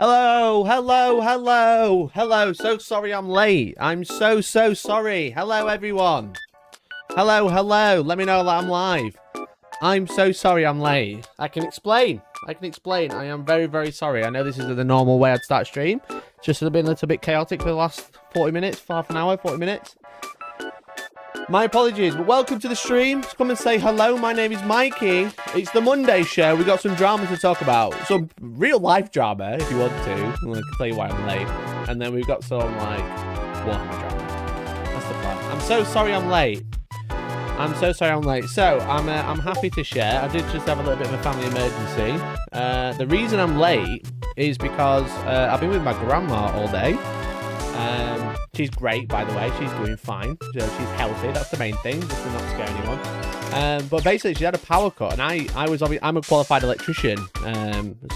Hello, hello, hello, hello. So sorry I'm late. I'm so sorry. Hello, everyone. Hello, hello. Let me know that I'm live. I'm so sorry I'm late. I can explain. I am very sorry. I know this isn't the normal way I'd start stream. Just been a little bit chaotic for the last 40 minutes, half an hour, 40 minutes. My apologies, but welcome to the stream. Just come and say hello. My name is Mikey. It's the Monday show. We got some drama to talk about. Some real life drama, if you want to. I can tell you why I'm late. And then we've got some, like, Warhammer drama. That's the plan. I'm so sorry I'm late. So, I'm happy to share. I did just have a little bit of a family emergency. The reason I'm late is because I've been with my grandma all day. She's great, by the way. She's doing fine. She's healthy. That's the main thing, just to not scare anyone. But basically, she had a power cut, and I'm a qualified electrician.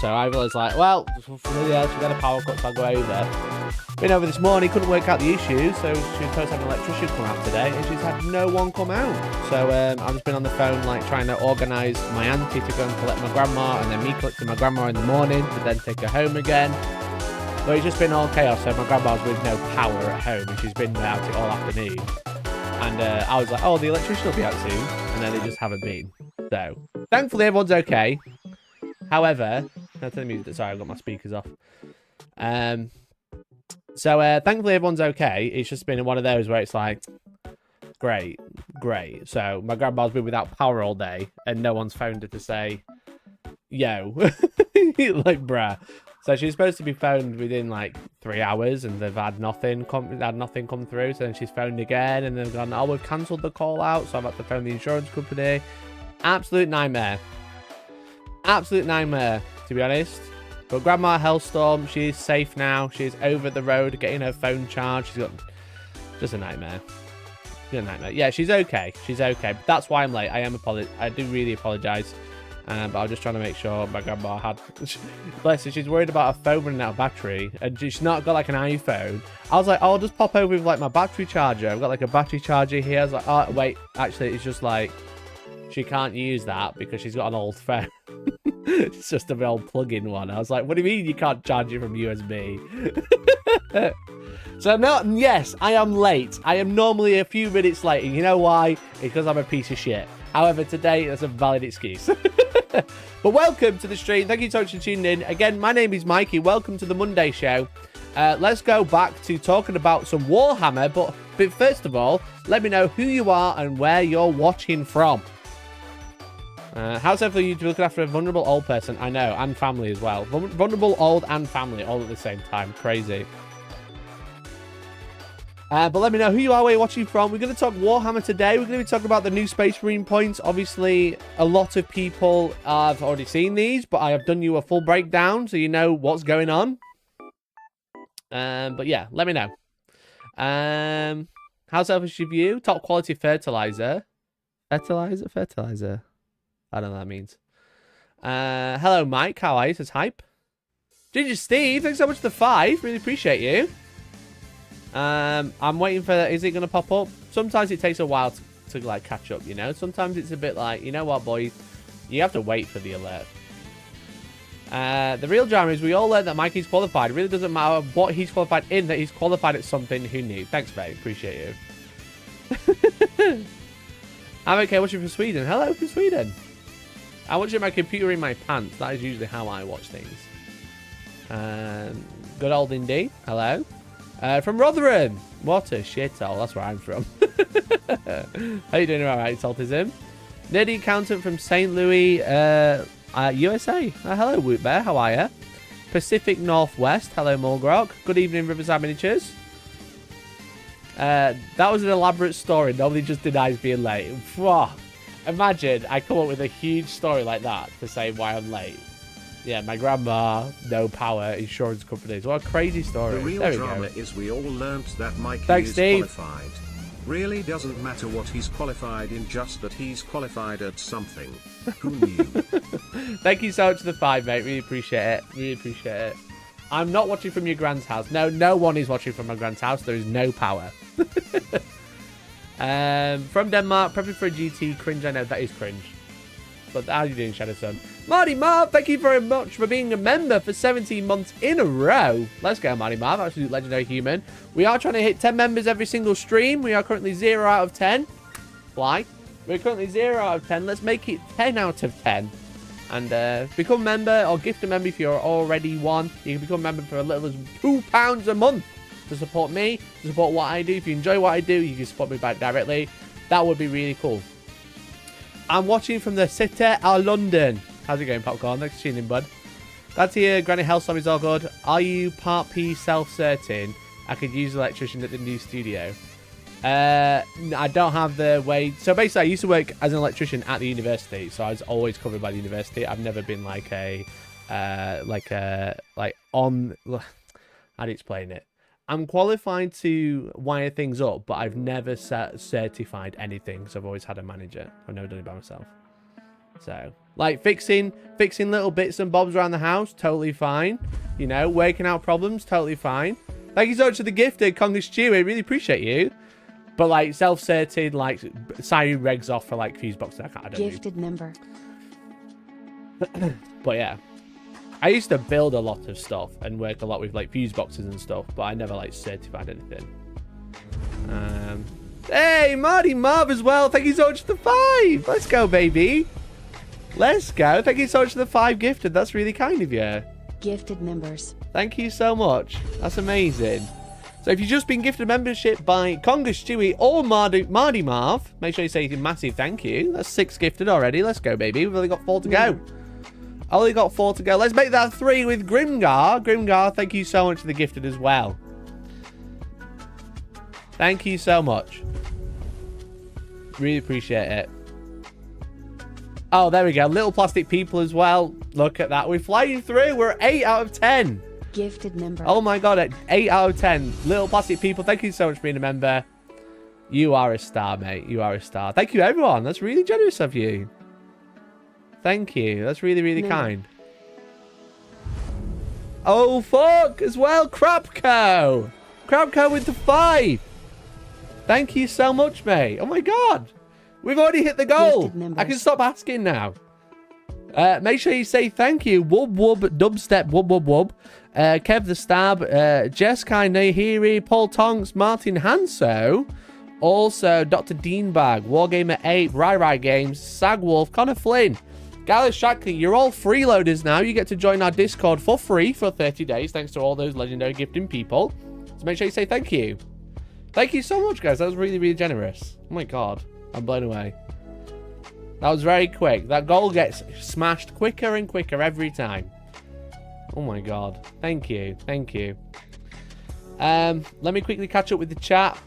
So I was like, well, yeah, she had a power cut, so I'll go over. Been over this morning, couldn't work out the issue, so she was supposed to have an electrician come out today, and she's had no one come out. So I've just been on the phone, like, trying to organise my auntie to go and collect my grandma, and then me collecting my grandma in the morning to then take her home again. But it's just been all chaos, so my grandma's with no power at home, and she's been without it all afternoon. And I was like, oh, the electrician will be out soon, and then they just haven't been. So, thankfully everyone's okay. However, I'll tell the music, sorry, I've got my speakers off. Thankfully everyone's okay. It's just been one of those where it's like, great. So, my grandma's been without power all day, and no one's phoned her to say, yo, like, bruh. So she's supposed to be phoned within like 3 hours, and they've had nothing come through. So then she's phoned again, and they've gone, oh, we've cancelled the call out, so I've had to phone the insurance company. Absolute nightmare, to be honest. But Grandma Hellstorm, she's safe now. She's over the road getting her phone charged. She's got just a nightmare. Yeah, she's okay. But that's why I'm late. I do really apologise. But I was just trying to make sure my grandma had... Bless her, she's worried about her phone running out of battery. And she's not got, like, an iPhone. I was like, oh, I'll just pop over with, like, my battery charger. I've got, like, a battery charger here. I was like, oh, wait. Actually, it's just, like... She can't use that because she's got an old phone. It's just an old plug-in one. I was like, what do you mean you can't charge it from USB? So, no, yes, I am late. I am normally a few minutes late. And you know why? Because I'm a piece of shit. However, today, that's a valid excuse. But welcome to the stream. Thank you so much for tuning in. Again, my name is Mikey. Welcome to the Monday show. Let's go back to talking about some Warhammer. But first of all, let me know who you are and where you're watching from. How's everything you looking after a vulnerable old person? I know, and family as well. Vulnerable, old, and family all at the same time. Crazy. But let me know who you are, where you're watching from. We're going to talk Warhammer today. We're going to be talking about the new Space Marine points. Obviously, a lot of people have already seen these, but I have done you a full breakdown so you know what's going on. But yeah, let me know. How's Selfish Review? Top quality fertilizer. Fertilizer. I don't know what that means. Hello, Mike. How are you? Says Hype. Ginger Steve, thanks so much for the 5. Really appreciate you. I'm waiting for... Is it going to pop up? Sometimes it takes a while to like catch up, you know? Sometimes it's a bit like, you know what, boys? You have to wait for the alert. The real drama is we all learned that Mikey's qualified. It really doesn't matter what he's qualified in, that he's qualified at something. Who knew? Thanks, mate. Appreciate you. I'm okay watching from Sweden. Hello from Sweden. I watch my computer in my pants. That is usually how I watch things. Good old Indy. Hello. From Rotherham. What a shithole. That's where I'm from. How you doing? All right, Saltism. Nerdy Accountant from St. Louis, USA. Hello, Woot Bear. How are you? Pacific Northwest. Hello, Mulgrok. Good evening, Riverside Miniatures. That was an elaborate story. Nobody just denies being late. Whoa. Imagine I come up with a huge story like that to say why I'm late. Yeah, my grandma, no power, insurance companies. What a crazy story. The real drama is we all learnt that Mikey is qualified. Really doesn't matter what he's qualified in, just that he's qualified at something. Who knew? Thank you so much for the 5, mate. Really appreciate it. I'm not watching from your grand's house. No one is watching from my grand's house. There is no power. From Denmark, prepping for a GT. Cringe, I know. That is cringe. But how are you doing, Shadow Sun? Marty Marv, thank you very much for being a member for 17 months in a row. Let's go, Marty Marv. Absolute legendary human. We are trying to hit 10 members every single stream. We are currently 0 out of 10. Fly. We're currently 0 out of 10. Let's make it 10 out of 10. And become a member or gift a member if you're already one. You can become a member for as little as £2 a month to support me, to support what I do. If you enjoy what I do, you can support me back directly. That would be really cool. I'm watching from the city of London. How's it going, Popcorn? Thanks for tuning in, bud. Glad to hear Granny Hellstorm is all good. Are you part P self-certain? I could use an electrician at the new studio. I don't have the way. So basically, I used to work as an electrician at the university, so I was always covered by the university. I've never been like on. How do you explain it? I'm qualified to wire things up, but I've never certified anything because I've always had a manager. I've never done it by myself. So, like fixing little bits and bobs around the house, totally fine. You know, working out problems, totally fine. Thank you so much for the gifted, Congress Stewie. I really appreciate you. But like self-certed, like signing regs off for like fuse boxes, I don't gifted member. But yeah. I used to build a lot of stuff and work a lot with like fuse boxes and stuff, but I never like certified anything. Hey, Marty Marv as well. Thank you so much for the 5. Let's go, baby. Let's go. Thank you so much for the 5 gifted. That's really kind of you. Gifted members. Thank you so much. That's amazing. So if you've just been gifted a membership by Congress Stewie or Marty Marv, make sure you say a massive thank you. That's 6 gifted already. Let's go, baby. We've only got 4 to go. Only got 4 to go. Let's make that 3 with Grimgar. Grimgar, thank you so much for the gifted as well. Thank you so much. Really appreciate it. Oh, there we go. Little plastic people as well. Look at that. We're flying through. We're 8 out of 10. Gifted member. Oh my god, 8 out of 10. Little plastic people, thank you so much for being a member. You are a star, mate. You are a star. Thank you, everyone. That's really generous of you. Thank you. That's really, really kind. Oh, fuck, as well. Crapco. Crapco with the 5. Thank you so much, mate. Oh my god. We've already hit the goal. I can stop asking now. Make sure you say thank you. Wub wub dubstep wub wub wub. Kev the Stab, Jess Kai Nahiri, Paul Tonks, Martin Hanso. Also, Dr. Deanbag, Wargamer 8, Rai Games, Sagwolf, Connor Flynn, Gallus Shackley. You're all freeloaders now. You get to join our Discord for free for 30 days, thanks to all those legendary gifting people. So make sure you say thank you. Thank you so much, guys. That was really, really generous. Oh my god. I'm blown away. That was very quick. That goal gets smashed quicker and quicker every time. Oh my god. Thank you. Thank you. Let me quickly catch up with the chat.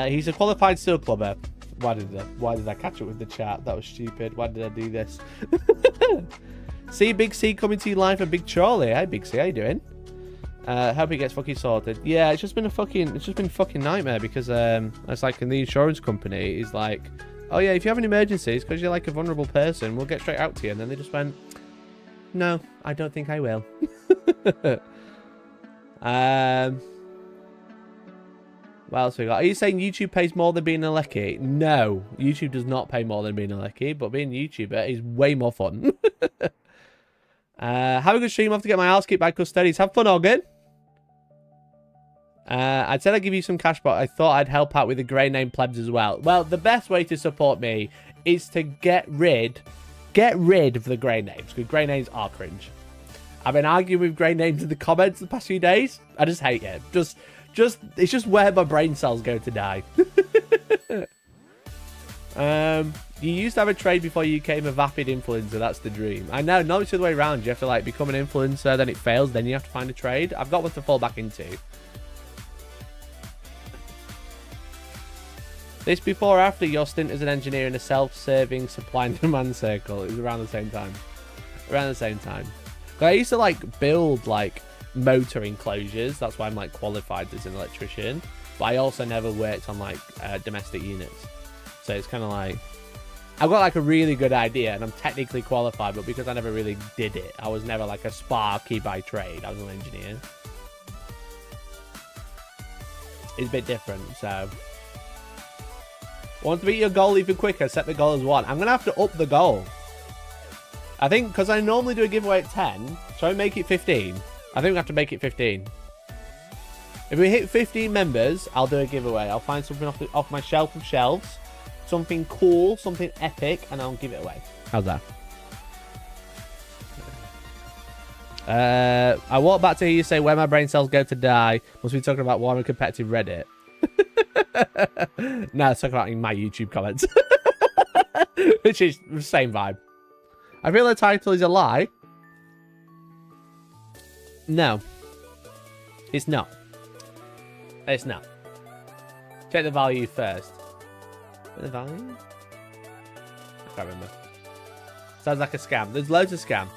He's a qualified steel clubber. Why did I catch up with the chat? That was stupid. Why did I do this? See Big C coming to you live for Big Charlie. Hi Big C, how you doing? Hope it gets fucking sorted. Yeah, it's just been a fucking nightmare because it's like in the insurance company is like, oh yeah, if you have any emergencies because you're like a vulnerable person, we'll get straight out to you. And then they just went, no, I don't think I will. What else we got? Are you saying YouTube pays more than being a lecky? No, YouTube does not pay more than being a lecky, but being a YouTuber is way more fun. Have a good stream. I have to get my ass kicked by custodians. Have fun, Ogden. I said I'd give you some cash, but I thought I'd help out with the grey name plebs as well. Well, the best way to support me is to get rid of the grey names, because grey names are cringe. I've been arguing with grey names in the comments the past few days. I just hate it. It's just where my brain cells go to die. You used to have a trade before you became a vapid influencer. That's the dream. I know, not the other way around. You have to like become an influencer, then it fails, then you have to find a trade. I've got one to fall back into. This before or after your stint as an engineer in a self-serving supply and demand circle? It was around the same time. Around the same time. I used to like build like motor enclosures. That's why I'm like qualified as an electrician. But I also never worked on like domestic units. So it's kind of like, I've got like a really good idea and I'm technically qualified, but because I never really did it, I was never like a sparky by trade. I was an engineer. It's a bit different, so. Want to beat your goal even quicker? Set the goal as 1. I'm going to have to up the goal. I think because I normally do a giveaway at 10, shall I make it 15? I think we have to make it 15. If we hit 15 members, I'll do a giveaway. I'll find something off my shelf of shelves. Something cool, something epic, and I'll give it away. How's that? I walk back to hear you say where my brain cells go to die. Must be talking about Warhammer competitive Reddit. No, it's talking about in my YouTube comments. Which is the same vibe. I feel the title is a lie. No. It's not. It's not. Check the value first. The value? I can't remember. Sounds like a scam. There's loads of scam.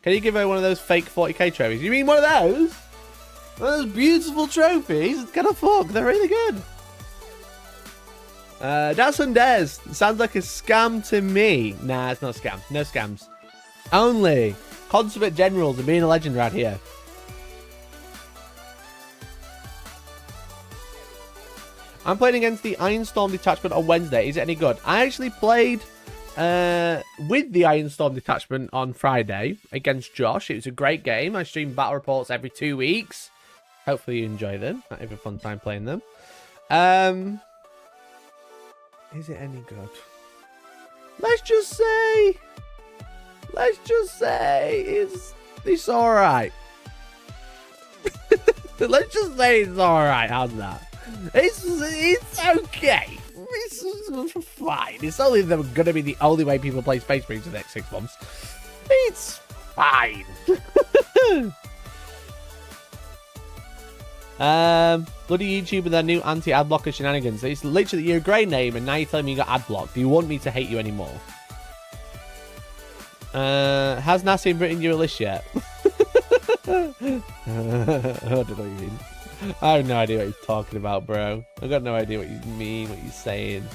Can you give away one of those fake 40k trophies? You mean one of those? One of those beautiful trophies? It's gonna fuck. They're really good. Datsun Des. Sounds like a scam to me. Nah, it's not a scam. No scams. Only consummate generals and being a legend right here. I'm playing against the Ironstorm detachment on Wednesday. Is it any good? I actually played with the Ironstorm detachment on Friday against Josh. It was a great game. I stream battle reports every 2 weeks. Hopefully you enjoy them. I have a fun time playing them. Is it any good? Let's just say it's all right. Let's just say it's all right. How's that? It's okay. It's fine. It's only going to be the only way people play Space Marines for the next 6 months. It's fine. Bloody YouTube with their new anti-ad blocker shenanigans. It's literally your grey name and now you're telling me you got ad block. Do you want me to hate you anymore? Has Nassim written you a list yet? I don't know what you mean. I have no idea what you're talking about, bro. I've got no idea what you mean, what you're saying.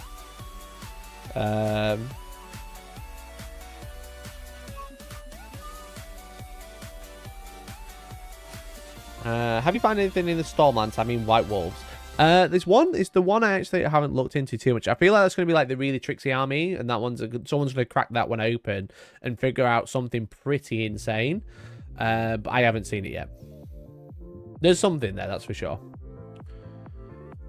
Have you found anything in the Stormlands? I mean, White Wolves. There's one. It's the one I actually haven't looked into too much. I feel like that's going to be like the really tricksy army, and that someone's going to crack that one open and figure out something pretty insane. But I haven't seen it yet. There's something there, that's for sure.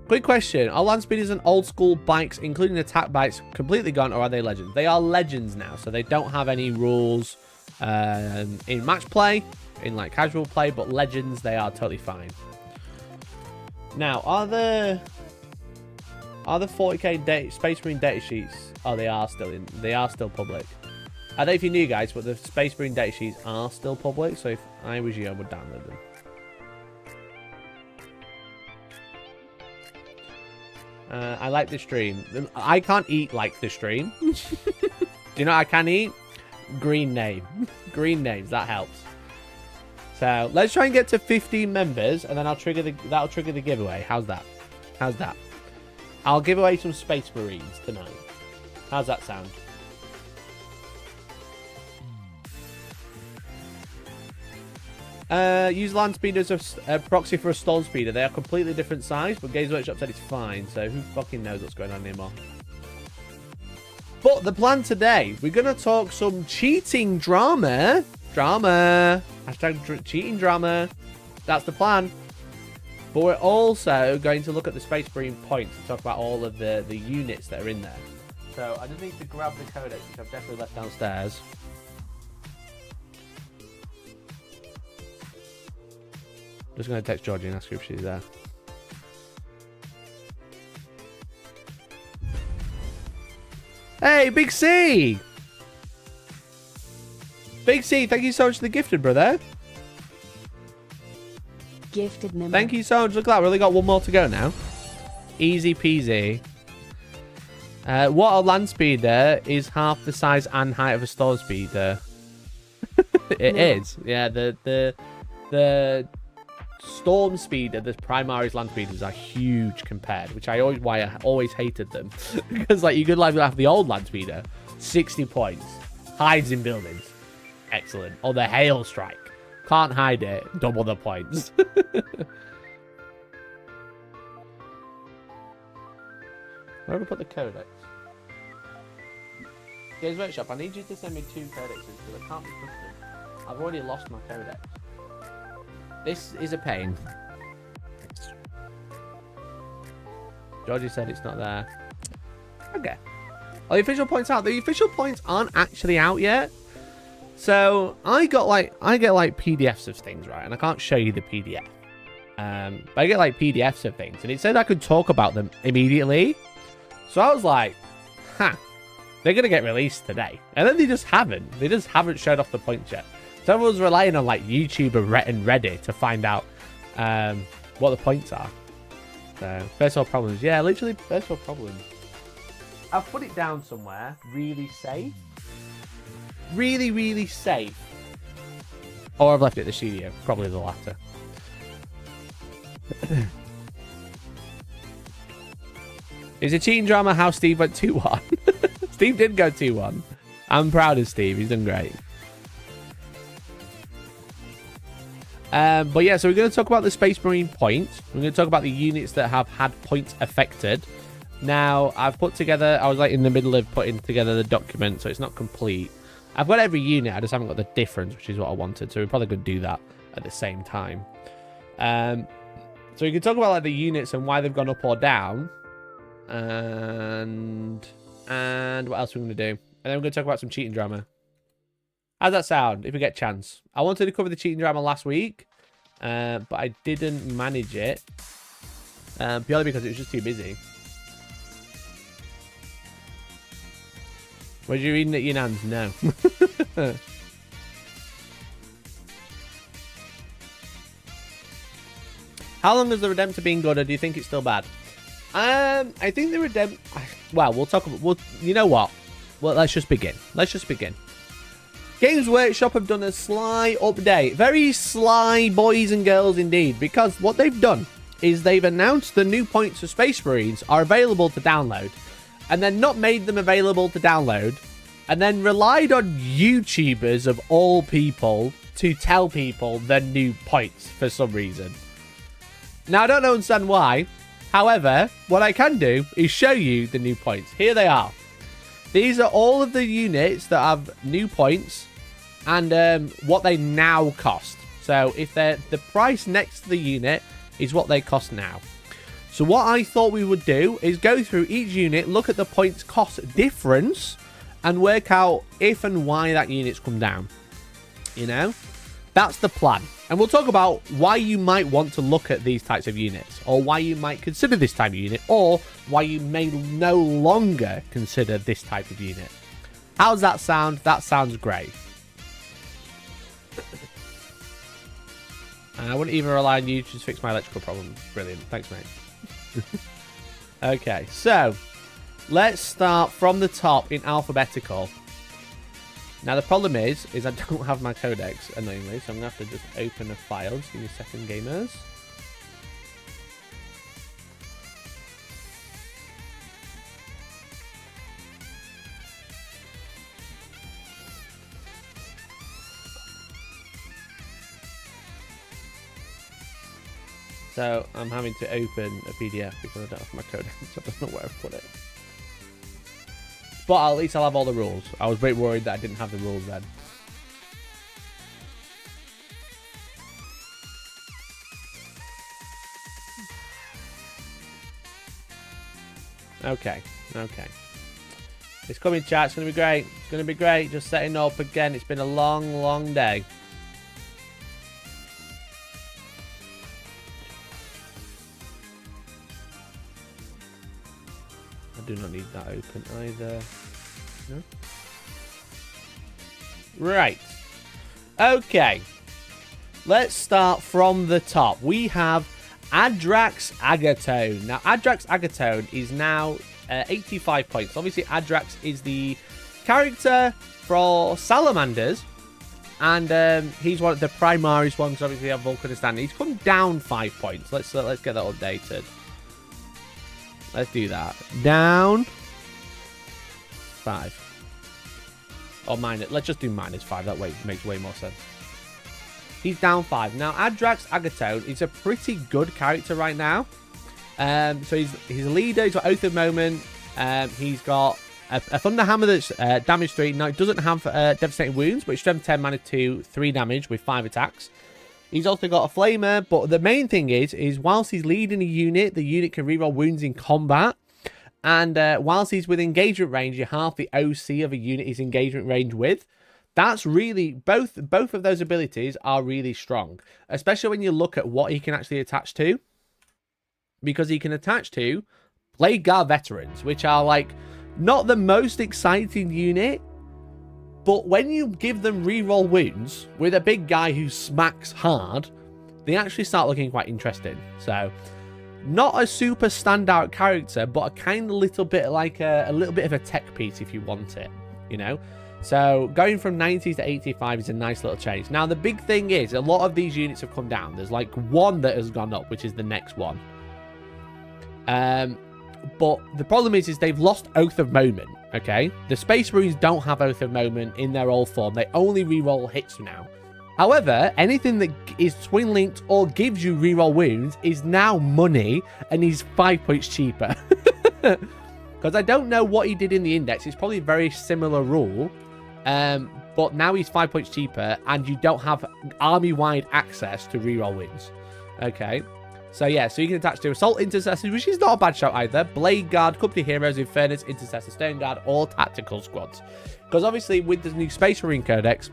Quick question. Are land speeders and old school bikes, including attack bikes, completely gone, or are they legends? They are legends now, so they don't have any rules in match play, in like casual play, but legends, they are totally fine. Now, are the 40k Space Marine data sheets? Oh, they are still public. I don't know if you knew, guys, but the Space Marine data sheets are still public, so if I was you, I would download them. I like the stream. I can't eat like the stream. Do you know what I can eat? Green name. Green names, that helps. So let's try and get to 15 members, and then that'll trigger the giveaway. How's that? How's that? I'll give away some Space Marines tonight. How's that sound? Use land speeders as a proxy for a storm speeder. They are completely different size, but Games Workshop said it's fine, so who fucking knows what's going on anymore. But the plan today, we're going to talk some cheating drama. Hashtag cheating drama. That's the plan. But we're also going to look at the Space Marine points and talk about all of the units that are in there. So I just need to grab the codex, which I've definitely left downstairs. Just going to text Georgie and ask her if she's there. Hey, Big C! Big C, thank you so much for the gifted, brother. Gifted member. Thank you so much. Look at that. We only got one more to go now. Easy peasy. What a land speeder is half the size and height of a storm speeder. It is. Yeah, the storm speeder, the Primaris land speeders are huge compared, which I always hated them. Because like you could like have the old land speeder, 60 points, hides in buildings, excellent. Or the hail strike, can't hide it, double the points. Where have we put the codex? Games Workshop, I need you to send me 2 codexes because I can't be custom. I've already lost my codex. This is a pain. Georgie said it's not there. Okay. Well, the official points out. The official points aren't actually out yet. So I get like PDFs of things, right? And I can't show you the PDF. But I get like PDFs of things, and it said I could talk about them immediately. So I was like, they're gonna get released today, and then they just haven't. They just haven't showed off the points yet. So everyone's relying on like YouTube and Reddit to find out what the points are. So first world problems, yeah, literally first world problems. I've put it down somewhere, really safe, really safe, or I've left it at the studio, probably the latter. It's a cheating drama how Steve went 2-1. Steve did go 2-1. I'm proud of Steve. He's done great. But yeah, so we're going to talk about the Space Marine points. We're going to talk about the units that have had points affected. Now, I've put together... I was like in the middle of putting together the document, so it's not complete. I've got every unit. I just haven't got the difference, which is what I wanted. So we're probably going to do that at the same time. So we can talk about like the units and why they've gone up or down. And what else are we going to do? And then we're going to talk about some cheating drama. How's that sound, if we get a chance? I wanted to cover the cheating drama last week, but I didn't manage it. Purely because it was just too busy. Was you reading at your nans? No. How long has the Redemptor been good, or do you think it's still bad? I think the Redemptor... Well, we'll talk about... you know what? Well, let's just begin. Games Workshop have done a sly update. Very sly, boys and girls indeed. Because what they've done is they've announced the new points for Space Marines are available to download. And then not made them available to download. And then relied on YouTubers of all people to tell people the new points for some reason. Now, I don't understand why. However, what I can do is show you the new points. Here they are. These are all of the units that have new points and what they now cost. So if they're the price next to the unit is what they cost now. So what I thought we would do is go through each unit, look at the points cost difference, and work out if and why that unit's come down. You know? That's the plan. And we'll talk about why you might want to look at these types of units, or why you might consider this type of unit, or why you may no longer consider this type of unit. How's that sound? That sounds great. And I wouldn't even rely on you to fix my electrical problem. Brilliant. Thanks, mate. Okay, so let's start from the top in alphabetical. Now, the problem is I don't have my codex, annoyingly, so I'm going to have to just open a file. Just give me a second, gamers. So, I'm having to open a PDF because I don't have my codex. I don't know where I've put it. But at least I'll have all the rules. I was a bit worried that I didn't have the rules then. Okay. It's coming, chat. It's going to be great. It's going to be great. Just setting up again. It's been a long, long day. Do not need that open either. No? Right. Okay. Let's start from the top. We have Adrax Agatone. Now, Adrax Agatone is now 85 points. Obviously, Adrax is the character for Salamanders. And he's one of the Primaris ones. Obviously, have Vulcanistan. He's come down 5 points. Let's get that updated. Let's do that. Down 5. Or minus. Let's just do -5. That way makes way more sense. He's down 5. Now, Adrax Agatone is a pretty good character right now. So he's a leader. He's got Oath of Moment. He's got a Thunder Hammer that's damage 3. Now, it doesn't have Devastating Wounds, but it's strength 10, mana 2, 3 damage with 5 attacks. He's also got a Flamer, but the main thing is whilst he's leading a unit, the unit can reroll wounds in combat. And whilst he's with engagement range, you half the OC of a unit he's engagement range with. That's really, both of those abilities are really strong. Especially when you look at what he can actually attach to. Because he can attach to Blade Guard Veterans, which are like not the most exciting unit. But when you give them reroll wounds with a big guy who smacks hard, they actually start looking quite interesting. So, not a super standout character, but a kind of little bit like a little bit of a tech piece if you want it, you know? So, going from 90s to 85 is a nice little change. Now, the big thing is, a lot of these units have come down. There's like one that has gone up, which is the next one. But the problem is they've lost Oath of Moment, okay? The Space Marines don't have Oath of Moment in their old form. They only reroll hits now. However, anything that is twin linked or gives you reroll wounds is now money, and he's 5 points cheaper. Because I don't know what he did in the index. It's probably a very similar rule. But now he's 5 points cheaper, and you don't have army-wide access to reroll wounds. Okay. So yeah, so you can attach to Assault Intercessors, which is not a bad shout either. Blade Guard, Company Heroes, Infernus, Intercessor, Stern Guard, all tactical squads. Because obviously with the new Space Marine Codex,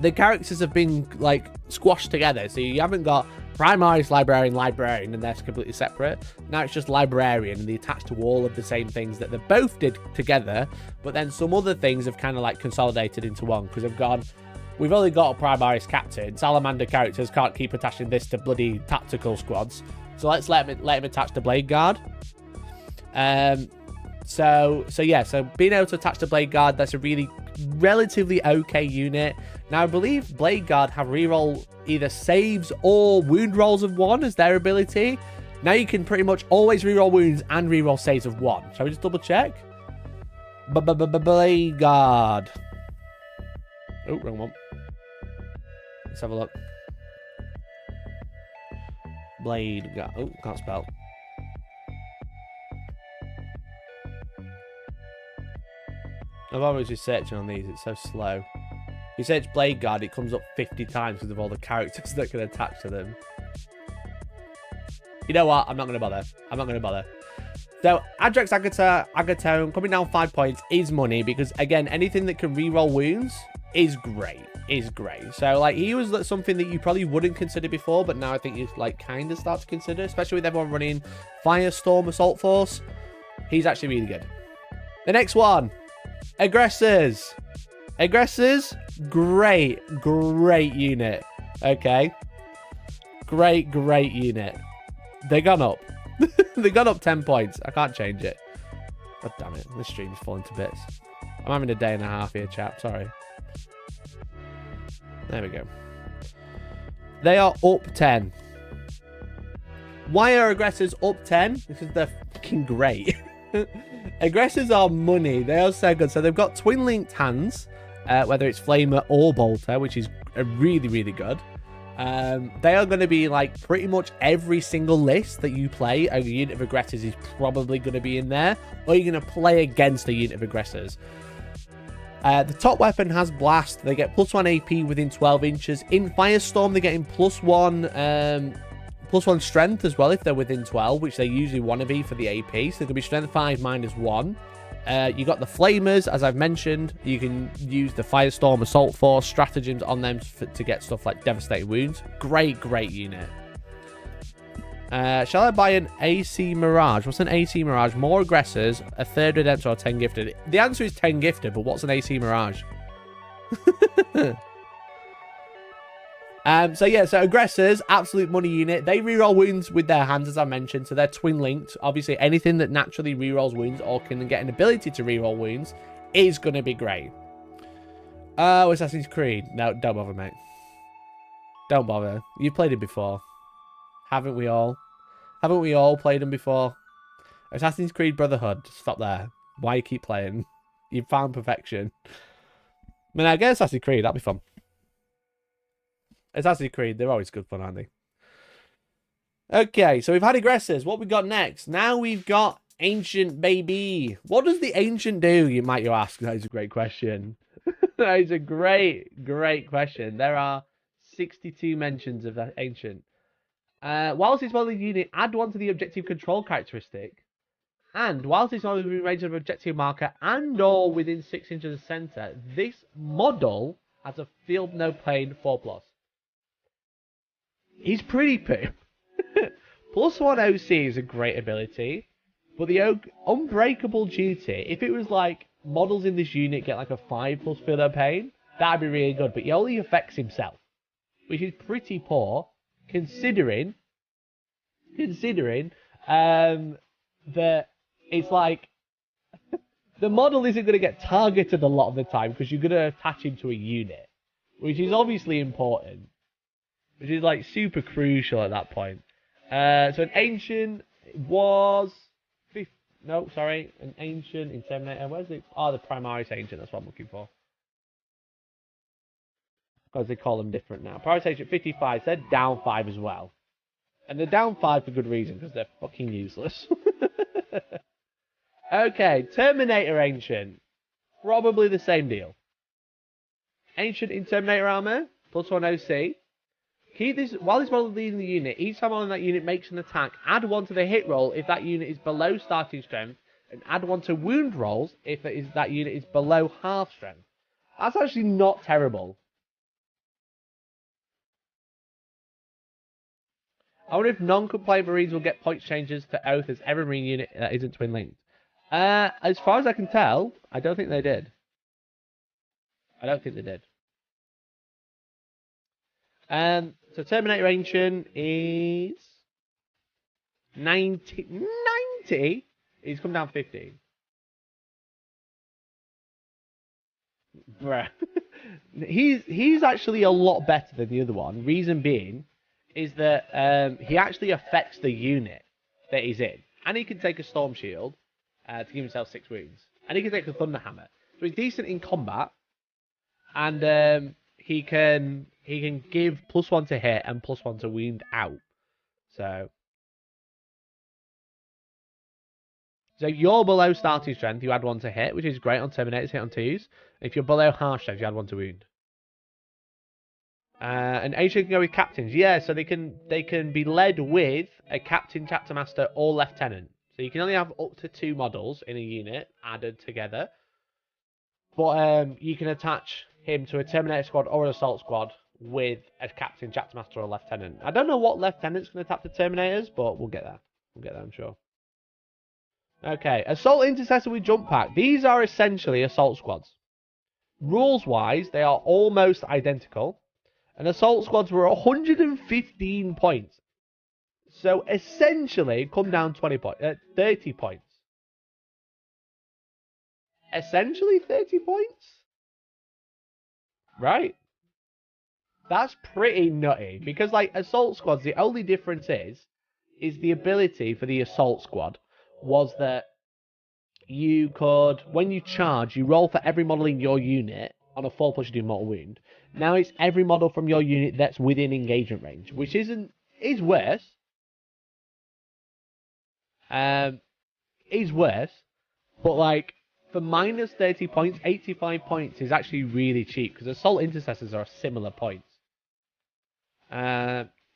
the characters have been like squashed together. So you haven't got Primaris, Librarian, and they're completely separate. Now it's just Librarian, and they attach to all of the same things that they both did together. But then some other things have kind of like consolidated into one, because they've gone, we've only got a Primaris Captain. Salamander characters can't keep attaching this to bloody tactical squads. So let's let him attach to Blade Guard. So yeah, so being able to attach to Blade Guard, that's a really relatively okay unit. Now I believe Blade Guard have reroll either saves or wound rolls of 1 as their ability. Now you can pretty much always reroll wounds and reroll saves of 1. Shall we just double check? Blade Guard. Oh, wrong one. Let's have a look. Blade Guard. Oh, can't spell. I've always been searching on these. It's so slow. You search Blade Guard, it comes up 50 times because of all the characters that can attach to them. You know what? I'm not going to bother. I'm not going to bother. So, Adrex Agatone coming down 5 points is money because, again, anything that can reroll wounds is great. Is great. So, like, he was something that you probably wouldn't consider before, but now I think you, like, kind of start to consider, especially with everyone running Firestorm Assault Force. He's actually really good. The next one. Aggressors. Aggressors, great unit. Okay. Great unit. They gone up. They gone up 10 points. I can't change it. God damn it. This stream's falling to bits. I'm having a day and a half here, chap. Sorry. There we go. They are up 10. Why are aggressors up 10? Because they're fucking great. Aggressors are money. They are so good. So they've got twin linked hands, whether it's Flamer or Bolter, which is really good. They are going to be like pretty much every single list that you play. A unit of aggressors is probably going to be in there, or you're going to play against a unit of aggressors. The top weapon has blast. They get +1 AP within 12 inches. In Firestorm, they're getting +1 strength as well if they're within 12, which they usually want to be for the AP. So they're going to be strength 5 -1. You got the Flamers, as I've mentioned. You can use the Firestorm Assault Force stratagems on them to get stuff like Devastating Wounds. Great unit. Shall I buy an AC Mirage? What's an AC Mirage? More aggressors, a 3rd Redemptor, or 10 gifted? The answer is 10 gifted, but what's an AC Mirage? So yeah, so aggressors, absolute money unit. They reroll wounds with their hands, as I mentioned, so they're twin linked. Obviously, anything that naturally rerolls wounds or can get an ability to reroll wounds is going to be great. Oh, Assassin's Creed. No, don't bother, mate. Don't bother. You've played it before. Haven't we all? Haven't we all played them before? Assassin's Creed Brotherhood. Stop there. Why you keep playing? You've found perfection. I mean, I guess Assassin's Creed. That'd be fun. Assassin's Creed, they're always good fun, aren't they? Okay, so we've had aggressors. What we got next? Now we've got Ancient, baby. What does the Ancient do, you might ask? That is a great question. That is a great question. There are 62 mentions of that Ancient. Whilst it's modeling unit, add one to the objective control characteristic. And whilst it's modeling within range of objective marker and or within 6 inches of the center, this model has a field no plane 4+. He's pretty poop. +1 OC is a great ability, but the Unbreakable Duty, if it was like models in this unit get like a 5+ field no pain, that'd be really good. But he only affects himself, which is pretty poor, considering that it's like the model isn't going to get targeted a lot of the time because you're going to attach him to a unit, which is obviously important, which is like super crucial at that point. So an Ancient was an Ancient Inseminator. Where's it? Oh, the Primaris Ancient. That's what I'm looking for. Because they call them different now. Primaris Ancient 55. They're down 5 as well. And they're down 5 for good reason, because they're fucking useless. Okay, Terminator Ancient. Probably the same deal. Ancient in Terminator armor, +1 OC. Keep this, while this model is leading the unit, each time on that unit makes an attack, add 1 to the hit roll if that unit is below starting strength, and add 1 to wound rolls if that unit is below half strength. That's actually not terrible. I wonder if non-compliant Marines will get points changes to Oath as every Marine unit that isn't twin linked. As far as I can tell, I don't think they did. So Terminator Ancient is 90. He's come down 15. Bruh. He's actually a lot better than the other one. Reason being is that he actually affects the unit that he's in. And he can take a Storm Shield to give himself 6 wounds. And he can take a Thunder Hammer. So he's decent in combat. And he can give +1 to hit and +1 to wound out. So if you're below starting strength, you add 1 to hit, which is great on Terminators, hit on 2s. If you're below half strength, you add 1 to wound. And Ancient can go with captains. Yeah, so they can be led with a captain, chapter master, or lieutenant. So you can only have up to 2 models in a unit added together. But you can attach him to a Terminator squad or an assault squad with a captain, chapter master, or a lieutenant. I don't know what lieutenant's going to attach to Terminators, but we'll get there. I'm sure. Okay, Assault Intercessor with Jump Pack. These are essentially assault squads. Rules-wise, they are almost identical. And assault squads were 115 points. So essentially, come down 30 points. Essentially 30 points? Right. That's pretty nutty. Because, like, assault squads, the only difference is the ability for the assault squad was that you could, when you charge, you roll for every model in your unit. On a 4+, you do mortal wound. Now it's every model from your unit that's within engagement range, which is worse. Is worse, but like for minus 30 points, 85 points is actually really cheap because assault intercessors are similar points.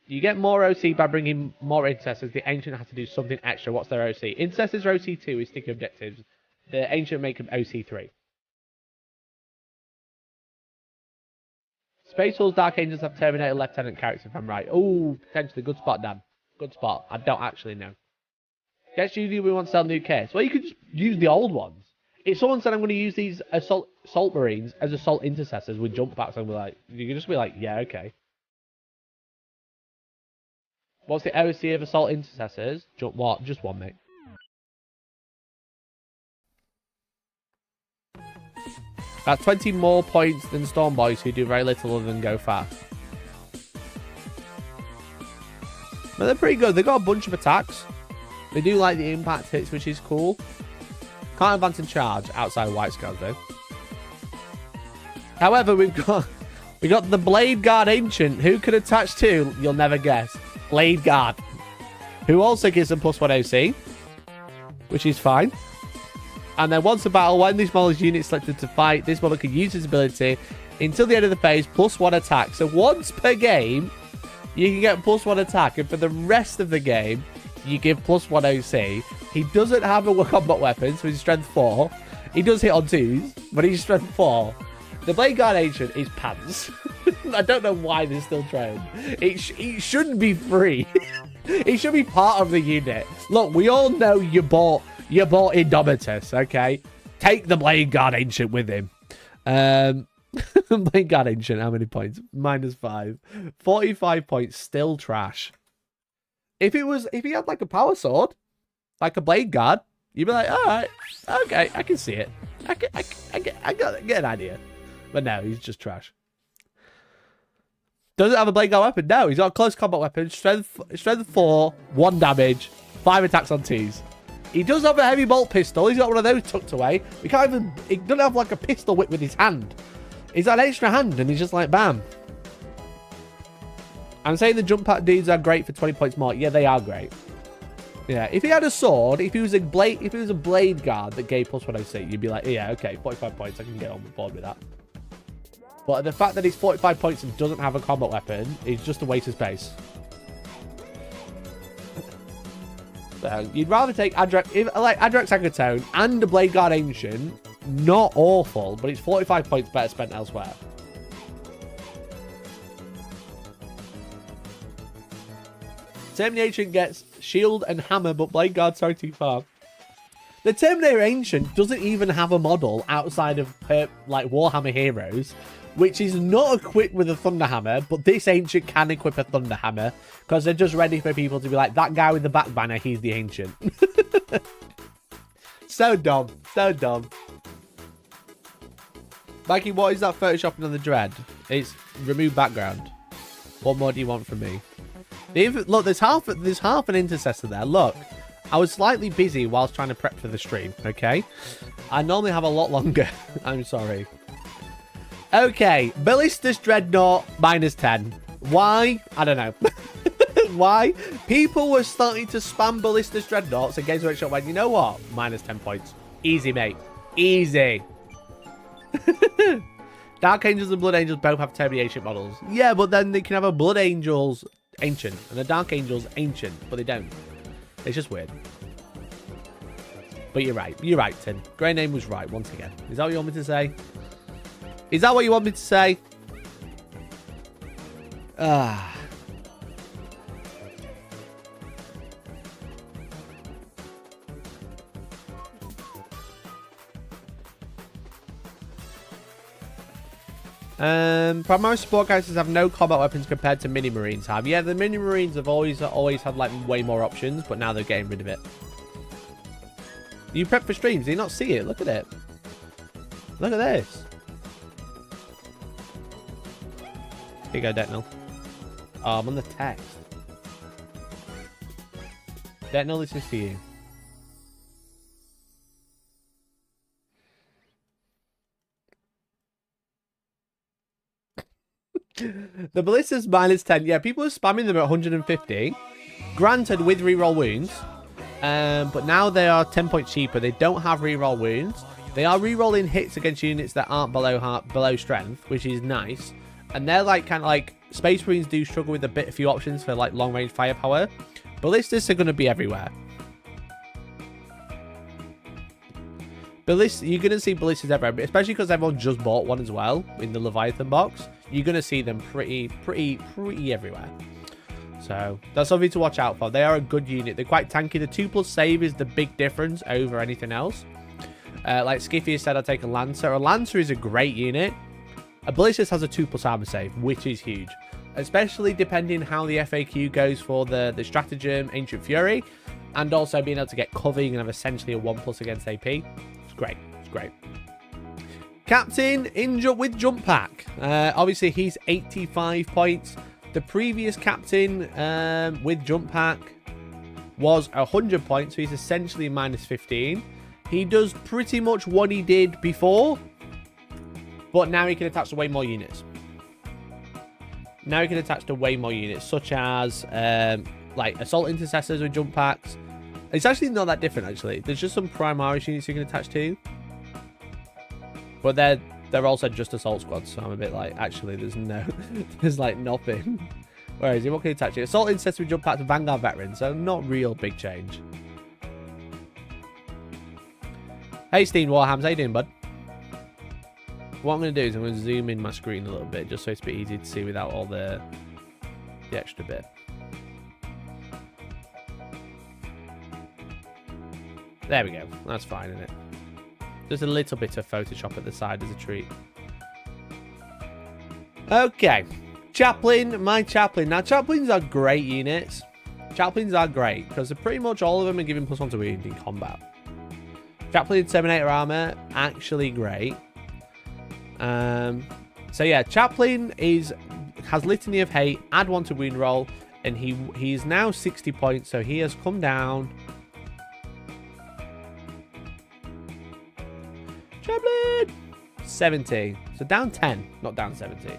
You get more OC by bringing more intercessors. The Ancient has to do something extra. What's their OC? Intercessors are OC2 with sticky objectives. The Ancient make them OC3. Space Wolves Dark Angels have Terminator Lieutenant characters, if I'm right. Oh, potentially. Good spot, Dan. Good spot. I don't actually know. Guess usually we want to sell new kits. Well, you could just use the old ones. If someone said I'm going to use these Assault Marines as Assault Intercessors with jump packs, I'm like, you can just be like, yeah, okay. What's the OC of Assault Intercessors? Jump what? Just 1, mate. That's 20 more points than Storm Boys, who do very little other than go fast. But they're pretty good. They've got a bunch of attacks. They do like the impact hits, which is cool. Can't advance and charge outside of White Scales, though. However, we've got the Blade Guard Ancient, who can attach to, you'll never guess, Blade Guard, who also gives them +1 OC. which is fine. And then once a battle, when this model is unit selected to fight, this model can use its ability until the end of the phase, +1 attack. So once per game, you can get +1 attack, and for the rest of the game, you give +1 OC. He doesn't have a combat weapon, so he's strength 4. He does hit on 2s, but he's strength 4. The Blade Guard Ancient is pants. I don't know why they're still trying. It shouldn't be free. It should be part of the unit. Look, we all know you bought Indomitus, okay? Take the Blade Guard Ancient with him. Blade Guard Ancient, how many points? -5. 45 points, still trash. If he had like a power sword, like a Blade Guard, you'd be like, all right, okay, I can see it. I get an idea. But no, he's just trash. Doesn't have a Blade Guard weapon. No, he's got a close combat weapon. Strength 4, 1 damage, 5 attacks on 2s. He does have a heavy bolt pistol. He's got one of those tucked away. He doesn't have like a pistol whip with his hand. He's got an extra hand, and he's just like, bam. I'm saying the jump pack dudes are great for 20 points more. Yeah, they are great. Yeah, if he had a sword, if he was a blade guard that gave +1 OC, you'd be like, yeah, okay, 45 points. I can get on board with that. But the fact that he's 45 points and doesn't have a combat weapon is just a waste of space. So you'd rather take Adrak Sagatone and a Blade Guard Ancient. Not awful, but it's 45 points better spent elsewhere. Terminator Ancient gets shield and hammer, but Blade Guard's so too far. The Terminator Ancient doesn't even have a model outside of like Warhammer Heroes, which is not equipped with a Thunder Hammer, but this Ancient can equip a Thunder Hammer because they're just ready for people to be like, that guy with the back banner, he's the Ancient. So dumb. So dumb. Mikey, what is that photoshopping on the Dread? It's remove background. What more do you want from me? Look, there's half an intercessor there. Look, I was slightly busy whilst trying to prep for the stream, okay? I normally have a lot longer. I'm sorry. Okay, Ballistus Dreadnought, -10. Why? I don't know. Why? People were starting to spam Ballistus Dreadnoughts, and Games Workshop went, you know what? -10 points. Easy, mate. Easy. Dark Angels and Blood Angels both have Termination models. Yeah, but then they can have a Blood Angels Ancient and a Dark Angels Ancient, but they don't. It's just weird. But you're right. You're right, Tim. Grey Name was right once again. Is that what you want me to say? Is that what you want me to say? Ah. Primary support characters have no combat weapons compared to mini marines have. Yeah, the mini marines have always had like way more options, but now they're getting rid of it. You prep for streams, do you not see it? Look at it. Look at this. Here you go, Detnil. Oh, I'm on the text. Detnil, this is for you. The ballistas -10. Yeah, people are spamming them at 150. Granted, with reroll wounds. But now they are 10 points cheaper. They don't have reroll wounds. They are rerolling hits against units that aren't below strength, which is nice. And they're like kind of like Space Marines do struggle with a few options for like long range firepower. Ballistas are going to be everywhere. You're going to see ballistas everywhere, especially because everyone just bought one as well in the Leviathan box. You're going to see them pretty everywhere. So that's something to watch out for. They are a good unit. They're quite tanky. The 2+ save is the big difference over anything else. Like Skiffy said, I'll take a Lancer. A Lancer is a great unit. A Ballistas has a 2+ armor save, which is huge. Especially depending how the FAQ goes for the Stratagem Ancient Fury. And also being able to get covering and have essentially a 1+ against AP. It's great. It's great. Captain with jump pack. Obviously, he's 85 points. The previous captain with jump pack was 100 points, so he's essentially -15. He does pretty much what he did before, but now he can attach to way more units. Such as like Assault Intercessors with jump packs, It's actually not that different, actually. There's just some Primaris units you can attach to. But they're also just assault squads, so I'm a bit like, actually, there's like nothing. Where is it? What can you attach to? Assault Ancestry jump pack to Vanguard Veteran, so not real big change. Hey, Steen Warhams, how you doing, bud? What I'm going to do is I'm going to zoom in my screen a little bit, just so it's a bit easier to see without all the extra bit. There we go. That's fine, isn't it? Just a little bit of Photoshop at the side as a treat. Okay. Chaplain, my Chaplain. Now, Chaplains are great units. Chaplains are great, because pretty much all of them are giving +1 to wound in combat. Chaplain Terminator armor, actually great. So yeah, Chaplain has Litany of Hate, add 1 to wound roll, and he is now 60 points, so he has come down. Chaplain! 70. So down 10, not down 70.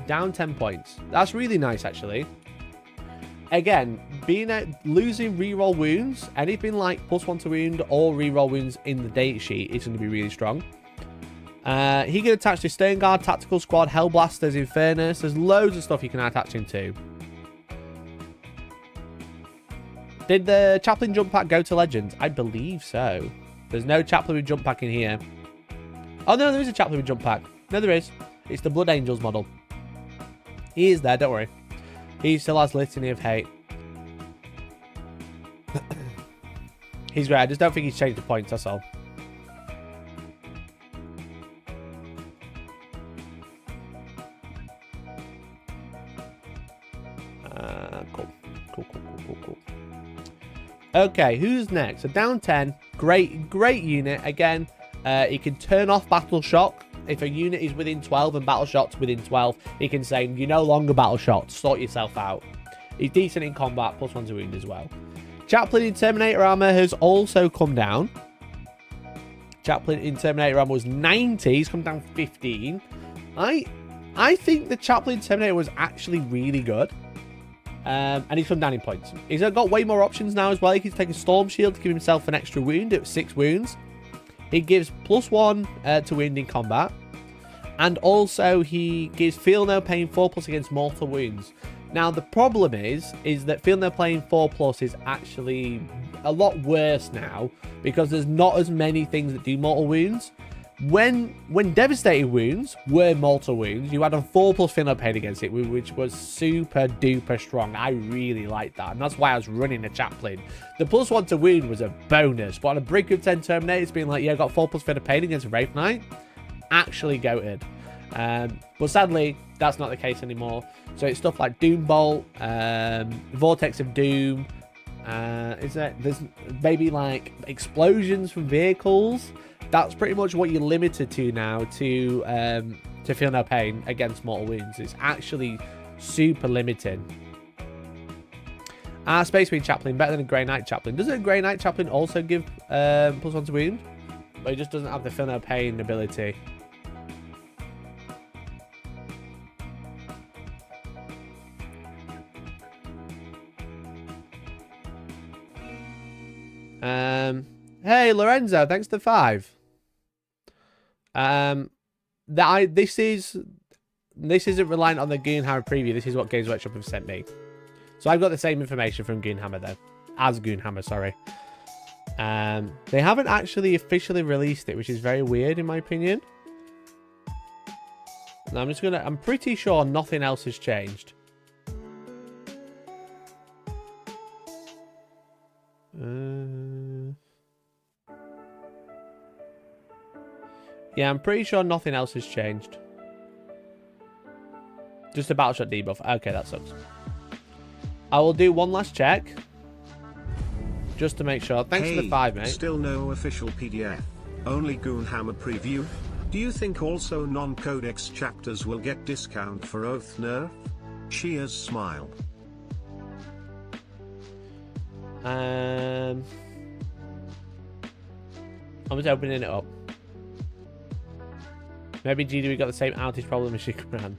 Down 10 points. That's really nice, actually. Again, losing reroll wounds, anything like +1 to wound or reroll wounds in the data sheet is going to be really strong. He can attach to Stern Guard, Tactical Squad, Hellblasters, Infernus. There's loads of stuff you can attach him to. Did the Chaplain jump pack go to Legends? I believe so. There's no Chaplain with jump pack in here. Oh no, there is a Chaplain with jump pack. No, there is. It's the Blood Angels model. He is there, don't worry. He still has Litany of Hate. He's great. I just don't think he's changed the points, that's all. Cool. Okay, who's next? So down 10. Great unit. Again, he can turn off Battle Shock. If a unit is within 12 and Battle Shock's within 12, he can say, you're no longer Battle Shocked. Sort yourself out. He's decent in combat, +1 to wound as well. Chaplain in Terminator armor has also come down. Chaplain in Terminator armor was 90. He's come down 15. I think the Chaplain Terminator was actually really good. And he's come down in points. He's got way more options now as well. He can take a Storm Shield to give himself an extra wound at 6 wounds. He gives +1 to wound in combat. And also he gives Feel No Pain 4+ against mortal wounds. Now the problem is that Feel No Pain 4+ is actually a lot worse now, because there's not as many things that do mortal wounds. When Devastating Wounds were mortal wounds, you had a 4+ Feel No Pain against it, which was super duper strong. I really liked that, and that's why I was running a Chaplain. The +1 to wound was a bonus, but on a Brink of 10 Terminator, it's been like, yeah, I got 4+ Feel No Pain against a Wraith Knight. Actually goated. But sadly, that's not the case anymore. So it's stuff like Doom Bolt, Vortex of Doom. There's maybe like explosions from vehicles. That's pretty much what you're limited to now to Feel No Pain against mortal wounds. It's actually super limiting. Space Marine Chaplain, better than a Grey Knight Chaplain. Doesn't a Grey Knight Chaplain also give +1 to wound? But he just doesn't have the Feel No Pain ability. Hey Lorenzo, thanks to 5. This isn't reliant on the Goonhammer preview. This is what Games Workshop have sent me. So I've got the same information from Goonhammer though, as Goonhammer, sorry. They haven't actually officially released it, which is very weird in my opinion. Now I'm pretty sure nothing else has changed. Yeah, I'm pretty sure nothing else has changed. Just a Battleshot debuff. Okay, that sucks. I will do one last check. Just to make sure. Thanks for the 5, mate. Still no official PDF. Only Goonhammer preview. Do you think also non-codex chapters will get discount for Oath nerf? Cheers, smile. I'm just opening it up. Maybe GDW got the same outage problem as Shikran.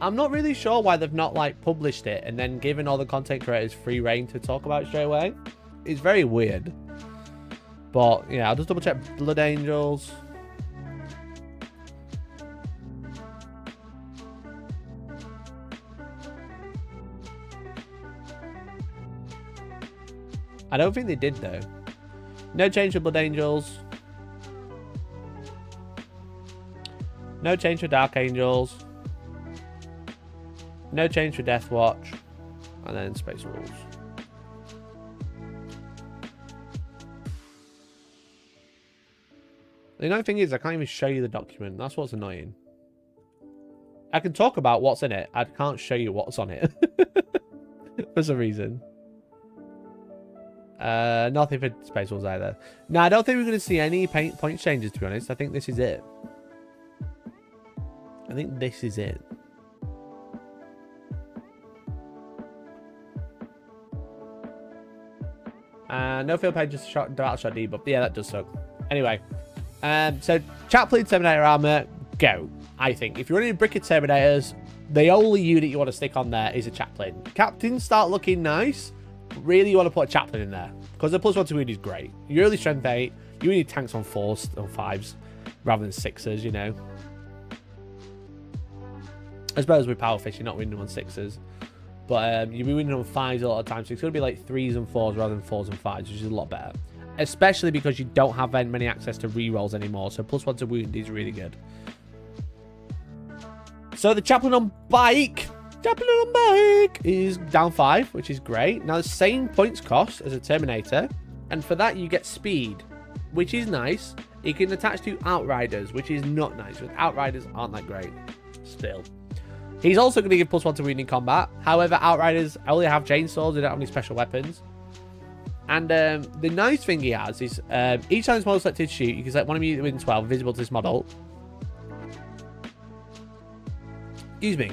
I'm not really sure why they've not like published it and then given all the content creators free reign to talk about it straight away. it's very weird. But yeah, I'll just double check Blood Angels. I don't think they did though. No change for Blood Angels. No change for Dark Angels. No change for Death Watch. And then Space Wolves. The annoying thing is I can't even show you the document. That's what's annoying. I can talk about what's in it. I can't show you what's on it. For some reason. Nothing for Space Wolves either. No, I don't think we're going to see any point changes, to be honest. I think this is it. I think this is it. No field page, just battle shot debuff. Yeah, that does suck. Anyway, so Chaplain Terminator armor, go. I think if you're running Bricket Terminators, the only unit you want to stick on there is a Chaplain. Captains start looking nice. Really, you want to put a Chaplain in there because the +1 to wound is great. You're early strength 8. You need tanks on 4s or 5s rather than 6s, you know. I suppose with Power Fish, you're not winning on 6s. But you'll be winning on 5s a lot of times. So it's going to be like 3s and 4s rather than 4s and 5s, which is a lot better. Especially because you don't have very many access to rerolls anymore. So +1 to wound is really good. So the Chaplain on Bike. Chaplain on Bike is down 5, which is great. Now the same points cost as a Terminator. And for that you get speed, which is nice. It can attach to Outriders, which is not nice. But Outriders aren't that great. Still. He's also going to give +1 to wound in combat. However, Outriders only have chainsaws. They don't have any special weapons. And the nice thing he has is each time this model selected shoot, you can select one of you within 12, visible to this model. Excuse me.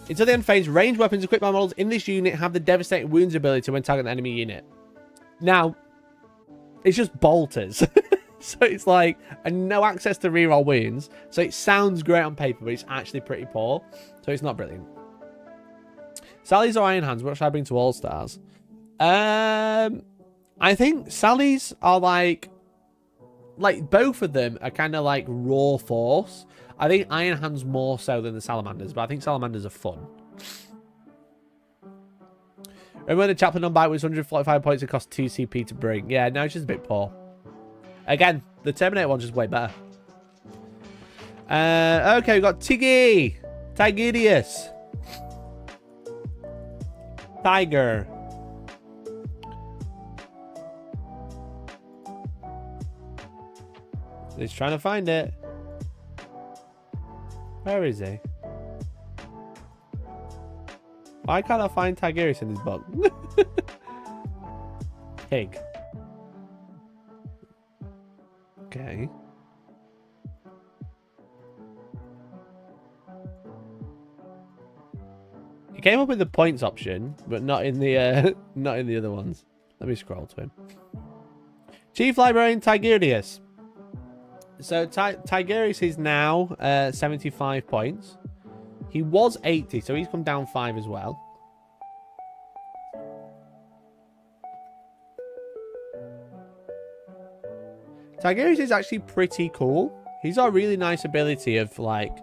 Until the end phase, ranged weapons equipped by models in this unit have the devastating wounds ability when targeting an enemy unit. Now, it's just bolters. So it's like, and no access to reroll wounds. So it sounds great on paper, but it's actually pretty poor. So it's not brilliant. Sally's or Iron Hands, what should I bring to All Stars? I think Sally's are like both of them are kind of like raw force. I think Iron Hands more so than the Salamanders, but I think Salamanders are fun. Remember the Chaplain on Bike was 145 points, it cost 2 CP to bring. Yeah, no, it's just a bit poor. Again, the Terminator one's just way better. Okay, we've got Tiggy. Tigerius. Tiger. He's trying to find it. Where is he? Why can't I find Tigerius in this book? Pig. Okay. He came up with the points option, but not in the not in the other ones. Let me scroll to him. Chief Librarian Tigerius. So Tigerius is now 75 points. He was 80, so he's come down 5 as well. Tigerius is actually pretty cool. He's got a really nice ability of like,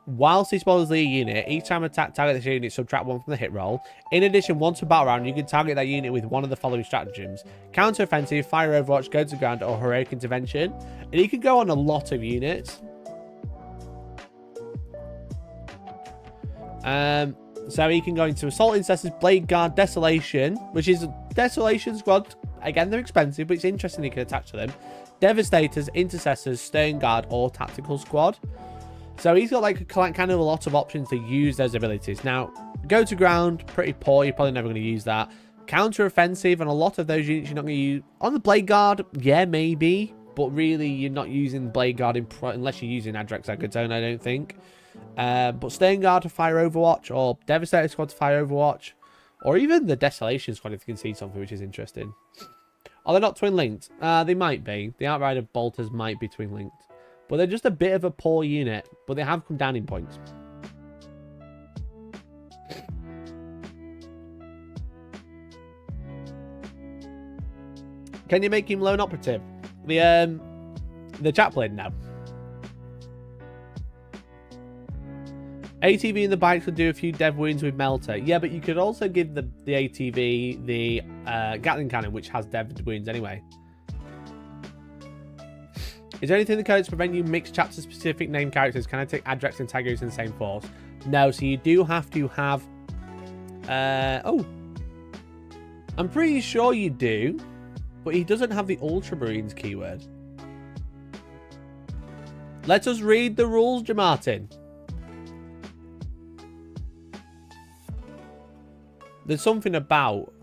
whilst he spawns the unit, each time attack target this unit, subtract 1 from the hit roll. In addition, once per battle round, you can target that unit with one of the following stratagems: counter offensive, fire overwatch, go to ground, or heroic intervention. And he can go on a lot of units. So he can go into Assault Intercessors, Blade Guard, Desolation, which is a Desolation squad. Again, they're expensive, but it's interesting he can attach to them. Devastators, Intercessors, Stern Guard, or Tactical Squad. So he's got like kind of a lot of options to use those abilities. Now, go to ground, pretty poor. You're probably never going to use that. Counter offensive, and a lot of those units you're not going to use. On the Blade Guard, yeah, maybe. But really, you're not using Blade Guard unless you're using Adrex Agatone, I don't think. But Stern Guard to fire Overwatch, or Devastator Squad to fire Overwatch, or even the Desolation Squad if you can see something, which is interesting. Are they not twin linked? They might be. The Outrider Bolters might be twin linked. But they're just a bit of a poor unit. But they have come down in points. Can you make him lone operative? The chaplain? No. ATV and the bikes will do a few dev wounds with Melter. Yeah, but you could also give the ATV the Gatling cannon, which has dev wounds anyway. Is there anything in the code to prevent you mix chapter specific name characters? Can I take Adrex and Tigers in the same force? No, so you do have to have... oh. I'm pretty sure you do, but he doesn't have the Ultramarines keyword. Let us read the rules, Jamartin. There's something about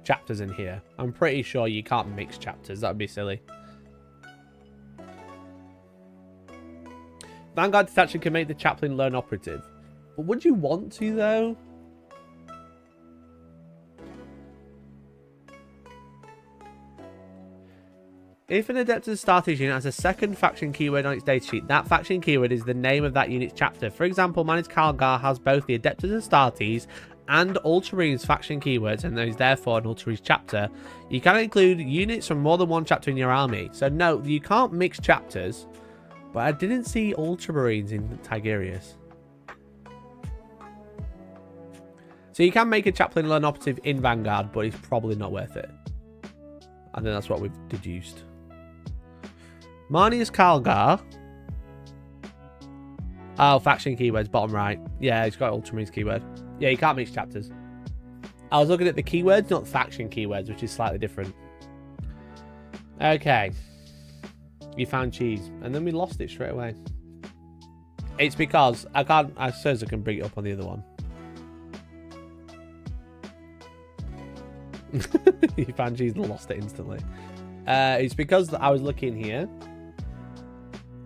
chapters in here. I'm pretty sure you can't mix chapters. That would be silly. Vanguard detachment can make the chaplain lone operative. But would you want to, though? If an Adeptus Astartes unit has a second faction keyword on its datasheet, that faction keyword is the name of that unit's chapter. For example, Manus Calgar has both the Adeptus Astartes and Ultramarines faction keywords, and there is therefore an Ultramarines chapter. You can include units from more than one chapter in your army. So no, you can't mix chapters. But I didn't see Ultramarines in Tigurius. So you can make a chaplain lone operative in Vanguard, but it's probably not worth it. I think that's what we've deduced. Marnius Calgar. Oh, faction keywords, bottom right. Yeah, he's got Ultramarines keyword. Yeah, you can't mix chapters. I was looking at the keywords, not faction keywords, which is slightly different. Okay. You found cheese, and then we lost it straight away. It's because I suppose I can bring it up on the other one. You found cheese and lost it instantly. It's because I was looking here.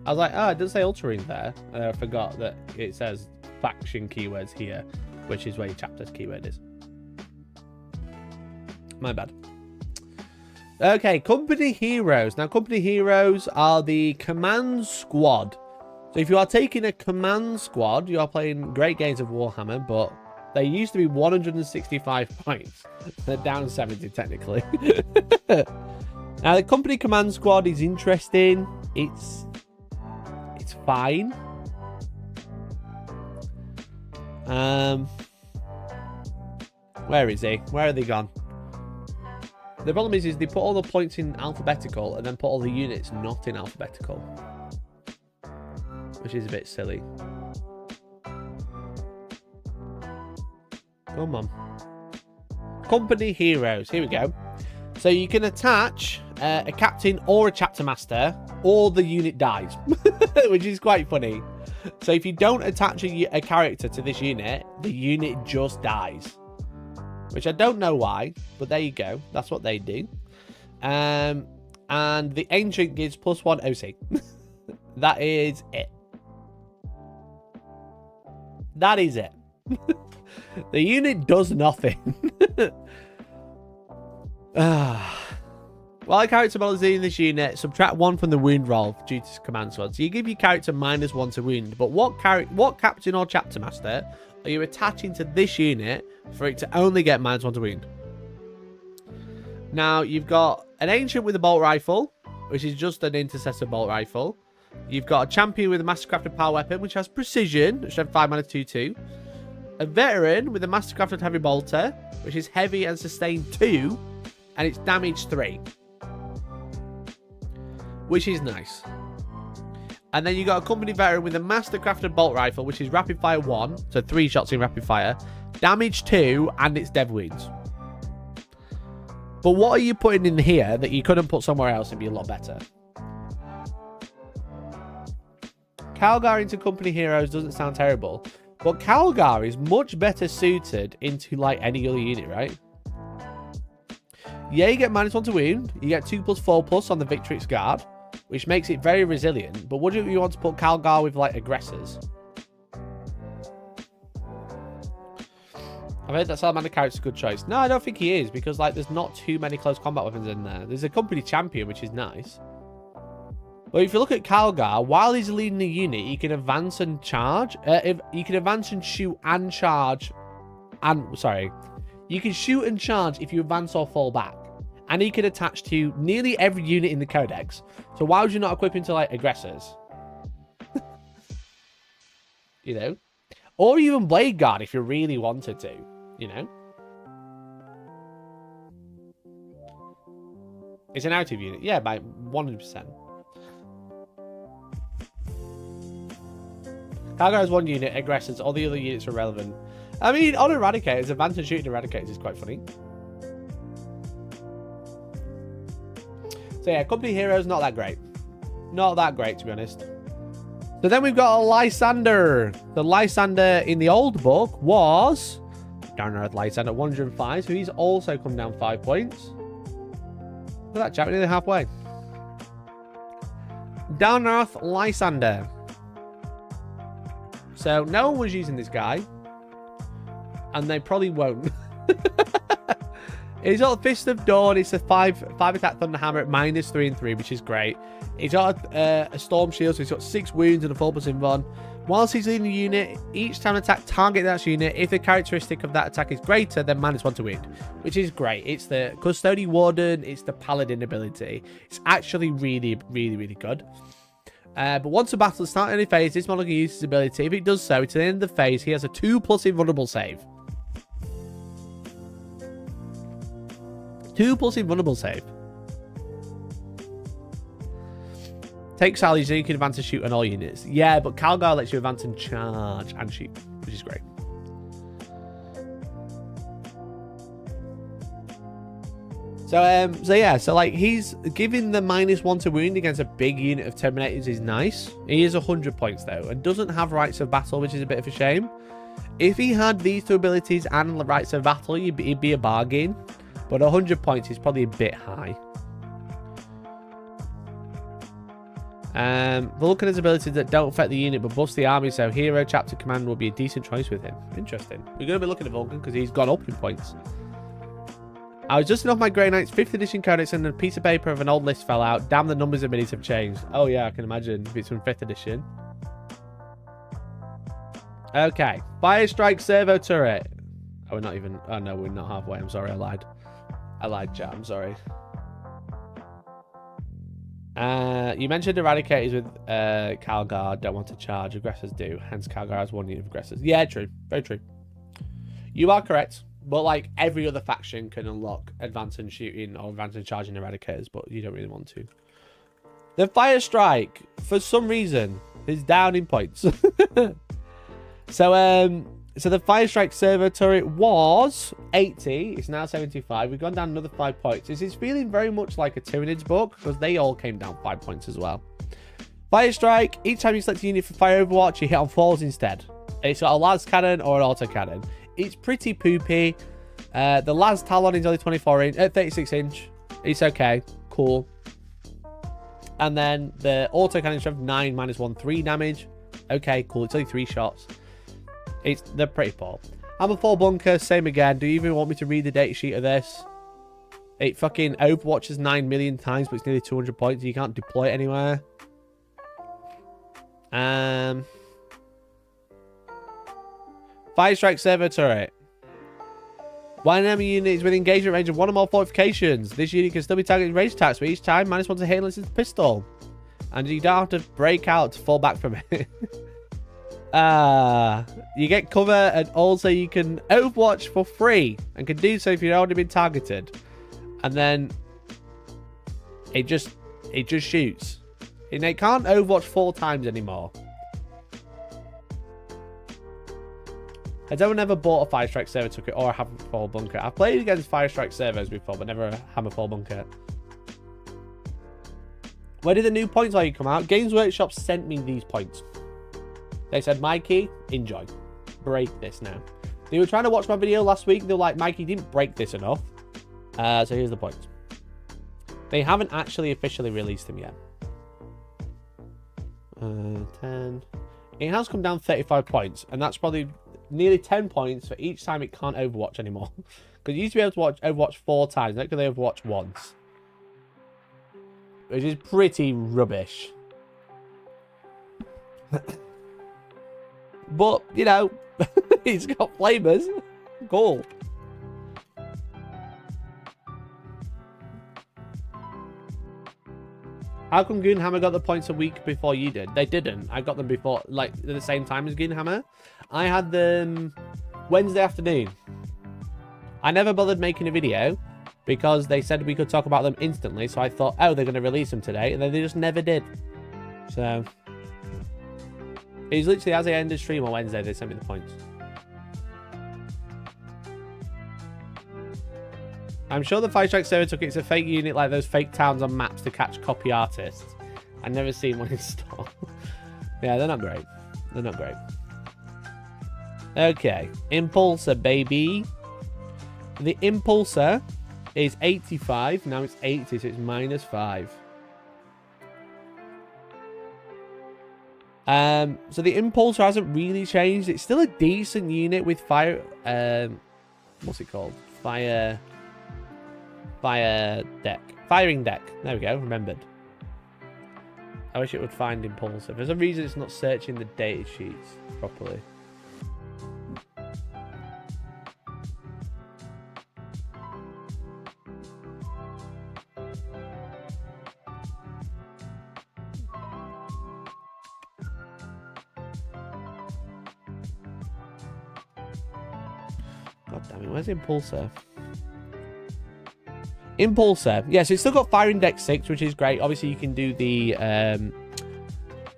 I was like, oh, it doesn't say Ultramarine there. And I forgot that it says faction keywords here, which is where your chapter's keyword is. My bad. Okay, company heroes. Now, company heroes are the command squad. So if you are taking a command squad, you are playing great games of Warhammer, but they used to be 165 points. They're down 70 technically. Now, the company command squad is interesting. It's fine. Where is he? Where are they gone? The problem is they put all the points in alphabetical and then put all the units not in alphabetical. Which is a bit silly. Come on. Company heroes. Here we go. So you can attach a captain or a chapter master, or the unit dies. Which is quite funny. So if you don't attach a character to this unit, the unit just dies. Which I don't know why, but there you go. That's what they do. And the Ancient gives +1 OC. That is it. That is it. The unit does nothing. While a character model is in this unit, subtract 1 from the wound roll due to command squad. So you give your character -1 to wound. But what captain or chapter master are you attaching to this unit for it to only get -1 to wound? Now, you've got an Ancient with a bolt rifle, which is just an intercessor bolt rifle. You've got a champion with a mastercrafted power weapon, which has precision, which has 5 mana 2/2. A veteran with a mastercrafted heavy bolter, which is heavy and sustain 2, and it's damage 3. Which is nice. And then you got a company veteran with a mastercrafted bolt rifle, which is rapid fire 1, so 3 shots in rapid fire, damage 2, and it's dev wounds. But what are you putting in here that you couldn't put somewhere else and be a lot better? Calgar into company heroes doesn't sound terrible, but Calgar is much better suited into like any other unit, right? Yeah, you get -1 to wound, you get 2+4+ on the Victrix Guard, which makes it very resilient, but wouldn't you want to put Calgar with like aggressors? I've heard that Salamander character's a good choice. No, I don't think he is, because like there's not too many close combat weapons in there. There's a company champion, which is nice. But if you look at Calgar, while he's leading the unit, he can advance and charge. You can advance and shoot and charge. You can shoot and charge if you advance or fall back. And he can attach to nearly every unit in the codex. So why would you not equip him to, like, aggressors? You know? Or even Blade Guard if you really wanted to, you know? It's an active unit. Yeah, by 100%. Calgar has one unit, aggressors, all the other units are relevant. I mean, on Eradicators, advanced and shooting Eradicators is quite funny. So yeah, company heroes, not that great. Not that great, to be honest. So then we've got a Lysander. The Lysander in the old book was Down Earth Lysander 105, so he's also come down 5 points. Look at that, chat, we're nearly halfway. Down Earth Lysander. So no one was using this guy. And they probably won't. He's got Fist of Dawn. It's a 5 attack Thunderhammer at -3 and 3, which is great. He's got a Storm Shield, so he's got 6 wounds and a 4+ invuln. Whilst he's leading the unit, each time attack target that unit, if the characteristic of that attack is greater, then -1 to wound, which is great. It's the Custodian Warden, it's the Paladin ability. It's actually really, really, really good. But once a battle starts in any phase, this model can use his ability. If it does so, to the end of the phase, he has a 2+ invulnerable save. 2+ invulnerable save. Take Sally so you can advance and shoot on all units. Yeah, but Calgar lets you advance and charge and shoot, which is great. So yeah, so like he's giving the -1 to wound against a big unit of Terminators is nice. He is 100 points though, and doesn't have Rites of Battle, which is a bit of a shame. If he had these 2 abilities and the Rites of Battle, he'd be a bargain. But 100 points is probably a bit high. Vulcan has abilities that don't affect the unit but boost the army, so Hero Chapter Command will be a decent choice with him. Interesting. We're going to be looking at Vulcan because he's gone up in points. I was dusting off my Grey Knight's 5th edition codex and a piece of paper of an old list fell out. Damn, the numbers and minis have changed. Oh yeah, I can imagine if it's from 5th edition. Okay. Fire Strike Servo Turret. Oh, we're not even... Oh no, we're not halfway. I'm sorry, I lied. I lied, chat. I'm sorry. You mentioned Eradicators with Calgar don't want to charge. Aggressors do. Hence, Calgar has 1 unit of aggressors. Yeah, true. Very true. You are correct. But, like, every other faction can unlock advance and shooting or advance and charging Eradicators, but you don't really want to. The Fire Strike, for some reason, is down in points. So the Fire Strike Servo Turret was 80. It's now 75. We've gone down another 5 points. This is feeling very much like a Tyranids book because they all came down 5 points as well. Fire Strike. Each time you select a unit for Fire Overwatch, you hit on falls instead. It's got a Las Cannon or an Auto Cannon. It's pretty poopy. The Las Talon is only 36 inch. It's okay. Cool. And then the Auto Cannon strength 9, -1, 3 damage. Okay, cool. It's only 3 shots. They're pretty poor. Hammer 4 Bunker, same again. Do you even want me to read the data sheet of this? It fucking overwatches 9 million times, but it's nearly 200 points. You can't deploy it anywhere. Fire Strike Servo Turret. When an enemy unit is within engagement range of 1 or more fortifications, this unit can still be targeted range attacks, but each time -1 to hit unless it's a pistol. And you don't have to break out to fall back from it. You get cover, and also you can Overwatch for free and can do so if you've already been targeted. And then it just shoots. And it can't Overwatch 4 times anymore. Has anyone ever bought a Fire Strike Servo Turret or a Hammer 4 Bunker? I've played against Fire Strike Servos before, but never a Hammer 4 Bunker. Where did the new points value come out? Games Workshop sent me these points. They said, Mikey, enjoy. Break this now. They were trying to watch my video last week. They were like, Mikey, didn't break this enough. So here's the points. They haven't actually officially released them yet. 10. It has come down 35 points. And that's probably nearly 10 points for each time it can't Overwatch anymore. Because you used to be able to Overwatch 4 times. Now can they Overwatch once. Which is pretty rubbish. But, you know, he's got flamers. Cool. How come Goonhammer got the points a week before you did? They didn't. I got them before, like, at the same time as Goonhammer. I had them Wednesday afternoon. I never bothered making a video because they said we could talk about them instantly. So I thought, oh, they're going to release them today. And then they just never did. So it was literally as I ended stream on Wednesday, they sent me the points. I'm sure the Fire Strike server took it. It's a fake unit like those fake towns on maps to catch copy artists. I've never seen one install. Yeah, they're not great. They're not great. Okay. Impulsor, baby. The Impulsor is 85. Now it's 80, so it's -5. So the Impulsor hasn't really changed. It's still a decent unit with fire... what's it called? Fire deck. Firing deck. There we go. Remembered. I wish it would find Impulsor. For some reason, it's not searching the data sheets properly. God damn it. Where's Impulsor? Impulsor. Yeah, so it's still got Firing Deck 6, which is great. Obviously, you can do the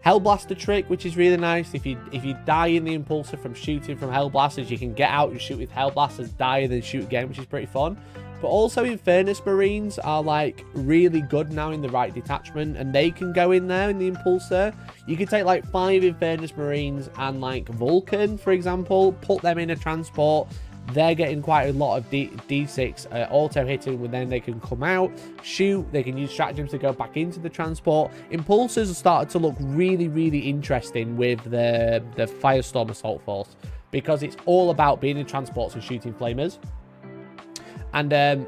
Hellblaster trick, which is really nice. If you die in the Impulsor from shooting from Hellblasters, you can get out and shoot with Hellblasters, die, and then shoot again, which is pretty fun. But also, Infernus Marines are, like, really good now in the right detachment, and they can go in there in the Impulsor. You can take, like, 5 Infernus Marines and, like, Vulcan, for example, put them in a transport. They're getting quite a lot of D6 auto hitting, when then they can come out, shoot. They can use stratagems to go back into the transport. Impulsors have started to look really, really interesting with the Firestorm Assault Force, because it's all about being in transports and shooting flamers. And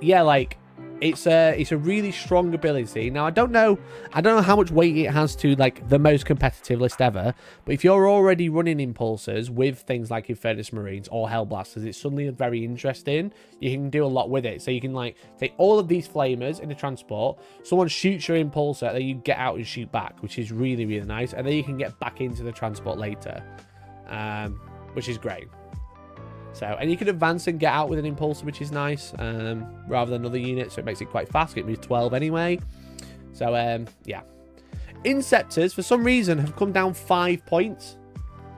yeah, like it's a really strong ability. Now I don't know how much weight it has to like the most competitive list ever, but if you're already running Impulsors with things like Infernus Marines or Hellblasters, it's suddenly very interesting. You can do a lot with it. So you can like take all of these flamers in a transport, someone shoots your Impulsor, then you get out and shoot back, which is really, really nice, and then you can get back into the transport later, which is great. So, and you can advance and get out with an Impulsor, which is nice, rather than other units, so it makes it quite fast. It moves 12 anyway. So, yeah. Inceptors, for some reason, have come down 5 points.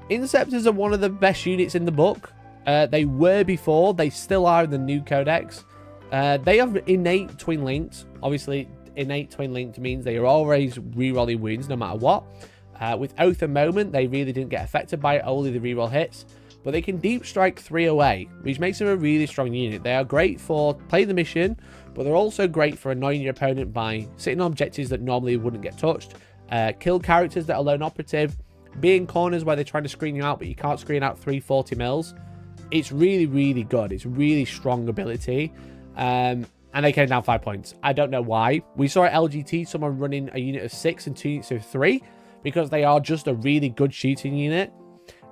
Inceptors are one of the best units in the book. They were before. They still are in the new codex. They have innate twin linked. Obviously, innate twin linked means they are always rerolling wounds no matter what. With Oath and Moment, they really didn't get affected by it, only the reroll hits. But they can deep strike 3 away, which makes them a really strong unit. They are great for playing the mission, but they're also great for annoying your opponent by sitting on objectives that normally wouldn't get touched, kill characters that are lone operative, be in corners where they're trying to screen you out, but you can't screen out 340 mils. It's really, really good. It's really strong ability. And they came down 5 points. I don't know why. We saw at LGT someone running a unit of 6 and 2 units of 3, because they are just a really good shooting unit.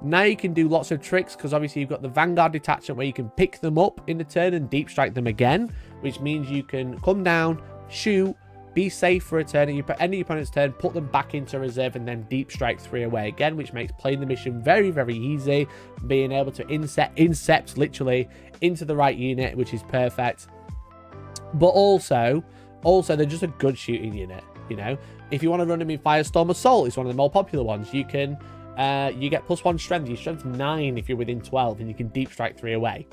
Now you can do lots of tricks, because obviously you've got the Vanguard detachment where you can pick them up in the turn and deep strike them again, which means you can come down, shoot, be safe for a turn, and you put any opponent's turn, put them back into reserve, and then deep strike 3 away again, which makes playing the mission very, very easy. Being able to incept literally into the right unit, which is perfect. But also they're just a good shooting unit. You know, if you want to run them in Firestorm Assault, it's one of the more popular ones. You can. You get +1 strength. Your strength's 9 if you're within 12, and you can deep strike 3 away.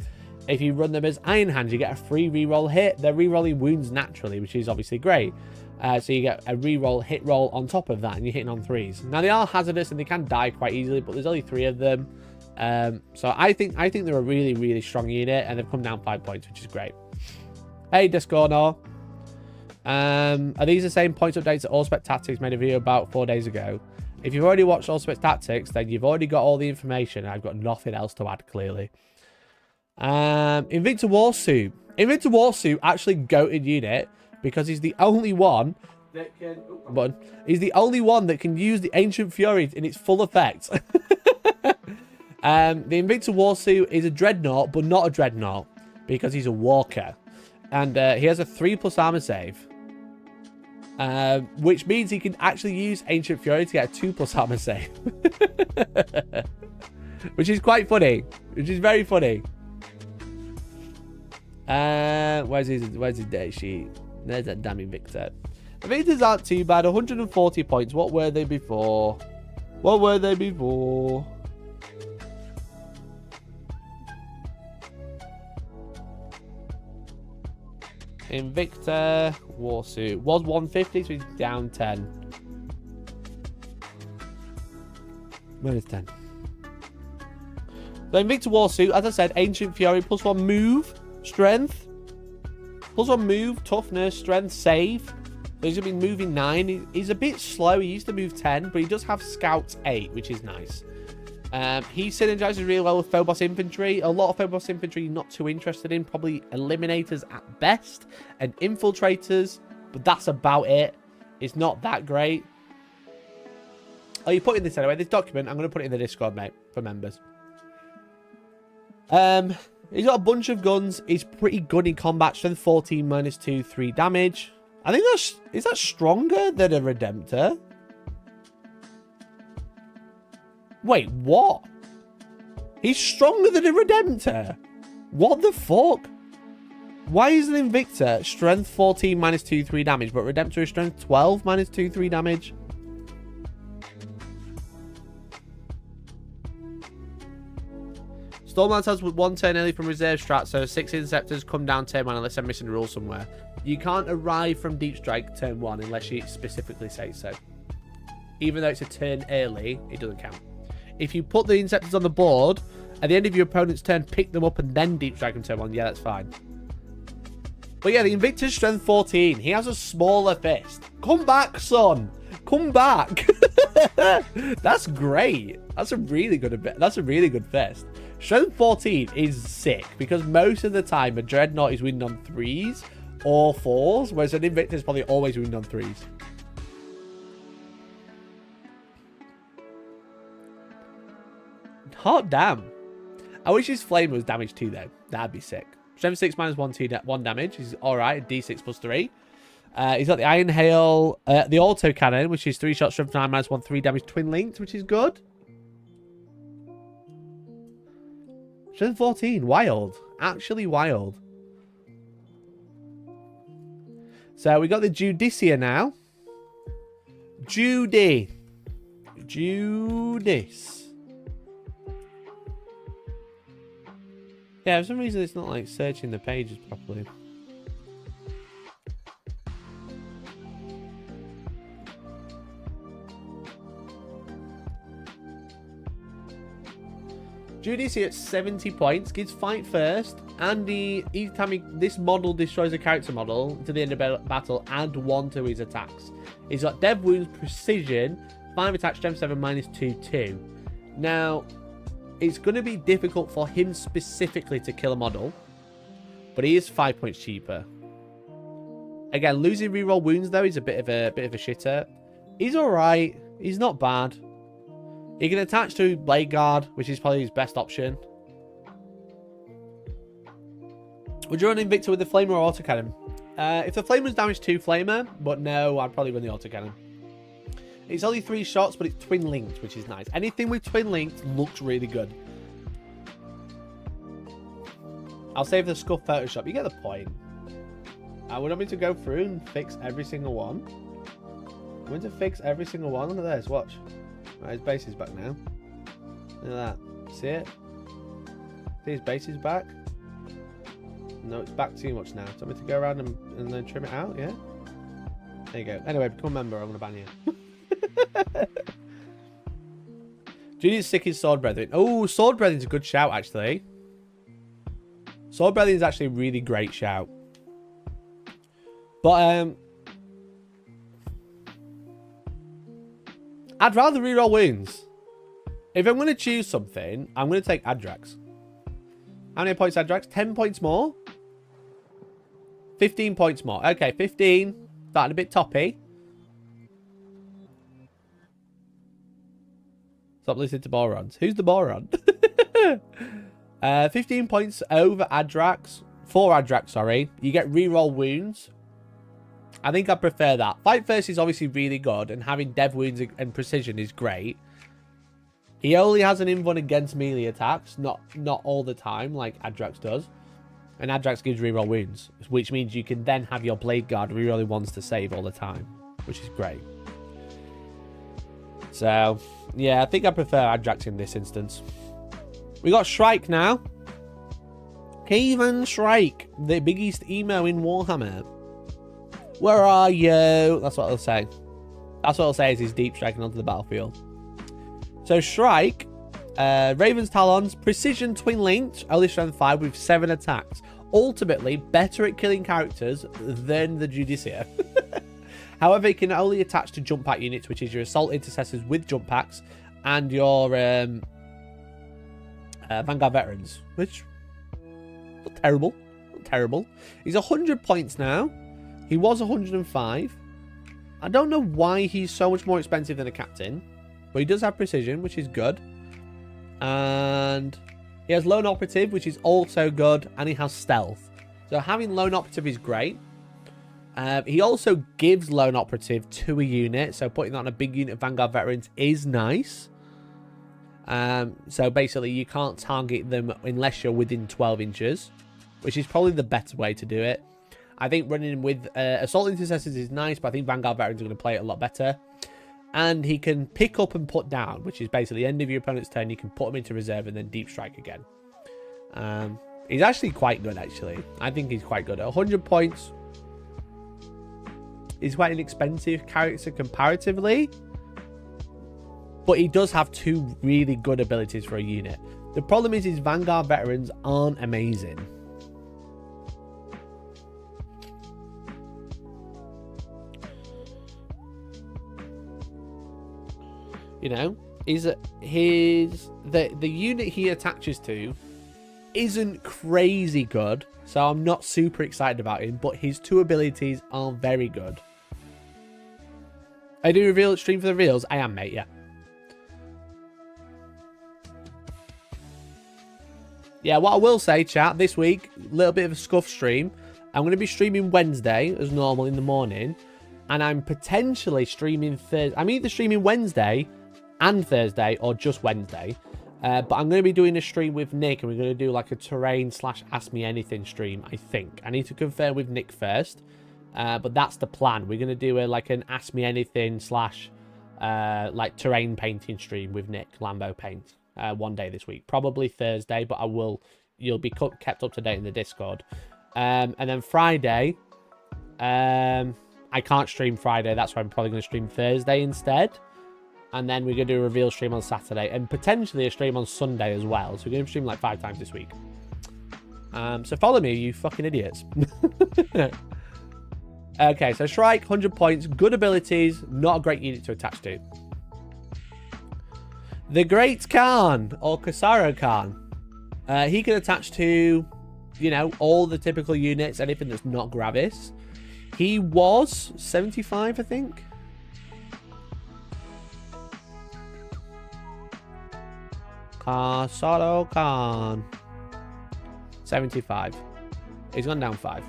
If you run them as Iron Hands, you get a free reroll hit. They're rerolling wounds naturally, which is obviously great. So you get a reroll hit roll on top of that, and you're hitting on 3s. Now they are hazardous and they can die quite easily, but there's only 3 of them. So I think they're a really, really strong unit, and they've come down 5 points, which is great. Hey, Discornor. Are these the same points updates that Allspec Tactics made a video about 4 days ago? If you've already watched Allspec Tactics, then you've already got all the information. I've got nothing else to add, clearly. Invicta Warsuit. Invicta Warsuit actually goated unit, because he's the only one that can... he's the only one that can use the Ancient Fury in its full effect. The Invicta Warsuit is a Dreadnought, but not a Dreadnought, because he's a Walker. And he has a 3+ armor save. Which means he can actually use Ancient Fury to get a 2+ armor save. Which is quite funny. Which is very funny. Where's his data sheet? There's that damn Invictor. Invictors aren't too bad. 140 points. What were they before? What were they before? Invictor Warsuit was 150, so he's down 10. Where is 10? So Invictor Warsuit, as I said, Ancient Fury, +1 move, strength, +1 move, toughness, strength, save. So he's going to be moving 9. He's a bit slow. He used to move 10, but he does have Scouts 8, which is nice. He synergizes really well with Phobos Infantry. A lot of Phobos Infantry not too interested in. Probably Eliminators at best and Infiltrators, but that's about it. It's not that great. Oh, you're putting this anyway. This document, I'm going to put it in the Discord, mate, for members. He's got a bunch of guns. He's pretty good in combat. Strength 14, -2, 3 damage. I think is that stronger than a Redemptor? Wait, what? He's stronger than a Redemptor? What the fuck? Why is an Invictor strength 14, -2, 3 damage, but Redemptor is strength 12, -2, 3 damage? Stormlance has 1 turn early from reserve strat, so 6 Inceptors come down turn 1 unless I'm missing a rule somewhere. You can't arrive from Deep Strike turn 1 unless you specifically say so. Even though it's a turn early, it doesn't count. If you put the Inceptors on the board, at the end of your opponent's turn, pick them up and then Deep Strike them turn 1, yeah, that's fine. But yeah, the Invictor's strength 14. He has a smaller fist. Come back, son. Come back. That's great. That's a really good fist. Strength 14 is sick because most of the time a Dreadnought is winning on 3s or 4s, whereas an Invictor is probably always winning on 3s. Hot damn. I wish his flame was damage 2 though. That'd be sick. Strength 6 -1 damage. He's alright. D6 +3. He's got the Iron Hail, the Auto Cannon, which is 3 shots, strength 9 -1, 3 damage, twin linked, which is good. Strength 14, wild. Actually wild. So we got the Judicia now. Judis. Yeah, for some reason it's not like searching the pages properly. Judici at 70 points, gives fight first, and each time this model destroys a character model to the end of battle, add 1 to his attacks. He's got Dev Wounds, Precision, 5 attack, Strength 7, -2/2. Now, it's going to be difficult for him specifically to kill a model, but he is 5 points cheaper. Again, losing reroll wounds though is a bit of a shitter. He's alright. He's not bad. He can attach to Blade Guard, which is probably his best option. Would you run Invictor with the Flamer or Autocannon? If the Flamer's damage 2, Flamer, but no, I'd probably run the Autocannon. It's only 3 shots, but it's twin linked, which is nice. Anything with twin linked looks really good. I'll save the Scuff Photoshop. You get the point. I would want me to go through and fix every single one. I'm going to fix every single one. Look at this. Watch. Right, his base is back now. Look at that. See it? See his base is back? No, it's back too much now. Do you want me to go around and then trim it out? Yeah? There you go. Anyway, become a member. I'm going to ban you. Judy's sick is Sword Brethren. Oh, Sword Brethren's a good shout, actually. Sword Brethren is actually a really great shout. But, I'd rather reroll wounds. If I'm going to choose something, I'm going to take Adrax. How many points Adrax? 10 points more? 15 points more. Okay, 15. Starting a bit toppy. Stop listening to morons. Who's the moron? 15 points over Adrax. For Adrax, sorry. You get reroll wounds. I think I prefer that. Fight First is obviously really good, and having dev wounds and precision is great. He only has an invuln against melee attacks, not all the time like Adrax does. And Adrax gives reroll wounds, which means you can then have your Blade Guard rerolling ones to save all the time, which is great. So, yeah, I think I prefer Adrax in this instance. We got Shrike now. Caven Shrike, the biggest emo in Warhammer. Where are you? That's what it'll say. That's what it'll say as he's deep striking onto the battlefield. So Shrike, Raven's Talons, Precision Twin Linked, only strength 5 with 7 attacks. Ultimately, better at killing characters than the Judicia. However, it can only attach to jump pack units, which is your Assault Intercessors with jump packs, and your Vanguard Veterans, which not terrible. Not terrible. He's 100 points now. He was 105. I don't know why he's so much more expensive than a captain, but he does have precision, which is good. And he has Lone Operative, which is also good, and he has Stealth. So having Lone Operative is great. He also gives Lone Operative to a unit, so putting that on a big unit of Vanguard Veterans is nice. So basically, you can't target them unless you're within 12 inches, which is probably the better way to do it. I think running with Assault Intercessors is nice, but I think Vanguard Veterans are going to play it a lot better. And he can pick up and put down, which is basically the end of your opponent's turn. You can put him into reserve and then deep strike again. He's actually quite good, actually. I think he's quite good. At 100 points, he's quite an expensive character comparatively. But he does have 2 really good abilities for a unit. The problem is his Vanguard Veterans aren't amazing. You know, the unit he attaches to isn't crazy good, so I'm not super excited about him, but his 2 abilities are very good. I do reveal stream for the reels. I am, mate, yeah. Yeah, what I will say, chat, this week, a little bit of a scuff stream. I'm going to be streaming Wednesday, as normal, in the morning. And I'm potentially streaming Thursday. I'm either streaming Wednesday and Thursday, or just Wednesday. But I'm going to be doing a stream with Nick, and we're going to do like a terrain / Ask Me Anything stream, I think. I need to confirm with Nick first. But that's the plan. We're going to do like an Ask Me Anything / like terrain painting stream with Nick, Lambo Paint. One day this week, probably Thursday, but you'll be kept up to date in the Discord. And then Friday, I can't stream Friday, that's why I'm probably going to stream Thursday instead. And then we're going to do a reveal stream on Saturday, and potentially a stream on Sunday as well. So we're going to stream like 5 times this week. So follow me, you fucking idiots. Okay, so Shrike, 100 points, good abilities, not a great unit to attach to. The Great Khan, or Kasaro Khan. He can attach to, you know, all the typical units, anything that's not Gravis. He was 75, I think. Kasaro Khan. 75. He's gone down 5.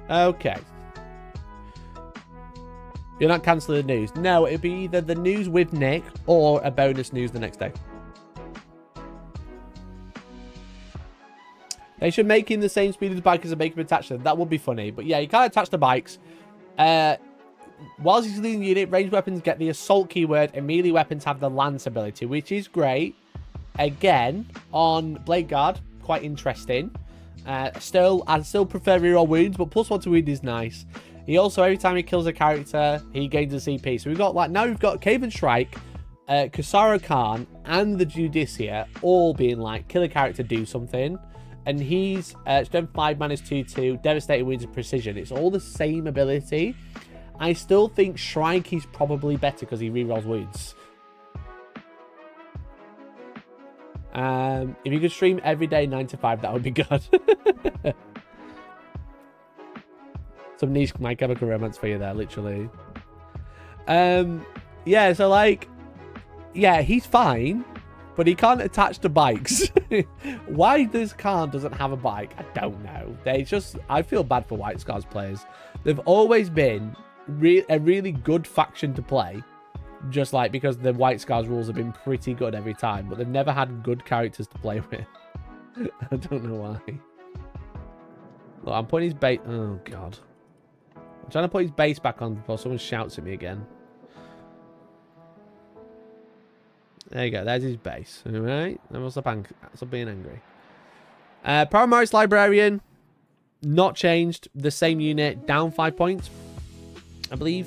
Okay. You're not cancelling the news. No, it'd be either the news with Nick or a bonus news the next day. They should make him the same speed as the bikers and make him attach them. That would be funny. But yeah, you can't attach the bikes. Whilst he's leading the unit, ranged weapons get the assault keyword, and melee weapons have the lance ability, which is great. Again, on Blade Guard, quite interesting. I'd still prefer reroll wounds, but +1 to wound is nice. He also, every time he kills a character, he gains a CP. So we've got, like, now we've got Caven Shrike, Kasaro Khan, and the Judicia all being like, kill a character, do something. And he's strength 5 -2/2, devastating wounds and precision. It's all the same ability. I still think Shrike is probably better because he rerolls wounds. If you could stream every day 9 to 5, that would be good. Some niche My Chemical Romance for you there, literally. Yeah, so like, yeah, he's fine, but he can't attach to bikes. Why this car doesn't have a bike, I don't know. I feel bad for White Scars players. They've always been a really good faction to play, just like because the White Scars rules have been pretty good every time, but they've never had good characters to play with. I don't know why. Look, I'm putting his base... Oh, God. I'm trying to put his base back on before someone shouts at me again. There you go. There's his base. All right. Then we'll stop being angry. Primaris Librarian. Not changed. The same unit. Down 5 points, I believe.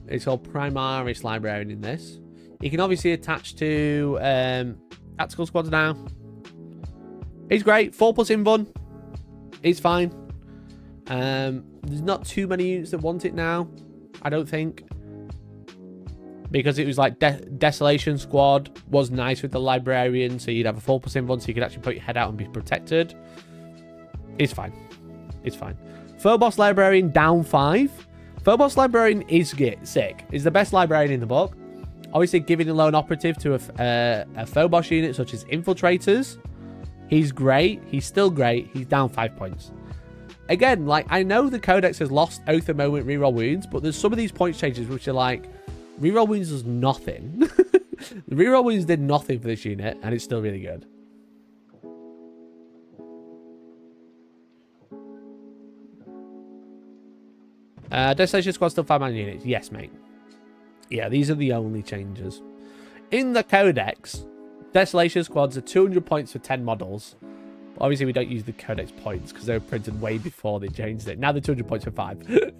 It's called Primaris Librarian in this. You can obviously attach to tactical squads now. He's great. 4+ invuln. He's fine. There's not too many units that want it now, I don't think. Because it was like Desolation Squad was nice with the Librarian, so you'd have a 4+ invuln, so you could actually put your head out and be protected. It's fine. It's fine. Phobos Librarian down 5. Phobos Librarian is sick. It's the best Librarian in the book. Obviously, giving a lone operative to a Phobos unit such as Infiltrators. He's great. He's still great. He's down 5 points. Again, like, I know the Codex has lost Oath of Moment reroll wounds, but there's some of these points changes which are like, reroll wounds does nothing. The reroll wounds did nothing for this unit, and it's still really good. Desolation Squad still 5-man units. Yes, mate. Yeah, these are the only changes. In the Codex, Desolation Squads are 200 points for 10 models. But obviously, we don't use the Codex points because they were printed way before they changed it. Now they're 200 points for 5.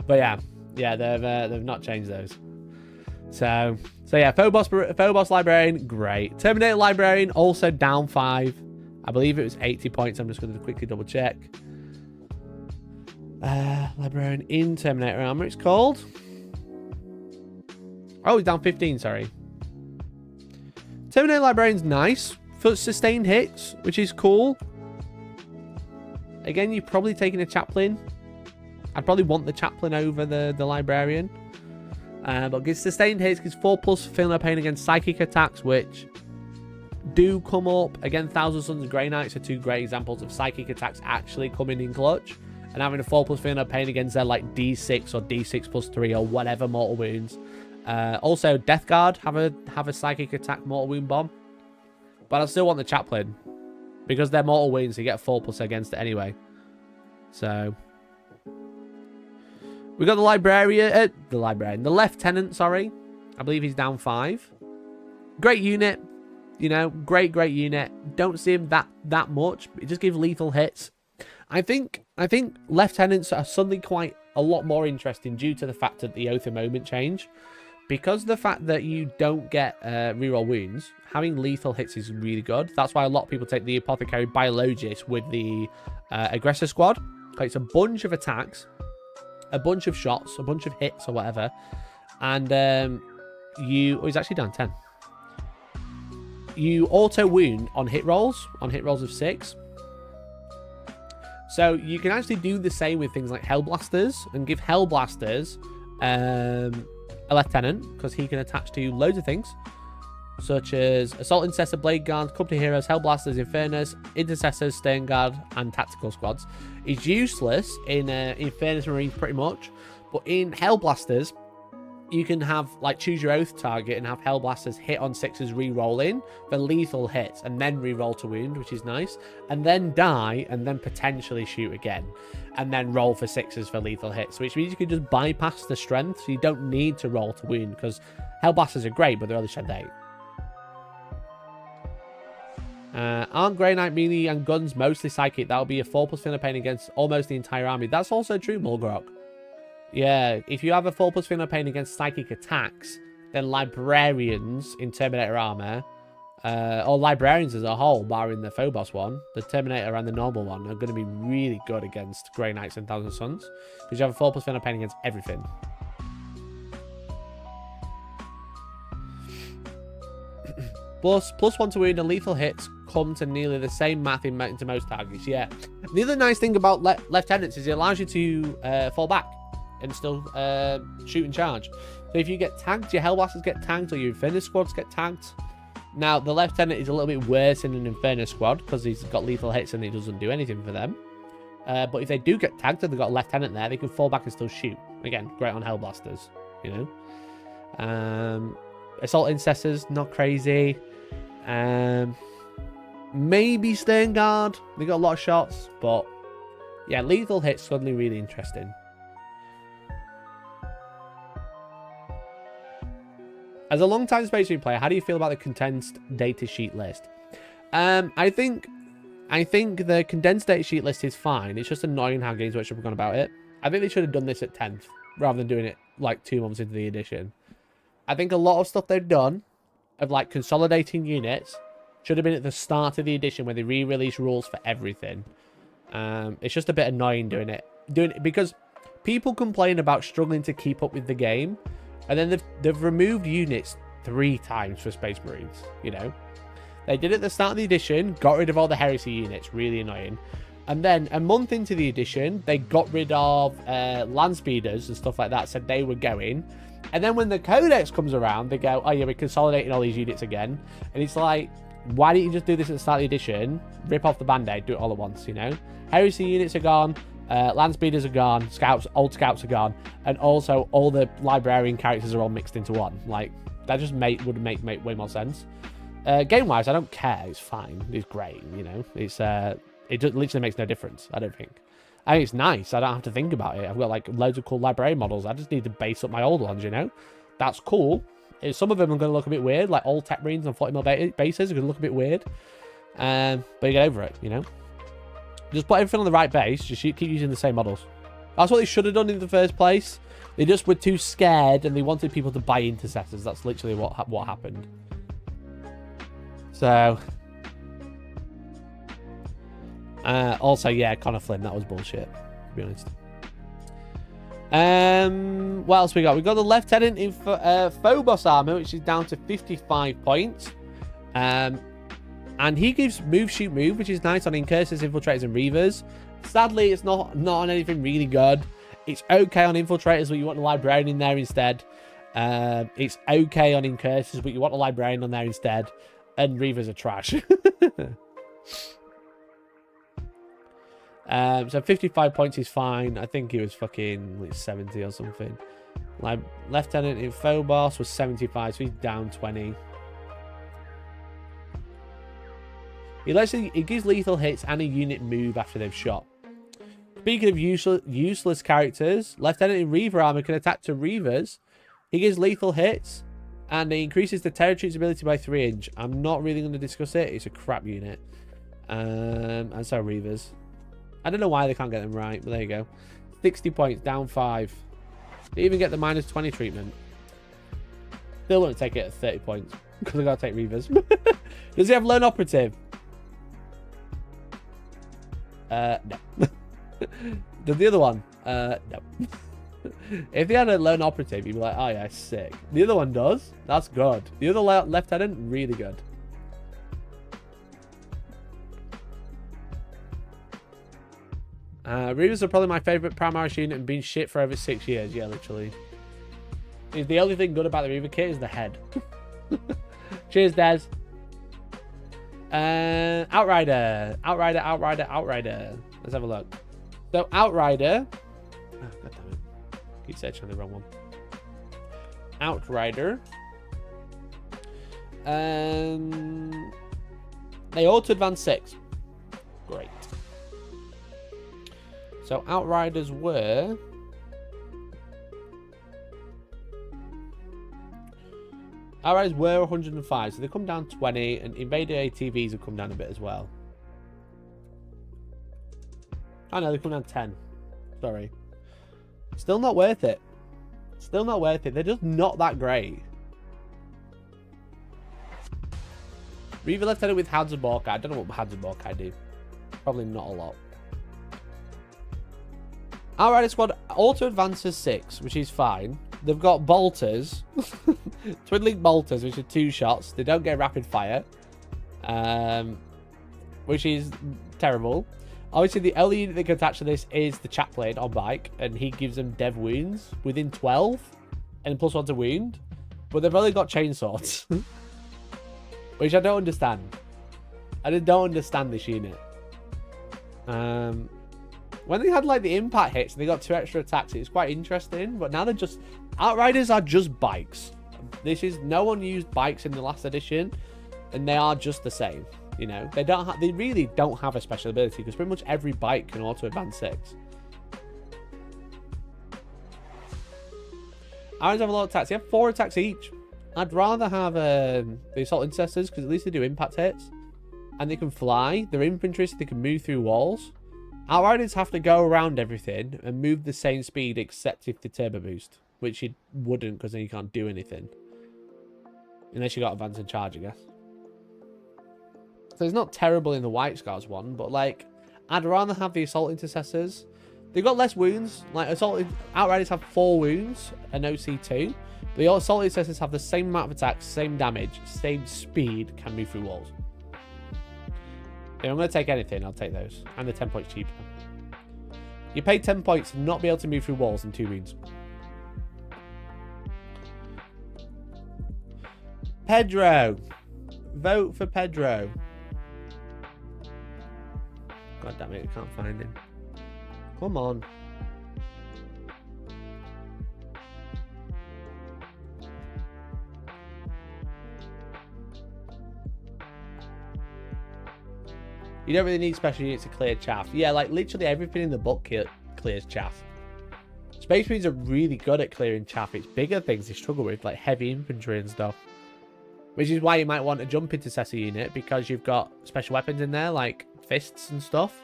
But yeah, they've not changed those. So yeah, Phobos Librarian, great. Terminator Librarian, also down 5. I believe it was 80 points. I'm just going to quickly double check. Librarian in Terminator Armor, it's called. Oh, he's down 15, sorry. Terminator Librarian's nice for sustained hits, which is cool. Again, you're probably taking a Chaplain. I'd probably want the Chaplain over the Librarian. But gives sustained hits, gives 4+ feel no pain against psychic attacks, which do come up. Again, Thousand Sons and Grey Knights are 2 great examples of psychic attacks actually coming in clutch. And having a 4+ feel no pain against their like D6 or D6+3 or whatever mortal wounds. Also, Death Guard have a psychic attack mortal wound bomb. But I still want the Chaplain. Because they're mortal wounds, you get a 4+ against it anyway. So we got the Lieutenant, sorry. I believe he's down 5. Great unit. You know, great unit. Don't see him that much. It just gives lethal hits. I think Lieutenants are suddenly quite a lot more interesting due to the fact that the Oath of Moment change. Because of the fact that you don't get reroll wounds, having lethal hits is really good. That's why a lot of people take the Apothecary Biologist with the Aggressor Squad. It's a bunch of attacks, a bunch of shots, a bunch of hits or whatever. And he's actually down 10. You auto wound on hit rolls of 6. So you can actually do the same with things like Hellblasters and give Hellblasters a Lieutenant, because he can attach to loads of things, such as Assault Intercessor, Blade Guards, Company Heroes, Hellblasters, Infernus, Intercessors, Stern Guard, and Tactical Squads. He's useless in Infernus Marines pretty much, but in Hellblasters, you can have like choose your oath target and have Hellblasters hit on 6s re-roll in for lethal hits and then re-roll to wound, which is nice, and then die and then potentially shoot again and then roll for 6s for lethal hits, which means you can just bypass the strength, so you don't need to roll to wound, because Hellblasters are great, but they're only strength 8. Aren't Grey Knight melee and guns mostly psychic? That'll be a 4+ feel of pain against almost the entire army. That's also true, Mulgrok. Yeah, if you have a 4+ feel no pain against psychic attacks, then Librarians in Terminator Armor, or Librarians as a whole, barring the Phobos one, the Terminator and the normal one, are going to be really good against Grey Knights and Thousand Sons, because you have a 4+ feel no pain against everything. +1 to wound and lethal hits come to nearly the same math into most targets. Yeah. The other nice thing about Lieutenants is it allows you to fall back. and still shoot and charge. So if you get tagged, your Hellblasters get tagged, or your Inferno squads get tagged. Now, the Lieutenant is a little bit worse in an Inferno squad because he's got lethal hits and he doesn't do anything for them. But if they do get tagged and they've got a Lieutenant there, they can fall back and still shoot. Again, great on Hellblasters, you know. Assault Intercessors, not crazy. Maybe Stern Guard. They got a lot of shots, but yeah, lethal hits suddenly really interesting. As a long-time Space Marine player, how do you feel about the condensed data sheet list? I think the condensed data sheet list is fine. It's just annoying how Games Workshop have gone about it. I think they should have done this at 10th rather than doing it like 2 months into the edition. I think a lot of stuff they've done of like consolidating units should have been at the start of the edition where they re-release rules for everything. It's just a bit annoying doing it because people complain about struggling to keep up with the game, and then they've removed units 3 times for Space Marines. You know, they did it at the start of the edition, got rid of all the heresy units, really annoying, and then a month into the edition they got rid of land speeders and stuff like that, said they were going, and then when the Codex comes around they go, oh yeah, we're consolidating all these units again, and it's like, why didn't you just do this at the start of the edition? Rip off the band-aid, do it all at once, you know? Heresy units are gone, land speeders are gone, scouts, old scouts are gone, and also all the librarian characters are all mixed into one. Like, that just would make way more sense. Game-wise, I don't care. It's fine. It's great, you know? It's it just literally makes no difference, I don't think. I think it's nice. I don't have to think about it. I've got, like, loads of cool librarian models. I just need to base up my old ones, you know? That's cool. Some of them are going to look a bit weird, like old Tech Marines on 40mm bases are going to look a bit weird. But you get over it, you know? Just put everything on the right base. Just keep using the same models. That's what they should have done in the first place. They just were too scared and they wanted people to buy intercessors. That's literally what happened. So... also, yeah, Connor Flynn, that was bullshit, to be honest. What else we got? We got the Lieutenant in Phobos armor, which is down to 55 points. And he gives move, shoot, move, which is nice on Incursors, Infiltrators, and Reavers. Sadly, it's not on anything really good. It's okay on Infiltrators, but you want a Librarian in there instead. It's okay on Incursors, but you want a Librarian on there instead. And Reavers are trash. So 55 points is fine. I think he was fucking like 70 or something. Like, Lieutenant in Phobos was 75, so he's down 20. He gives lethal hits and a unit move after they've shot. Speaking of useless characters, Lieutenant in Reaver armor can attack to Reavers. He gives lethal hits and he increases the territory's ability by 3 inch. I'm not really going to discuss it. It's a crap unit. And so Reavers. I don't know why they can't get them right, but there you go. 60 points, down 5. They even get the -20 treatment. Still won't take it at 30 points because I gotta take Reavers. Does he have Learn Operative? No. Does the other one? No. If they had a Learn Operative, you'd be like, oh yeah, sick. The other one does. That's good. The other Lieutenant, really good. Reavers are probably my favourite Primaris unit and been shit for over 6 years. Yeah, literally. The only thing good about the Reaver kit is the head. Cheers, Des. Outrider. Let's have a look. So, Outrider. Oh, God damn it. Keep searching on the wrong one. Outrider. They auto advance 6. Great. So Outriders were... Outriders were 105, so they come down 20, and Invader ATVs have come down a bit as well. Oh no, they come down 10. Sorry. Still not worth it. Still not worth it. They're just not that great. Reaver Lieutenant with Hands of Morkai. I don't know what Hands of Morkai do. Probably not a lot. Outrider Squad auto advances 6, which is fine. They've got bolters, twiddling bolters, which are 2 shots. They don't get rapid fire, which is terrible. Obviously, the only unit that can attach to this is the chaplain on bike, and he gives them dev wounds within 12 and +1 to wound. But they've only got chainswords, which I don't understand. I just don't understand this unit. When they had like the impact hits and they got 2 extra attacks, it was quite interesting. But now they're just Outriders are just bikes. No one used bikes in the last edition, and they are just the same. You know, they really don't have a special ability because pretty much every bike can auto advance 6. Irons have a lot of attacks. They have 4 attacks each. I'd rather have the assault intercessors because at least they do impact hits. And they can fly. They're infantry, so they can move through walls. Outriders have to go around everything and move the same speed except if they turbo boost. Which you wouldn't because then you can't do anything. Unless you got advance and charge, I guess. So it's not terrible in the White Scars one. But like, I'd rather have the assault intercessors. They've got less wounds. Like Outriders have 4 wounds and OC2. The assault intercessors have the same amount of attacks, same damage, same speed, can move through walls. If I'm going to take anything, I'll take those. And they're 10 points cheaper. You pay 10 points to not be able to move through walls and 2 wounds. Pedro. Vote for Pedro. God damn it, I can't find him. Come on. You don't really need special units to clear chaff. Yeah, like literally everything in the book clears chaff. Space Marines are really good at clearing chaff. It's bigger things they struggle with, like heavy infantry and stuff. Which is why you might want a jump intercessor unit, because you've got special weapons in there, like fists and stuff.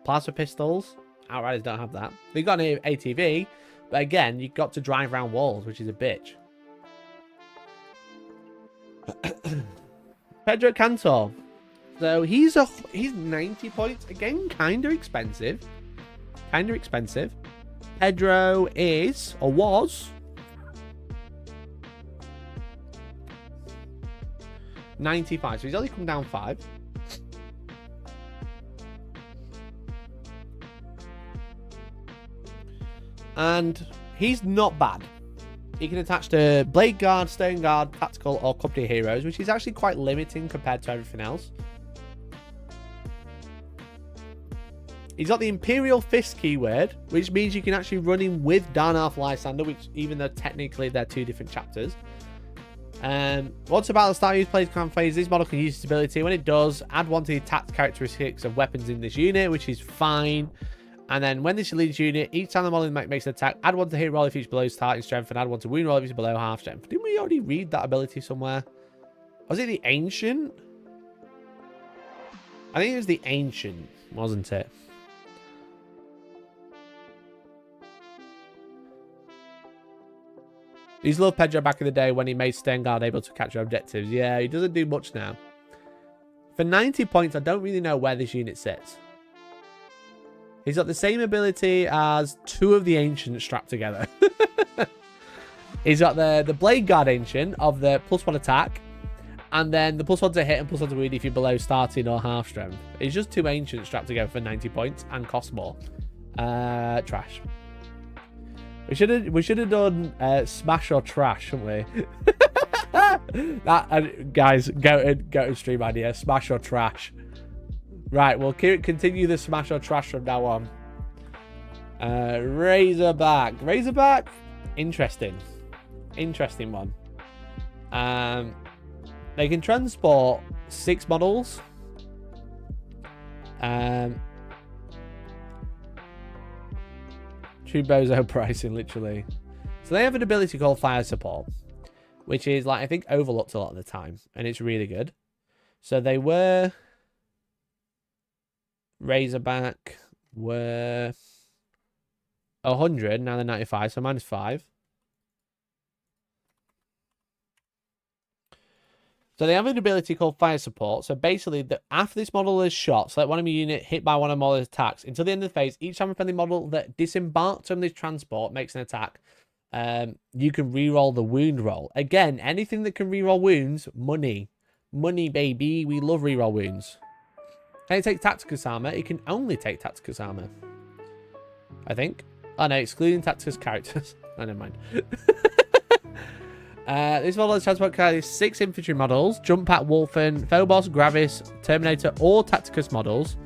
Plasma pistols. Outriders don't have that. They've got an ATV, but again, you've got to drive around walls, which is a bitch. Pedro Cantor. So he's 90 points. Again, kind of expensive. Pedro is, or was, 95. So he's only come down 5. And he's not bad. He can attach to Blade Guard, Stone Guard, Tactical, or Company Heroes, which is actually quite limiting compared to everything else. He's got the Imperial Fist keyword, which means you can actually run him with Darnarth Lysander, which even though technically they're 2 different chapters. Once a battle starts, use plays command phase. This model can use its ability. When it does, add 1 to the attack characteristics of weapons in this unit, which is fine. And then when this leads unit, each time the model makes an attack, add 1 to hit roll if it's below starting strength, and add 1 to wound roll if it's below half strength. Didn't we already read that ability somewhere? Was it the Ancient? I think it was the Ancient, wasn't it? He's loved Pedro back in the day when he made Sterngard able to capture objectives. Yeah, he doesn't do much now. For 90 points, I don't really know where this unit sits. He's got the same ability as 2 of the Ancients strapped together. He's got the Blade Guard Ancient of the +1 attack. And then the +1 to hit and +1 to wound if you're below starting or half strength. It's just 2 Ancients strapped together for 90 points and cost more. Trash. We should have done smash or trash, shouldn't we? Guys, go to stream idea. Smash or trash. Right, we'll continue the smash or trash from now on. Razorback. Razorback, interesting one. They can transport 6 models. True bozo pricing, literally. So they have an ability called Fire Support, which is, like, I think overlooked a lot of the time, and it's really good. So they were... Razorback were 100, now they're 95, so -5. So they have an ability called Fire Support. So basically, after this model is shot, select one enemy unit hit by one of models attacks. Until the end of the phase, each time a friendly model that disembarks from this transport makes an attack, you can reroll the wound roll. Again, anything that can reroll wounds, money. Money, baby. We love reroll wounds. Can it take Tacticus armor? It can only take Tacticus armor, I think. Oh no, excluding Tacticus characters. Oh, never mind. This model has transport carries 6 infantry models, Jump Pack, Wolfen, Phobos, Gravis, Terminator, or Tacticus models.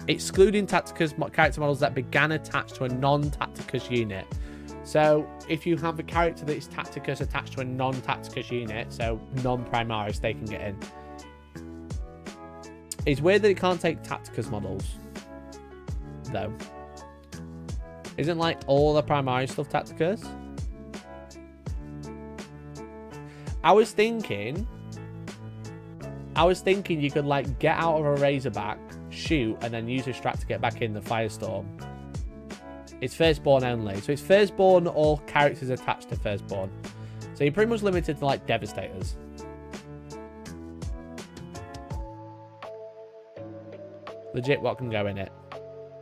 Excluding Tacticus character models that began attached to a non-Tacticus unit. So, if you have a character that is Tacticus attached to a non-Tacticus unit, so non-Primaris, they can get in. It's weird that it can't take Tacticus models, though. Isn't, like, all the Primaris stuff Tacticus? I was thinking you could, like, get out of a Razorback, shoot, and then use a strat to get back in the Firestorm. It's Firstborn only. So it's Firstborn or characters attached to Firstborn. So you're pretty much limited to, like, Devastators. Legit, what can go in it?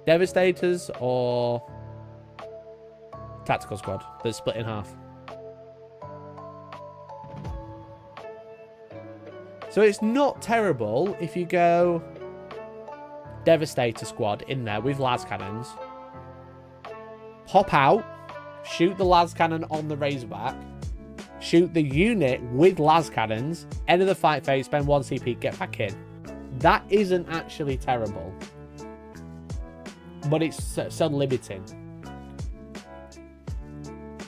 Devastators or Tactical Squad that's split in half. So it's not terrible if you go Devastator Squad in there with las cannons. Pop out, shoot the las cannon on the Razorback, shoot the unit with las cannons, end of the fight phase, spend 1 CP, get back in. That isn't actually terrible. But it's so limiting.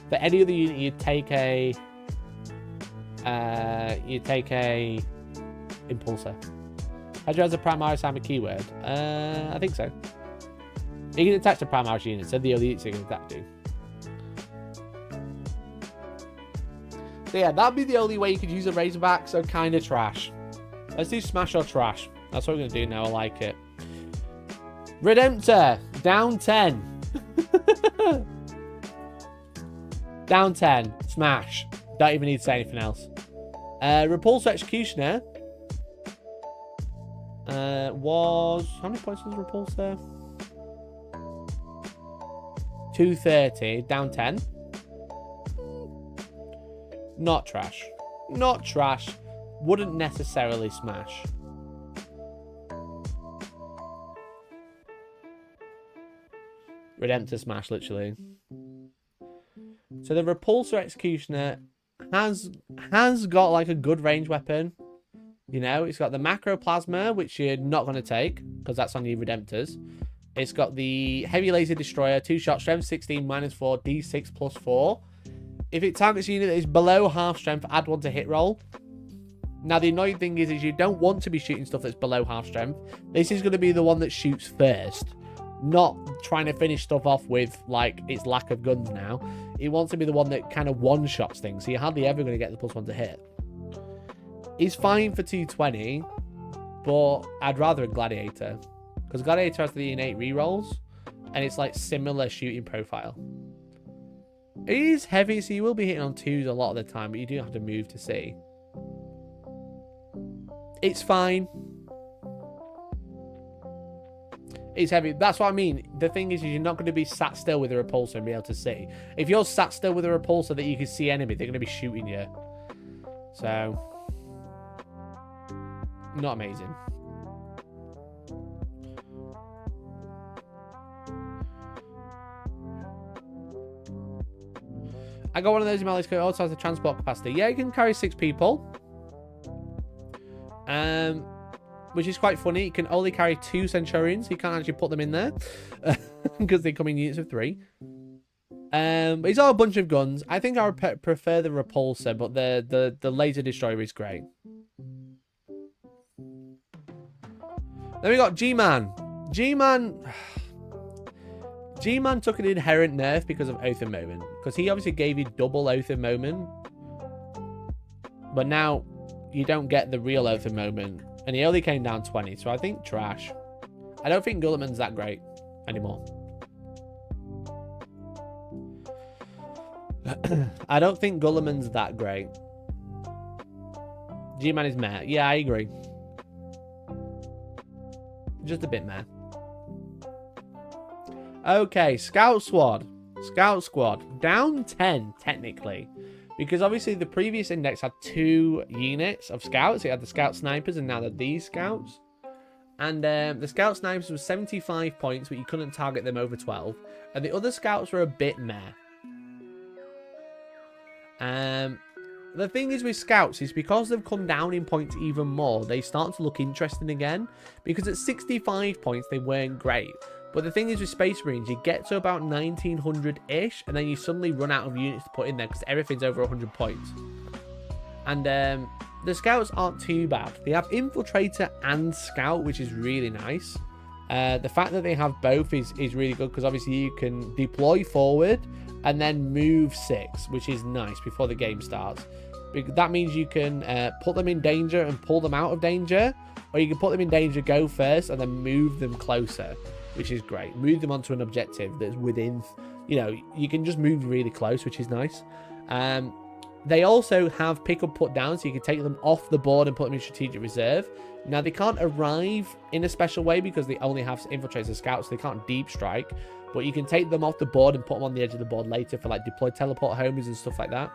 For any other unit, you'd take a Impulsor. Had you as a Primaris armor keyword? I think so. You can attach to Primaris units, so the other units you can attach to. So yeah, that'd be the only way you could use a Razorback, so kind of trash. Let's do Smash or Trash. That's what we're going to do now. I like it. Redemptor, down 10. Down 10. Smash. Don't even need to say anything else. Repulsor Executioner was... How many points was Repulsor? 230. Down 10. Not trash. Not trash. Wouldn't necessarily smash. Redemptor smash, literally. So the Repulsor Executioner has got like a good range weapon. You know, it's got the Macroplasma, which you're not going to take because that's on your Redemptors. It's got the Heavy Laser Destroyer, 2-shot, strength 16, -4, D6 +4. If it targets a unit that is below half strength, add 1 to hit roll. Now, the annoying thing is you don't want to be shooting stuff that's below half strength. This is going to be the one that shoots first, not trying to finish stuff off with, like, its lack of guns now. It wants to be the one that kind of one-shots things, so you're hardly ever going to get the +1 to hit. It's fine for 220, but I'd rather a Gladiator, because Gladiator has the innate rerolls, and it's, like, similar shooting profile. It is heavy, so you will be hitting on 2s a lot of the time, but you do have to move to see. It's fine. It's heavy. That's what I mean. The thing is you're not going to be sat still with a Repulsor and be able to see. If you're sat still with a Repulsor that you can see enemy, they're going to be shooting you. So, not amazing. I got one of those in my list. It also has the transport capacity. Yeah, you can carry 6 people. Which is quite funny. You can only carry 2 Centurions. You can't actually put them in there because they come in units of 3. But it's all a bunch of guns. I think I would prefer the Repulsor, but the Laser Destroyer is great. Then we got G-Man. G-Man took an inherent nerf because of Oath of Moment, because he obviously gave you double Oath of Moment, but now you don't get the real Oath of Moment. And he only came down 20, so I think trash. I don't think Gulliman's that great anymore. I don't think Gulliman's that great. G-Man is meh. Yeah, I agree. Just a bit meh. Okay, Scout Squad. Scout Squad. Down 10, technically. Because obviously the previous index had 2 units of scouts. It had the scout snipers and now they're these scouts. And the scout snipers was 75 points, but you couldn't target them over 12. And the other scouts were a bit meh. The thing is with scouts is because they've come down in points even more, they start to look interesting again. Because at 65 points, they weren't great. But the thing is with Space Marines, you get to about 1900-ish, and then you suddenly run out of units to put in there because everything's over 100 points. And the scouts aren't too bad. They have Infiltrator and Scout, which is really nice. The fact that they have both is really good because obviously you can deploy forward and then move 6, which is nice before the game starts. That means you can put them in danger and pull them out of danger, or you can put them in danger, go first, and then move them closer, which is great. Move them onto an objective that's within, you know, you can just move really close, which is nice. They also have pick up, put down, so you can take them off the board and put them in strategic reserve. Now, they can't arrive in a special way because they only have infiltrators and scouts, so they can't deep strike. But you can take them off the board and put them on the edge of the board later for like deploy teleport homies and stuff like that.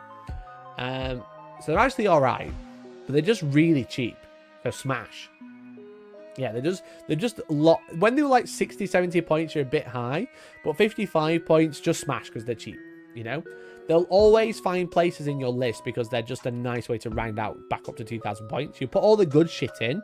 So they're actually alright, but they're just really cheap. So smash. Yeah, they're just a lot. When they were like 60, 70 points, you're a bit high, but 55 points, just smash because they're cheap, you know? They'll always find places in your list because they're just a nice way to round out back up to 2,000 points. You put all the good shit in,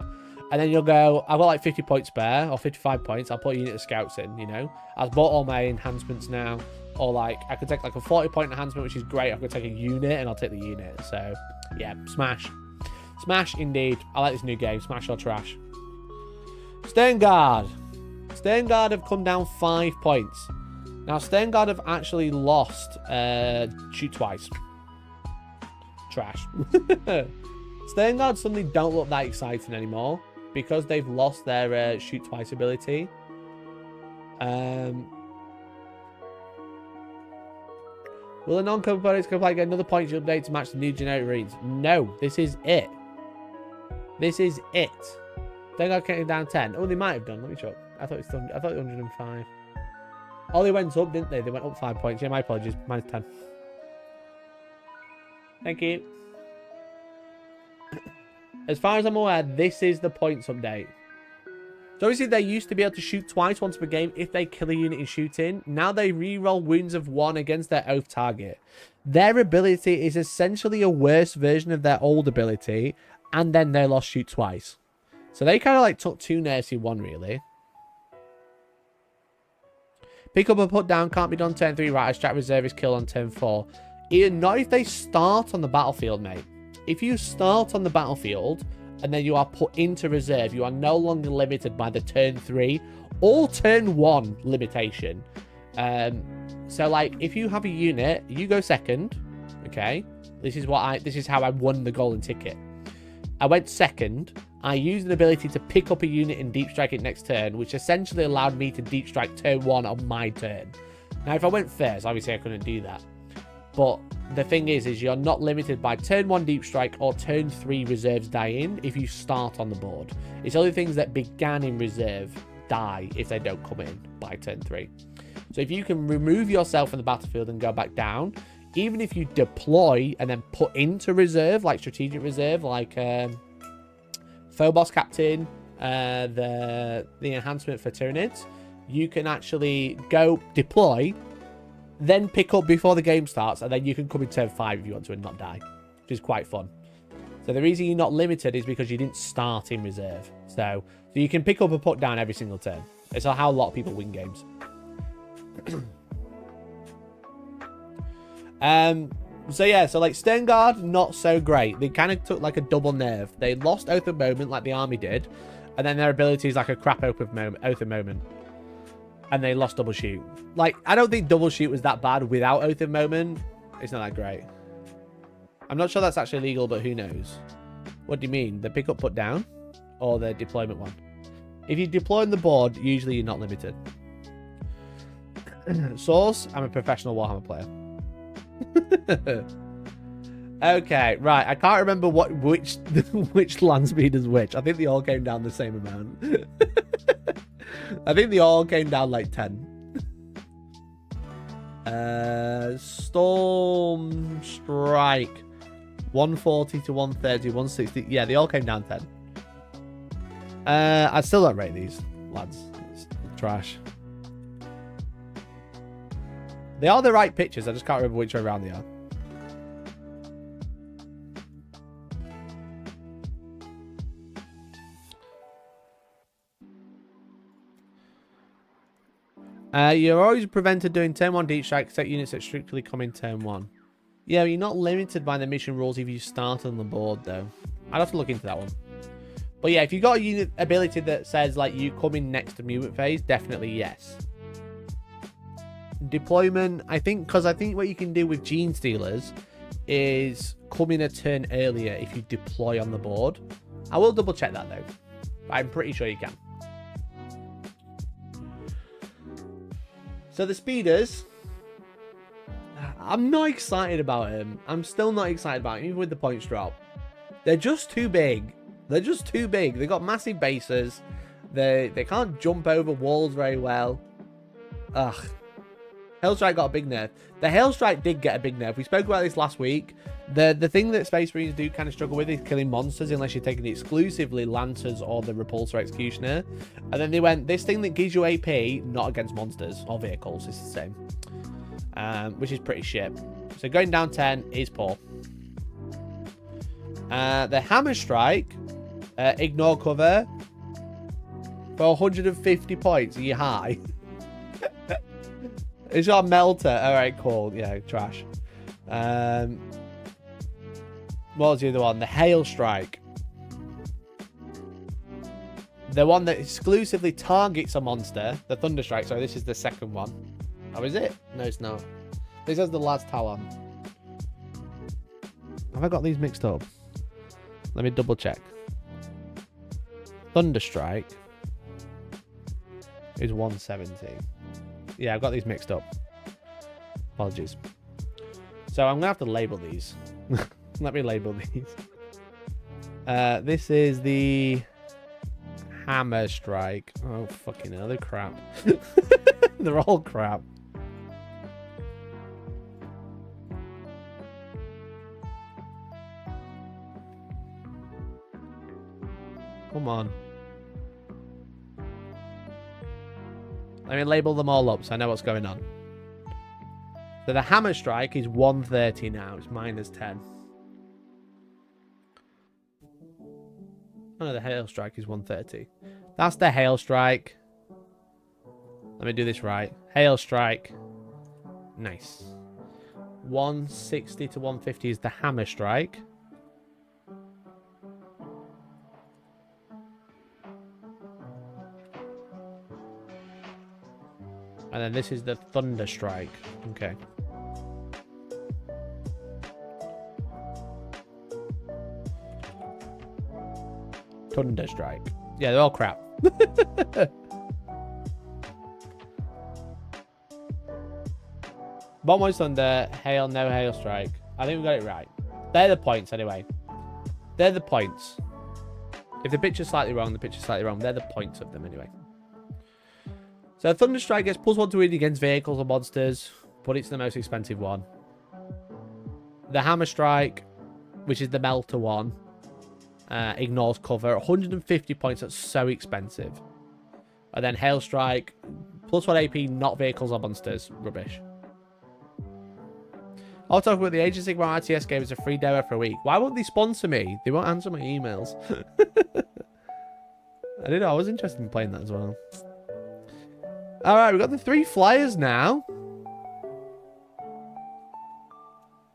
and then you'll go, I've got like 50 points spare, or 55 points, I'll put a unit of scouts in, you know? I've bought all my enhancements now, or like, I could take like a 40-point enhancement, which is great. I could take a unit, and I'll take the unit. So, yeah, smash. Smash, indeed. I like this new game, smash or trash. Stern Guard. Stern Guard have come down 5 points. Now, Stern Guard have actually lost shoot twice. Trash. Stern Guard suddenly don't look that exciting anymore because they've lost their shoot twice ability. Will the non-components get another points update to match the new generic reads? No, this is it. This is it. Stern Guard came down 10. Oh, they might have done. Let me check. I thought it was 105. Oh, they went up, didn't they? They went up 5 points. Yeah, my apologies. Minus 10. Thank you. As far as I'm aware, this is the points update. So obviously, they used to be able to shoot twice once per game if they kill a unit in shooting. Now they re-roll wounds of 1 against their oath target. Their ability is essentially a worse version of their old ability, and then they lost shoot twice. So they kind of like took 2 nerfs in 1, really. Pick up and put down can't be done turn 3, right? A strat reserve is kill on turn 4. Not if they start on the battlefield, mate. If you start on the battlefield and then you are put into reserve, you are no longer limited by the turn 3 or turn 1 limitation. So like if you have a unit, you go second. Okay, this is how I won the golden ticket. I went second. I used an ability to pick up a unit and deep strike it next turn, which essentially allowed me to deep strike turn 1 on my turn. Now, if I went first, obviously I couldn't do that. But the thing is you're not limited by turn 1 deep strike or turn 3 reserves die in if you start on the board. It's only things that began in reserve die if they don't come in by turn 3. So if you can remove yourself from the battlefield and go back down, even if you deploy and then put into reserve, like strategic reserve, like Phobos Captain, the enhancement for Tyranids, you can actually go deploy, then pick up before the game starts, and then you can come in turn 5 if you want to and not die, which is quite fun. So the reason you're not limited is because you didn't start in reserve. So you can pick up and put down every single turn. It's how a lot of people win games. So yeah, so like Stern Guard, not so great. They kind of took like a double nerf. They lost Oath of Moment like the army did, and then their ability is like a crap Oath of Moment. And they lost double shoot. Like, I don't think double shoot was that bad without Oath of Moment. It's not that great. I'm not sure that's actually legal, but who knows? What do you mean? The pick up, put down? Or the deployment one? If you deploy on the board, usually you're not limited. Source, I'm a professional Warhammer player. Okay, right. I can't remember which land speed is which. I think they all came down the same amount. I think they all came down like 10. Storm Strike 140 to 130, 160. Yeah, they all came down 10. I still don't rate these, lads. It's trash. They are the right pictures. I just can't remember which way around they are. You're always prevented doing turn 1 deep strike except units that strictly come in turn 1. Yeah, you're not limited by the mission rules if you start on the board, though. I'd have to look into that one. But yeah, if you've got a unit ability that says, like, you come in next to movement phase, definitely yes. Deployment, I think, because I think what you can do with Gene Stealers is come in a turn earlier if you deploy on the board. I will double check that, though. I'm pretty sure you can. So the speeders, I'm not excited about him. I'm still not excited about him, even with the points drop. They're just too big. They're just too big. They've got massive bases. They can't jump over walls very well. Ugh. Hellstrike got a big nerf. The Hellstrike did get a big nerf. We spoke about this last week. The thing that Space Marines do kind of struggle with is killing monsters unless you're taking exclusively Lancers or the Repulsor Executioner. And then they went, this thing that gives you AP, not against monsters or vehicles, it's the same. Which is pretty shit. So going down 10 is poor. The Hammer Strike, ignore cover, for 150 points. Are you high? It's got a melter. Alright, cool. Yeah, trash. What was the other one? The Hail Strike. The one that exclusively targets a monster. The Thunder Strike. Sorry, this is the second one. Oh, is it? No, it's not. This has the last Talon. Have I got these mixed up? Let me double check. Thunder Strike is 170. Yeah, I've got these mixed up. Apologies. So I'm going to have to label these. Let me label these. This is the Hammer Strike. Oh, fucking hell, they're crap. They're all crap. Come on. Let me label them all up so I know what's going on. So the Hammer Strike is 130 now. It's minus 10. Oh no, the Hail Strike is 130. That's the Hail Strike. Let me do this right. Hail Strike. Nice. 160 to 150 is the Hammer Strike. And then this is the Thunder Strike. Okay. Thunder Strike. Yeah, they're all crap. Bomb Thunder, Hail, no Hail Strike. I think we got it right. They're the points anyway. They're the points. If the picture's slightly wrong, the picture's slightly wrong. They're the points of them anyway. So Thunder Strike gets +1 to win against vehicles or monsters, but it's the most expensive one. The Hammer Strike, which is the Melter one, ignores cover. 150 points, that's so expensive. And then Hail Strike, +1 AP, not vehicles or monsters. Rubbish. I'll talk about the Age of Sigmar RTS game as a free demo for a week. Why won't they sponsor me? They won't answer my emails. I didn't know. I was interested in playing that as well. Alright, we've got the 3 flyers now.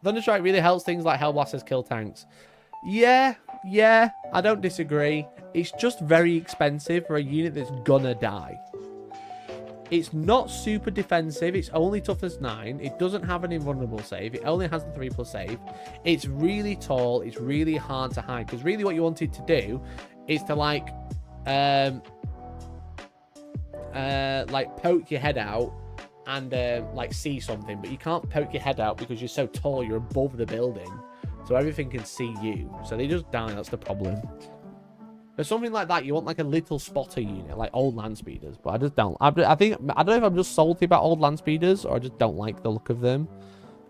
Thunderstrike really helps things like Hellblasters kill tanks. Yeah, I don't disagree. It's just very expensive for a unit that's gonna die. It's not super defensive. It's only toughness 9. It doesn't have an invulnerable save. It only has the 3+ save. It's really tall. It's really hard to hide. Because really what you wanted to do is to like poke your head out and like see something, but you can't poke your head out because you're so tall. You're above the building, so everything can see you. So they just die. That's the problem. For something like that, you want like a little spotter unit, like old land speeders. But I just don't. I don't know if I'm just salty about old land speeders or I just don't like the look of them.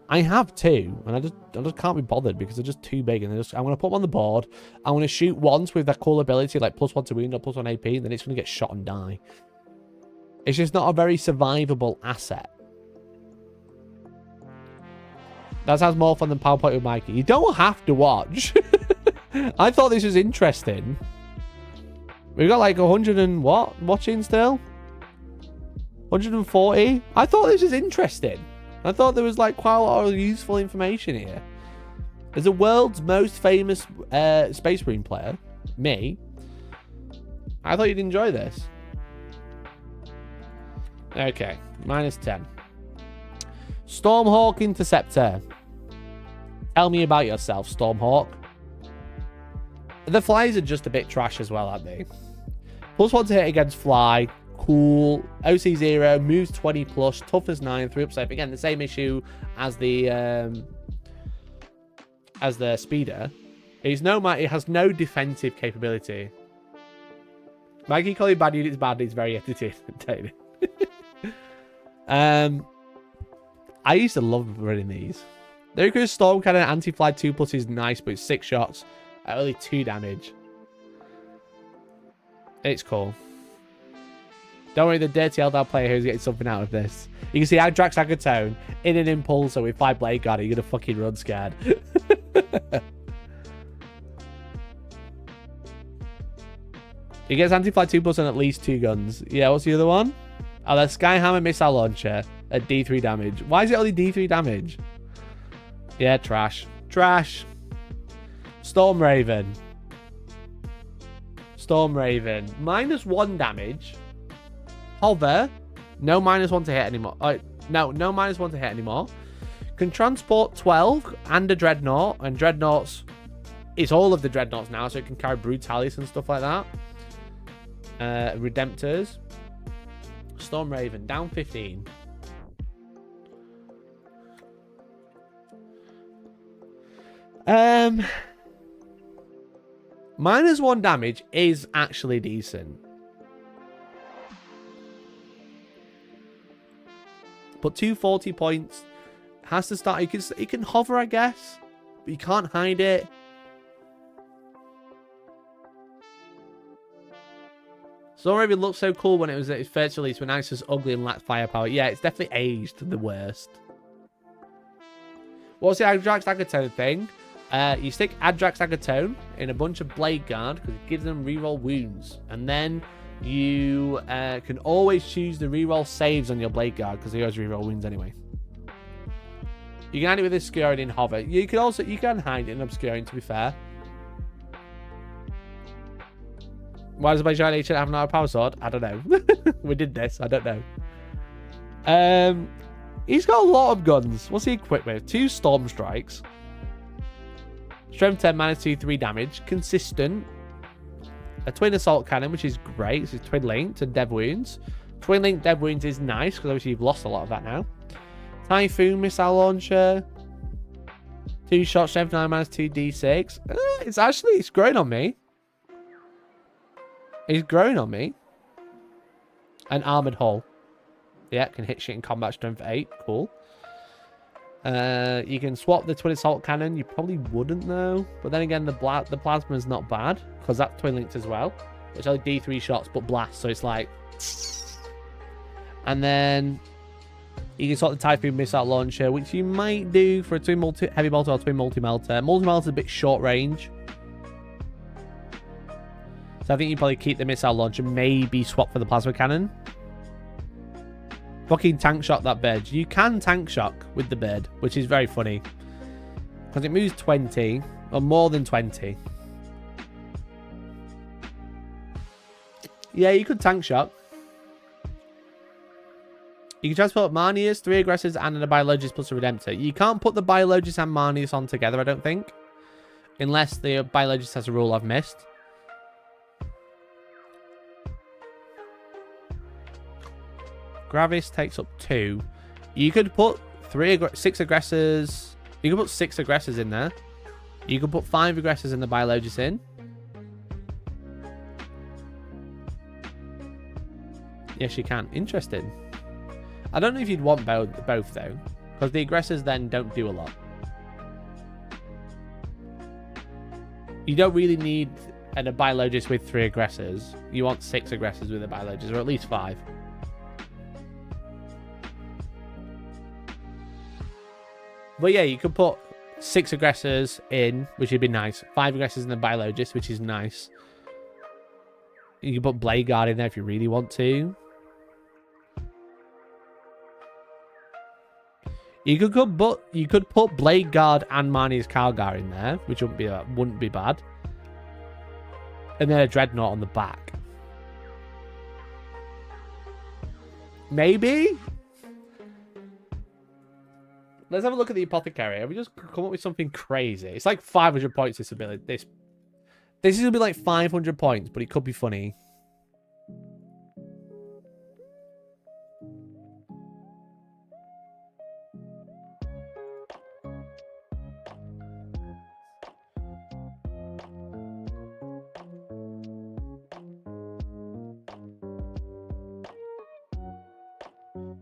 I have two, and I just can't be bothered because they're just too big. And I'm going to put them on the board. I'm going to shoot once with that cool ability, like +1 to wound or +1 AP, and then it's going to get shot and die. It's just not a very survivable asset. That sounds more fun than PowerPoint with Mikey. You don't have to watch. I thought this was interesting. We've got like 100 and what watching still? 140? I thought this was interesting. I thought there was like quite a lot of useful information here. As the world's most famous Space Marine player, me, I thought you'd enjoy this. Okay, -10. Stormhawk Interceptor. Tell me about yourself, Stormhawk. The flies are just a bit trash as well, aren't they? +1 to hit against fly. Cool. OC 0, moves 20+, toughness 9, 3 up safe. Again, the same issue as the speeder. It has no defensive capability. Mikey calling bad units bad is very entertaining. I used to love running these. The Icarus Storm Cannon anti-fly 2+ is nice, but it's 6 shots at only 2 damage. It's cool. Don't worry, the dirty Eldar player who's getting something out of this. You can see Adrax Agatone in an Impulsor with 5 Blade Guard. You're going to fucking run scared. He gets anti-fly 2+ and at least 2 guns. Yeah, what's the other one? Oh, the Skyhammer Missile Launcher at D3 damage. Why is it only D3 damage? Yeah, trash. Trash. Storm Raven. Storm Raven. -1 damage. Hover. No -1 to hit anymore. No -1 to hit anymore. Can transport 12 and a Dreadnought. And Dreadnoughts, it's all of the Dreadnoughts now, so it can carry Brutalis and stuff like that. Redemptors. Storm Raven, down 15. -1 damage is actually decent. But 240 points. Has to start. He can hover, I guess. But you can't hide it. Storm Raven looked so cool when it was at its first release, but now it's just ugly and lacks firepower. Yeah, it's definitely aged the worst. What's the Adrax Agatone thing? You stick Adrax Agatone in a bunch of Blade Guard because it gives them reroll wounds. And then you can always choose the reroll saves on your Blade Guard because they always reroll wounds anyway. You can hide it with Obscuring in Hover. You can hide it in Obscuring, to be fair. Why does my Giant Agent have another power sword? I don't know. We did this. I don't know. He's got a lot of guns. What's he equipped with? 2 Storm Strikes. Strength 10, -2, 3 damage. Consistent. A Twin Assault Cannon, which is great. This is Twin Linked and Dev Wounds. Twin Linked Dev Wounds is nice, because obviously you've lost a lot of that now. Typhoon Missile Launcher. 2 shots, Strength 9, -2, D6. It's growing on me. It's growing on me. An Armored Hull. Yeah, can hit shit in combat, Strength 8. Cool. You can swap the Twin Assault Cannon. You probably wouldn't, though. But then again, the Plasma is not bad, because that's Twin Linked as well. It's only D3 shots, but blast, so it's like... And then you can swap the Typhoon Missile Launcher, which you might do for a Twin Heavy Bolter or Twin Multi-Melter. Multi-Melter is a bit short range. So I think you probably keep the Missile Launcher, maybe swap for the Plasma Cannon. Fucking tank shock that bird. You can tank shock with the bird, which is very funny. Because it moves 20, or more than 20. Yeah, you could tank shock. You can transport Marnius, 3 Aggressors, and a Biologist plus a Redemptor. You can't put the Biologist and Marnius on together, I don't think. Unless the Biologist has a rule I've missed. Gravis takes up 2. You could put 6 Aggressors. You could put 6 Aggressors in there. You could put 5 Aggressors in the Biologist in. Yes, you can. Interesting. I don't know if you'd want both though. Because the aggressors then don't do a lot. You don't really need a biologist with 3 aggressors. You want 6 aggressors with a biologist, or at least 5. But yeah, you could put 6 aggressors in, which would be nice. 5 aggressors in the biologist, which is nice. You can put Blade Guard in there if you really want to. You could put Blade Guard and Marnie's Calgar in there, which wouldn't be bad. And then a Dreadnought on the back. Maybe? Let's have a look at the Apothecary. Have we just come up with something crazy? It's like 500 points, this ability. This is going to be like 500 points, but it could be funny.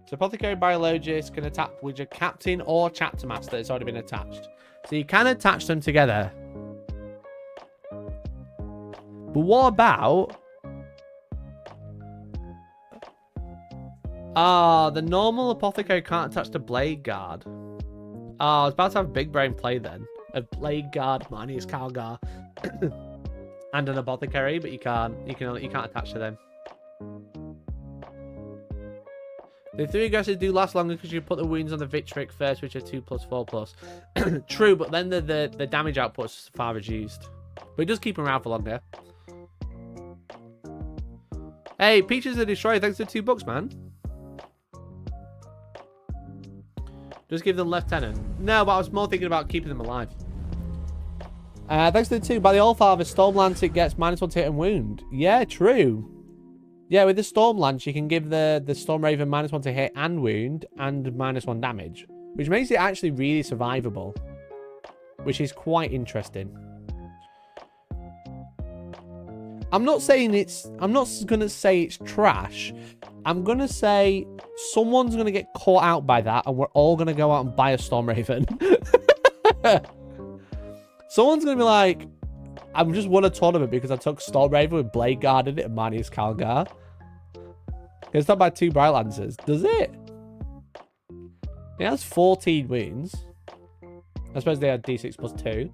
So Apothecary Biologist can attack with a Captain or Chapter Master that's already been attached. So you can attach them together. But what about... the normal Apothecary can't attach to Blade Guard. I was about to have Big Brain play then. A Blade Guard, Marnie's Calgar, and an Apothecary, but you can't attach to them. The 3 aggressors do last longer because you put the wounds on the Victric first, which are 2+4+. True, but then the damage output's far reduced. But it does keep them around for longer. Hey, Peaches the Destroyer, thanks for $2, man. Just give them Lieutenant. No, but I was more thinking about keeping them alive. Thanks to the 2. By the Allfather, Stormlance, it gets -1 to hit and wound. Yeah, true. Yeah, with the Stormlance, you can give the Stormraven -1 to hit and wound and -1 damage. Which makes it actually really survivable. Which is quite interesting. I'm not gonna say it's trash. I'm gonna say someone's gonna get caught out by that and we're all gonna go out and buy a Stormraven. Someone's gonna be like, I just won a tournament because I took Stormraven with Blade Guard in it and Marnie's Calgar. It's not by 2 Bright Lancers, does it? It has 14 wounds. I suppose they had D6+2.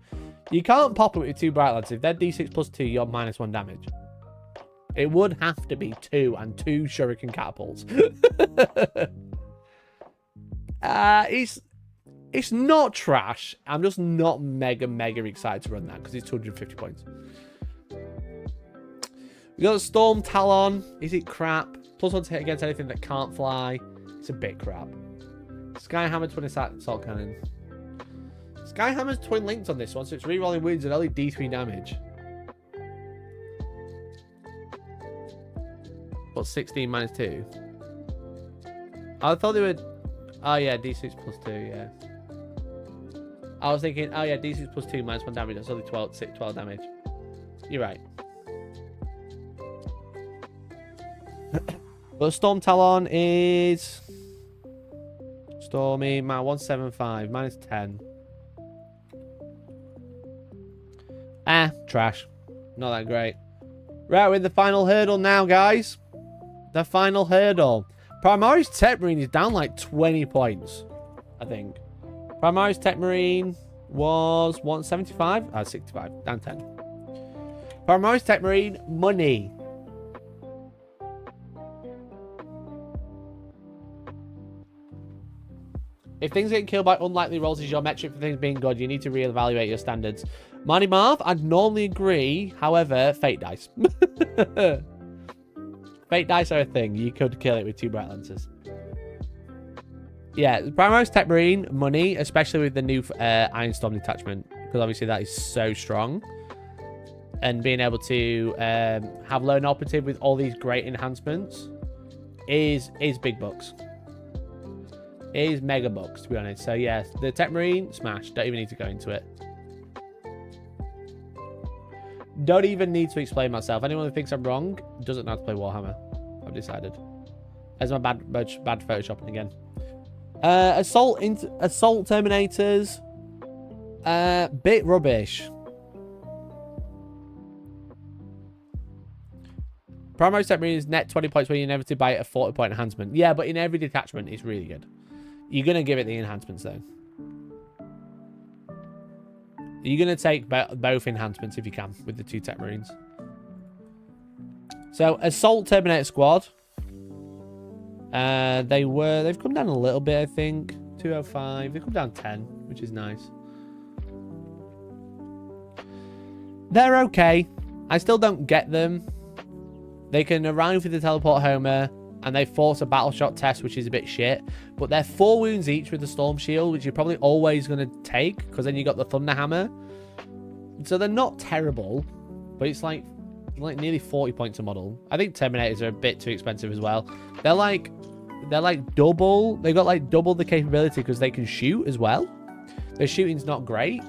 You can't pop it with 2 Bright Lancers. If they're D6+2, you're -1 damage. It would have to be 2 and 2 Shuriken Catapults. It's not trash. I'm just not mega excited to run that because it's 250 points. We got a Storm Talon. Is it crap? +1 to hit against anything that can't fly. It's a bit crap. Skyhammer Twin Assault Cannon. Skyhammer's twin linked on this one, so it's rerolling wounds and only D3 damage. But 16 -2. I thought they would. Oh yeah, D6+2, yeah. I was thinking, oh yeah, D6+2 -1 damage. That's only 12 damage. You're right. But Storm Talon is Stormy, -175, -10. Trash. Not that great. Right, we're in the final hurdle now, guys. The final hurdle. Primaris Tech Marine is down like 20 points, I think. Primaris Tech Marine was 175? 65. Down 10. Primaris Tech Marine, money. If things get killed by unlikely rolls is your metric for things being good, you need to reevaluate your standards. Marnie Marv, I'd normally agree. However, fate dice. Fate dice are a thing. You could kill it with 2 Bright Lancers. Yeah, Primaris Tech Marine, money, especially with the new Ironstorm detachment. Because obviously that is so strong. And being able to have Lone Operative with all these great enhancements is big bucks. It is mega bucks, to be honest. So, yes, the Tech Marine, smash. Don't even need to go into it. Don't even need to explain myself. Anyone who thinks I'm wrong doesn't know how to play Warhammer. I've decided. There's my bad photoshopping again. Assault Terminators. Bit rubbish. Primary set marines net 20 points when you inevitably buy a 40-point enhancement. Yeah, but in every detachment, it's really good. You're going to give it the enhancements, though. You're going to take both enhancements if you can with the 2 tech marines. So, Assault Terminator Squad. They've come down a little bit, I think. 205. They've come down 10, which is nice. They're okay. I still don't get them. They can arrive with the teleport homer, and they force a battle shot test, which is a bit shit. But they're 4 wounds each with the storm shield, which you're probably always going to take, because then you got the thunder hammer. So they're not terrible, but it's like nearly 40 points a model. I think Terminators are a bit too expensive as well. They're like double. They've got like double the capability because they can shoot as well. Their shooting's not great.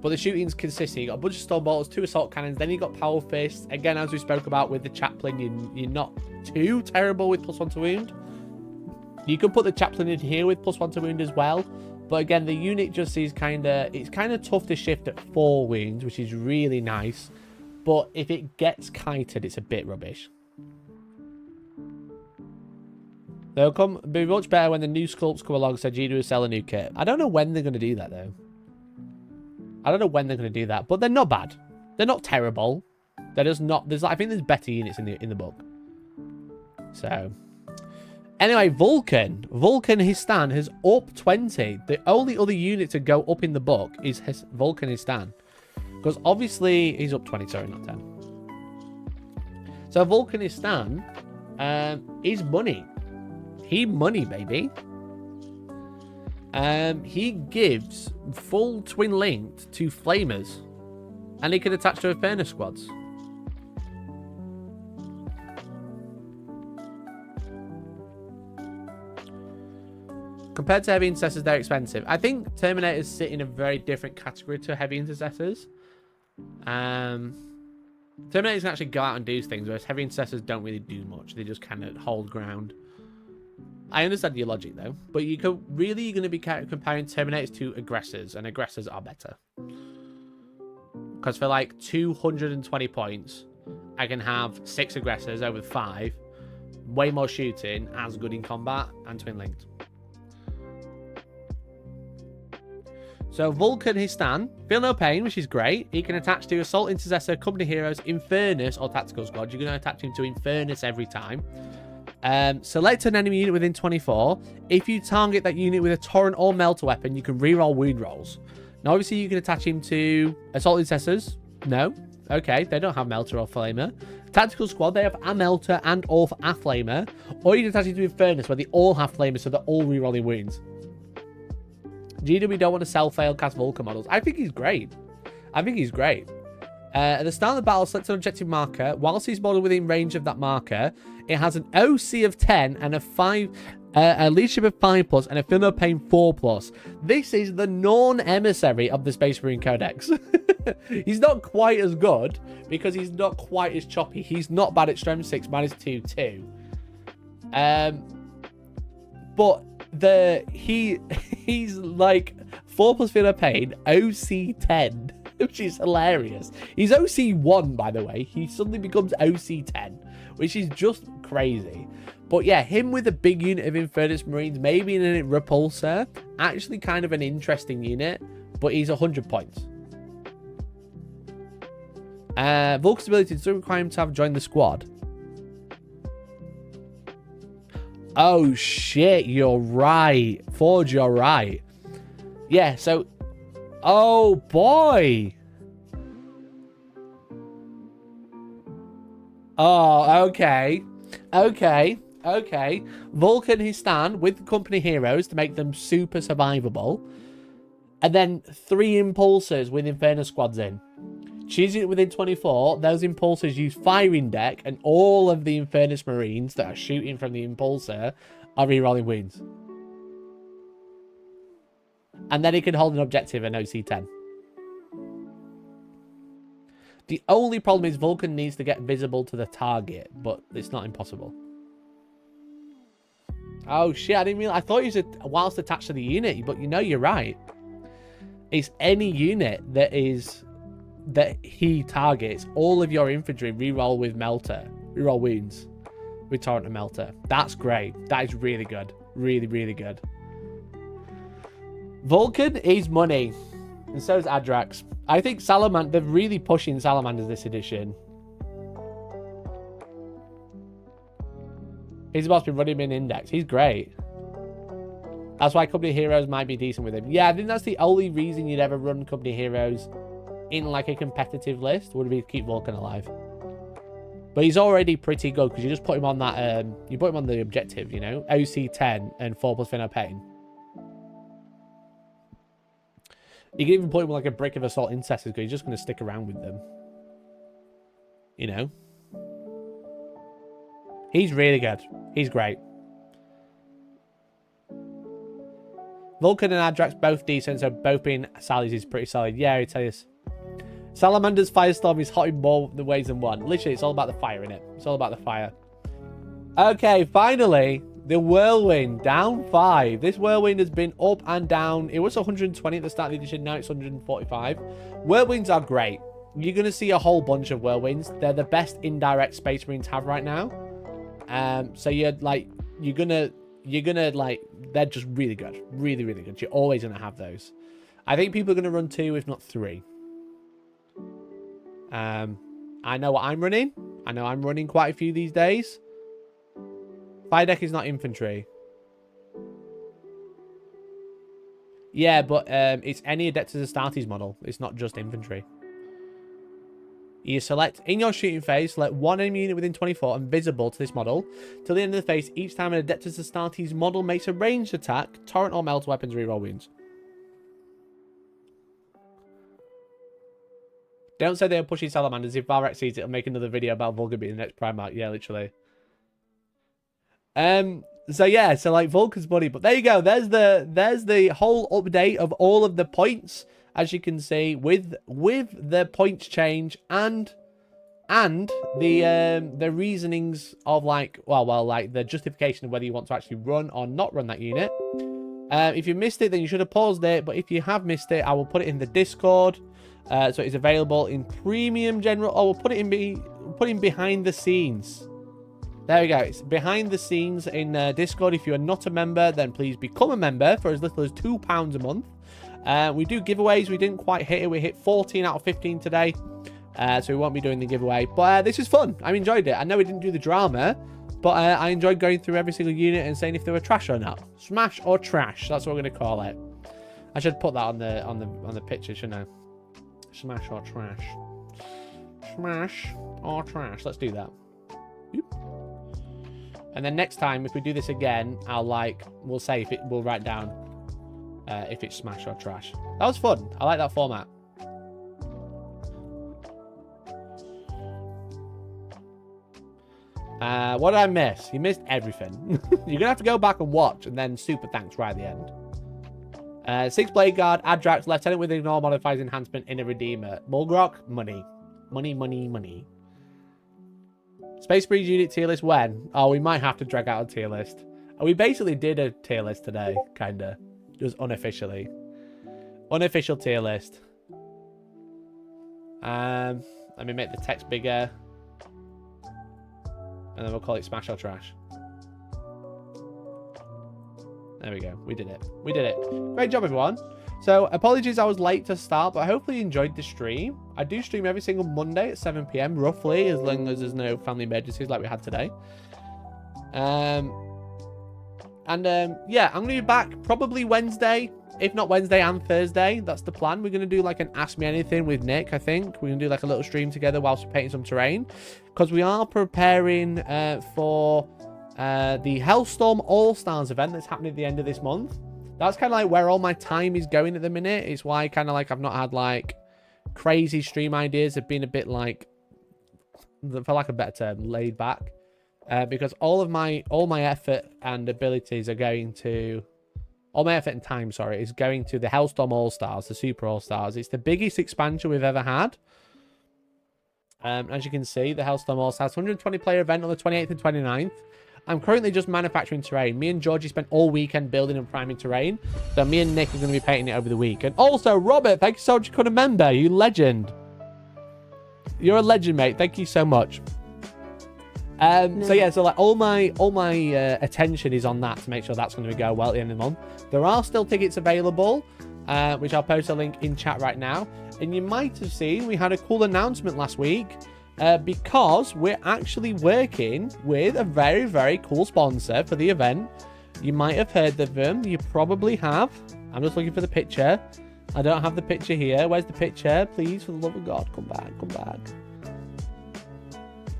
But the shooting's consistent. You got a bunch of storm bolts, 2 assault cannons, then you got power fists. Again, as we spoke about with the chaplain, you're not too terrible with +1 to wound. You can put the chaplain in here with +1 to wound as well. But again, the unit just is it's kind of tough to shift at 4 wounds, which is really nice. But if it gets kited, it's a bit rubbish. They'll be much better when the new sculpts come along, so GW will sell a new kit. I don't know when they're going to do that, though. I don't know when they're going to do that, but they're not bad. They're not terrible. They're just not... I think there's better units in the book. So... Anyway, Vulcan. Vulcan, his stand has up 20. The only other unit to go up in the book is Vulcan, his stand. Because obviously... He's up 20, sorry, not 10. So Vulcan, his stand is money. He money, baby. He gives full twin linked to flamers, and he can attach to Inferno squads. Compared to heavy intercessors, they're expensive. I think Terminators sit in a very different category to heavy intercessors. Terminators can actually go out and do things, whereas heavy intercessors don't really do much. They just kind of hold ground. I understand your logic, though. But you're going to be comparing Terminators to aggressors, and aggressors are better. Because for like 220 points, I can have 6 aggressors over 5, way more shooting, as good in combat, and twin linked. So Vulcan, his stand, feel no pain, which is great. He can attach to Assault Intercessor, Company Heroes, Infernus, or Tactical Squad. You're going to attach him to Infernus every time. Select an enemy unit within 24. If you target that unit with a torrent or melter weapon, you can reroll wound rolls. Now, obviously, you can attach him to Assault Intercessors. No. Okay, they don't have melter or flamer. Tactical Squad, they have a melter and or a flamer. Or you can attach him to Infernus, where they all have flamers, so they're all rerolling wounds. GW don't want to sell failed cast Vulcan models. I think he's great. At the start of the battle, select an objective marker. Whilst he's modeled within range of that marker, it has an OC of 10 and a leadership of 5+, and a feel no pain 4+. This is the Norn emissary of the Space Marine Codex. He's not quite as good because he's not quite as choppy. He's not bad at strength 6 -2 2. But he's like 4+ feel no pain, OC 10. Which is hilarious. He's OC 1, by the way. He suddenly becomes OC 10, which is just crazy. But yeah, him with a big unit of Infernus Marines, maybe in a repulsor, actually kind of an interesting unit, but he's 100 points. Vulcan's ability does require him to have joined the squad. Oh shit, you're right. Forge, you're right. Yeah, so... Oh, boy. Oh, okay. Vulcan, his stand with Company Heroes to make them super survivable. And then 3 impulsors with Inferno squads in. Choosing it within 24, those impulsors use firing deck, and all of the Infernus Marines that are shooting from the impulsor are rerolling wounds. And then he can hold an objective in OC 10. The only problem is Vulcan needs to get visible to the target, but it's not impossible. Oh, shit. I didn't realize. I thought it was whilst attached to the unit, but you know, you're right. It's any unit that he targets. All of your infantry reroll with Melter. Reroll wounds with Torrent and Melter. That's great. That is really good. Really, really good. Vulcan is money. And so is Adrax. I think they're really pushing Salamanders this edition. He's supposed to be running in index. He's great. That's why Company Heroes might be decent with him. Yeah, I think that's the only reason you'd ever run Company Heroes in like a competitive list would be to keep Vulcan alive. But he's already pretty good because you just put him on that, you put him on the objective, you know? OC 10 and 4+ Finno Pain. You can even put him like a brick of assault incestors because he's just going to stick around with them. You know? He's really good. He's great. Vulcan and Adrax both decent, so both being Sally's is pretty solid. Yeah, I tell you. Salamander's Firestorm is hot in more ways than one. Literally, it's all about the fire, innit? It's all about the fire. Okay, finally, the Whirlwind, down 5. This Whirlwind has been up and down. It was 120 at the start of the edition, now it's 145. Whirlwinds are great. You're going to see a whole bunch of Whirlwinds. They're the best indirect Space Marines have right now. So you're gonna like, they're just really good. Really, really good. You're always going to have those. I think people are going to run 2, if not 3. I know what I'm running. I know I'm running quite a few these days. Fire deck is not infantry. Yeah, but it's any Adeptus Astartes model. It's not just infantry. You select, in your shooting phase, select one enemy unit within 24 and visible to this model. Till the end of the phase, each time an Adeptus Astartes model makes a ranged attack, torrent or melt weapons reroll wounds. Don't say they're pushing Salamanders. If Valrex sees it, I'll make another video about Vulcan being the next Primarch. Yeah, literally. So yeah, so like Vulcan's money, but there you go. There's the whole update of all of the points, as you can see, with the points change and the reasonings of like like the justification of whether you want to actually run or not run that unit. If you missed it, then you should have paused it. But if you have missed it, I will put it in the Discord. So it's available in Premium General. Oh, we'll put it in behind the scenes. There we go. It's behind the scenes in Discord. If you are not a member, then please become a member for as little as £2 a month. We do giveaways. We didn't quite hit it. We hit 14 out of 15 today. So we won't be doing the giveaway. But this is fun. I enjoyed it. I know we didn't do the drama, but I enjoyed going through every single unit and saying if they were trash or not. Smash or trash. That's what we're going to call it. I should put that on the picture, shouldn't I? Smash or trash. Smash or trash. Let's do that. Oop. And then next time, if we do this again, we'll say if we'll write down if it's smash or trash. That was fun. I like that format. What did I miss? You missed everything. You're gonna have to go back and watch, and then super thanks right at the end. 6 Blade Guard, Adrax, Lieutenant with Ignore Modifies Enhancement in a Redeemer. Mulgrok, money. Money, money, money. Space Marines unit tier list when? Oh, we might have to drag out a tier list. We basically did a tier list today, kinda. Just unofficially. Unofficial tier list. Let me make the text bigger. And then we'll call it Smash or Trash. There we go. We did it. We did it. Great job, everyone. So, apologies I was late to start, but I hopefully you enjoyed the stream. I do stream every single Monday at 7 PM, roughly, as long as there's no family emergencies like we had today. Yeah, I'm going to be back probably Wednesday, if not Wednesday and Thursday. That's the plan. We're going to do like an Ask Me Anything with Nick, I think. We're going to do like a little stream together whilst we're painting some terrain. Because we are preparing for the Hellstorm All-Stars event that's happening at the end of this month. That's kind of like where all my time is going at the minute. It's why kind of like I've not had like crazy stream ideas. Have been a bit like, for lack of a better term, laid back. Because all my effort and abilities are going to, all my effort and time, sorry, is going to the Hellstorm All-Stars, the Super All-Stars. It's the biggest expansion we've ever had. As you can see, the Hellstorm All-Stars 120 player event on the 28th and 29th. I'm currently just manufacturing terrain. Me and Georgie spent all weekend building and priming terrain. So me and Nick are going to be painting it over the week. And also, Robert, thank you so much for becoming a member. You legend. You're a legend, mate. Thank you so much. So yeah, so like all my attention is on that to make sure that's going to go well at the end of the month. There are still tickets available, which I'll post a link in chat right now. And you might have seen we had a cool announcement last week because we're actually working with a very, very cool sponsor for the event. You might have heard of them. You probably have. I'm just looking for the picture. I don't have the picture here. Where's the picture? Please, for the love of God, come back, come back.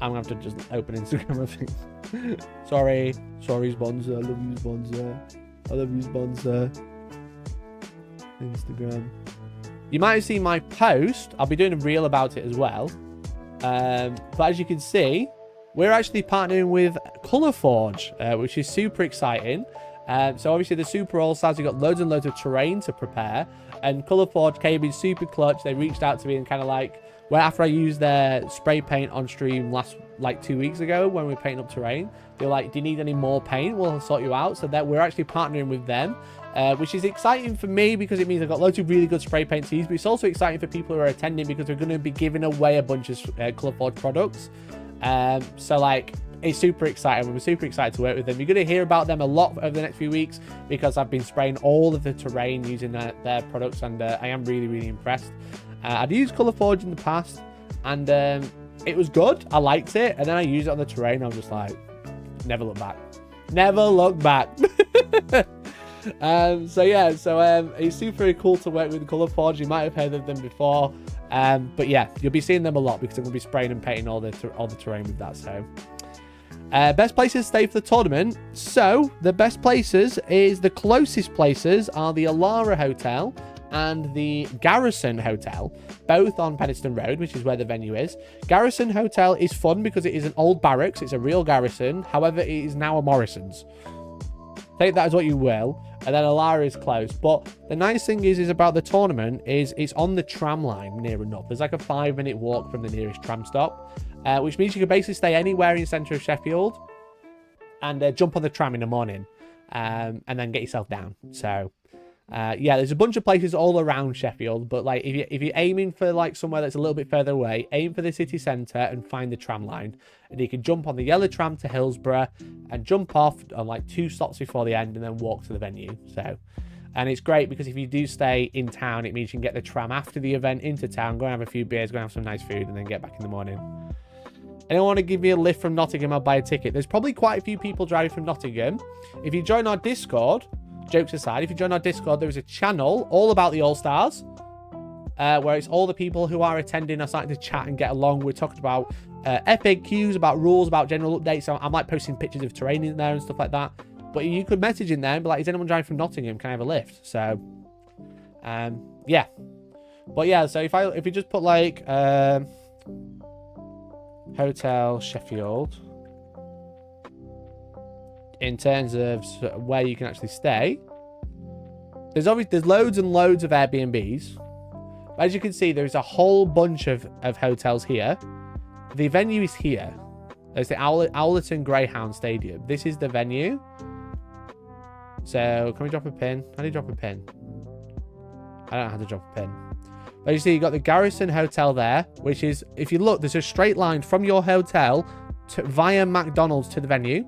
I'm going to have to just open Instagram, I think. Sorry, sponsor. I love you, sponsor. I love you, sponsor. Instagram. You might have seen my post. I'll be doing a reel about it as well. But as you can see, we're actually partnering with Colourforge, which is super exciting. So obviously the Super All-Stars, you've got loads and loads of terrain to prepare. And Colourforge came in super clutch. They reached out to me and kind of like, well, after I used their spray paint on stream like 2 weeks ago when we were painting up terrain, they were like, do you need any more paint? We'll sort you out. So that we're actually partnering with them, which is exciting for me because it means I've got loads of really good spray paint to use, but it's also exciting for people who are attending because we're going to be giving away a bunch of Colourforge products. So like, it's super exciting. We're super excited to work with them. You're going to hear about them a lot over the next few weeks because I've been spraying all of the terrain using their products, and I am really, really impressed. I'd used Colourforge in the past, and it was good. I liked it, and then I used it on the terrain. I was just like, never look back. Never look back. So yeah, it's super cool to work with Colourforge. You might have heard of them before, but yeah, you'll be seeing them a lot because I'm going to be spraying and painting all the terrain with that. So best places to stay for the tournament. So the best places is the closest places are the Alara Hotel and the Garrison Hotel, both on Penistone Road, which is where the venue is. Garrison Hotel is fun because it is an old barracks. It's a real garrison. However, it is now a Morrison's. Take that as what you will. And then Alara is close. But the nice thing is about the tournament is it's on the tram line near enough. There's like a 5-minute walk from the nearest tram stop, which means you can basically stay anywhere in the centre of Sheffield and jump on the tram in the morning and then get yourself down. So yeah, there's a bunch of places all around Sheffield, but like if you're aiming for like somewhere that's a little bit further away, aim for the city centre and find the tram line, and you can jump on the yellow tram to Hillsborough and jump off on like 2 stops before the end and then walk to the venue. So, and it's great because if you do stay in town, it means you can get the tram after the event into town, go and have a few beers, go and have some nice food, and then get back in the morning. Anyone want to give me a lift from Nottingham? I'll buy a ticket. There's probably quite a few people driving from Nottingham. If you join our Discord, jokes aside, if you join our Discord, there is a channel all about the All-Stars, where it's all the people who are attending are starting to chat and get along. We're talking about FAQs, about rules, about general updates. So I'm like posting pictures of terrain in there and stuff like that. But you could message in there and be like, is anyone driving from Nottingham? Can I have a lift? So, yeah. But yeah, so if you just put like Hotel Sheffield in terms of where you can actually stay, there's loads and loads of Airbnbs. But as you can see, there's a whole bunch of hotels here. The venue is here. There's the Owlerton Greyhound Stadium. This is the venue. So can we drop a pin? How do you drop a pin? I don't know how to drop a pin. But you see, you've got the Garrison Hotel there, which is, if you look, there's a straight line from your hotel via McDonald's to the venue.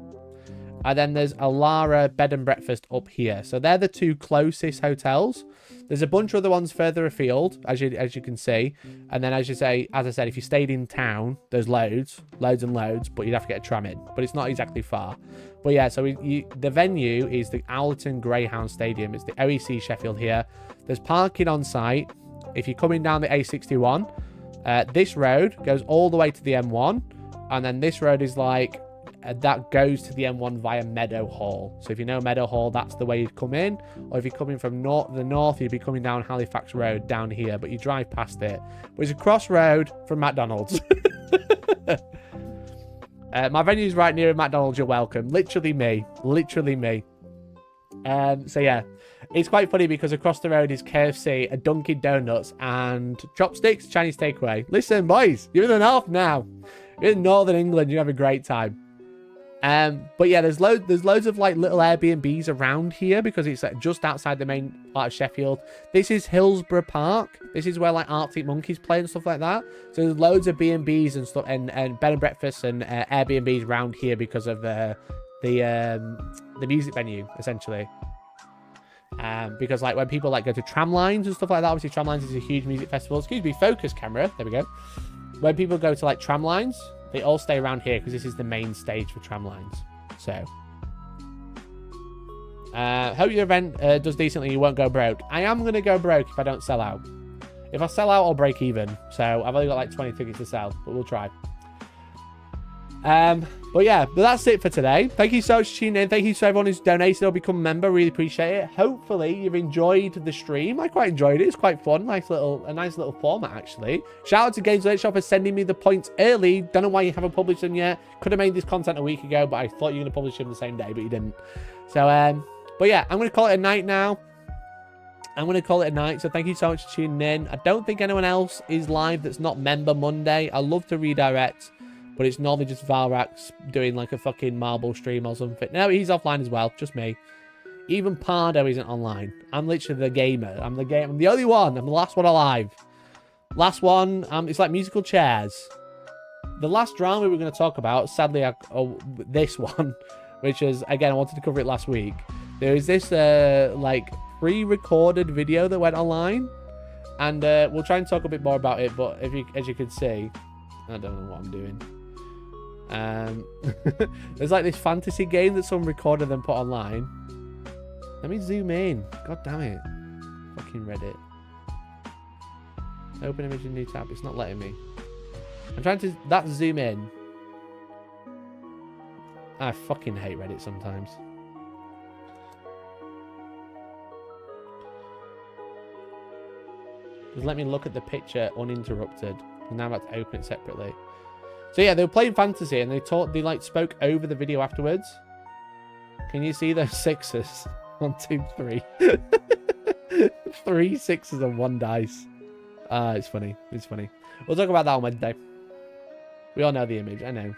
And then there's Alara Bed and Breakfast up here. So they're the 2 closest hotels. There's a bunch of other ones further afield, as you can see. And then as I said, if you stayed in town, there's loads and loads, but you'd have to get a tram in. But it's not exactly far. But yeah, so the venue is the Owlerton Greyhound Stadium. It's the OEC Sheffield here. There's parking on site. If you're coming down the A61, this road goes all the way to the M1. And then this road is like, that goes to the M1 via Meadow Hall. So if you know Meadow Hall, that's the way you'd come in. Or if you're coming from the north, you'd be coming down Halifax Road down here, but you drive past it. But it's a crossroad from McDonald's. My venue's right near a McDonald's. You're welcome. Literally me. So yeah, it's quite funny because across the road is KFC, a Dunkin' Donuts, and Chopsticks, Chinese takeaway. Listen, boys, you're in the north now. You're in Northern England. You have a great time. But yeah, there's loads of like little Airbnbs around here because it's like, just outside the main part of Sheffield. This is Hillsborough Park. This is where like Arctic Monkeys play and stuff like that. So there's loads of B&Bs and stuff and bed and breakfasts and Airbnbs around here because of the music venue essentially. Because like when people like go to Tramlines and stuff like that, obviously Tramlines is a huge music festival. Excuse me, focus camera. There we go. When people go to like Tramlines, they all stay around here because this is the main stage for Tramlines. So, hope your event does decently. You won't go broke. I am going to go broke if I don't sell out. If I sell out, I'll break even. So, I've only got like 20 tickets to sell, but we'll try. But yeah, but that's it for today. Thank you so much for tuning in. Thank you to everyone who's donated or become a member. Really appreciate it. Hopefully you've enjoyed the stream. I quite enjoyed it. It's quite fun. A nice little format actually. Shout out to Games Workshop for sending me the points early. Don't know why you haven't published them yet. Could have made this content a week ago, but I thought you were going to publish them the same day, but you didn't. So but yeah, I'm going to call it a night now. So thank you so much for tuning in. I don't think anyone else is live that's not Member Monday. I love to redirect, but it's normally just Valrax doing like a fucking marble stream or something. No, he's offline as well. Just me. Even Pardo isn't online. I'm literally the gamer. I'm the only one. I'm the last one alive. Last one. It's like musical chairs. The last drama we were going to talk about, sadly, this one, which is, again, I wanted to cover it last week. There is this like pre-recorded video that went online. And we'll try and talk a bit more about it. But as you can see, I don't know what I'm doing. There's like this fantasy game that someone recorded and put online. Let me zoom in. God damn it. Fucking Reddit. Open image in new tab. It's not letting me. I'm trying to... That's zoom in. I fucking hate Reddit sometimes. Just let me look at the picture uninterrupted. And now I'm about to open it separately. So yeah, they were playing fantasy and they like spoke over the video afterwards. Can you see those sixes? 1, 2, 3. 3 sixes and 1 dice. It's funny. It's funny. We'll talk about that on Wednesday. We all know the image. I know.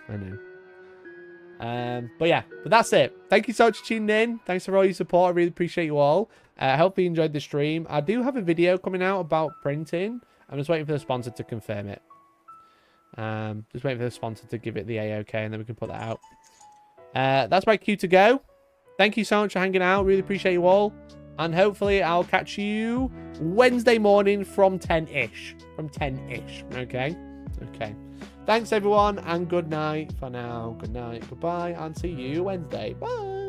But yeah, but that's it. Thank you so much for tuning in. Thanks for all your support. I really appreciate you all. I hope you enjoyed the stream. I do have a video coming out about printing. I'm just waiting for the sponsor to confirm it. Just waiting for the sponsor to give it the A-OK and then we can put that out. That's my cue to go. Thank you so much for hanging out. Really appreciate you all. And hopefully I'll catch you Wednesday morning from 10-ish. Okay? Okay. Thanks everyone and good night for now. Good night. Goodbye and see you Wednesday. Bye.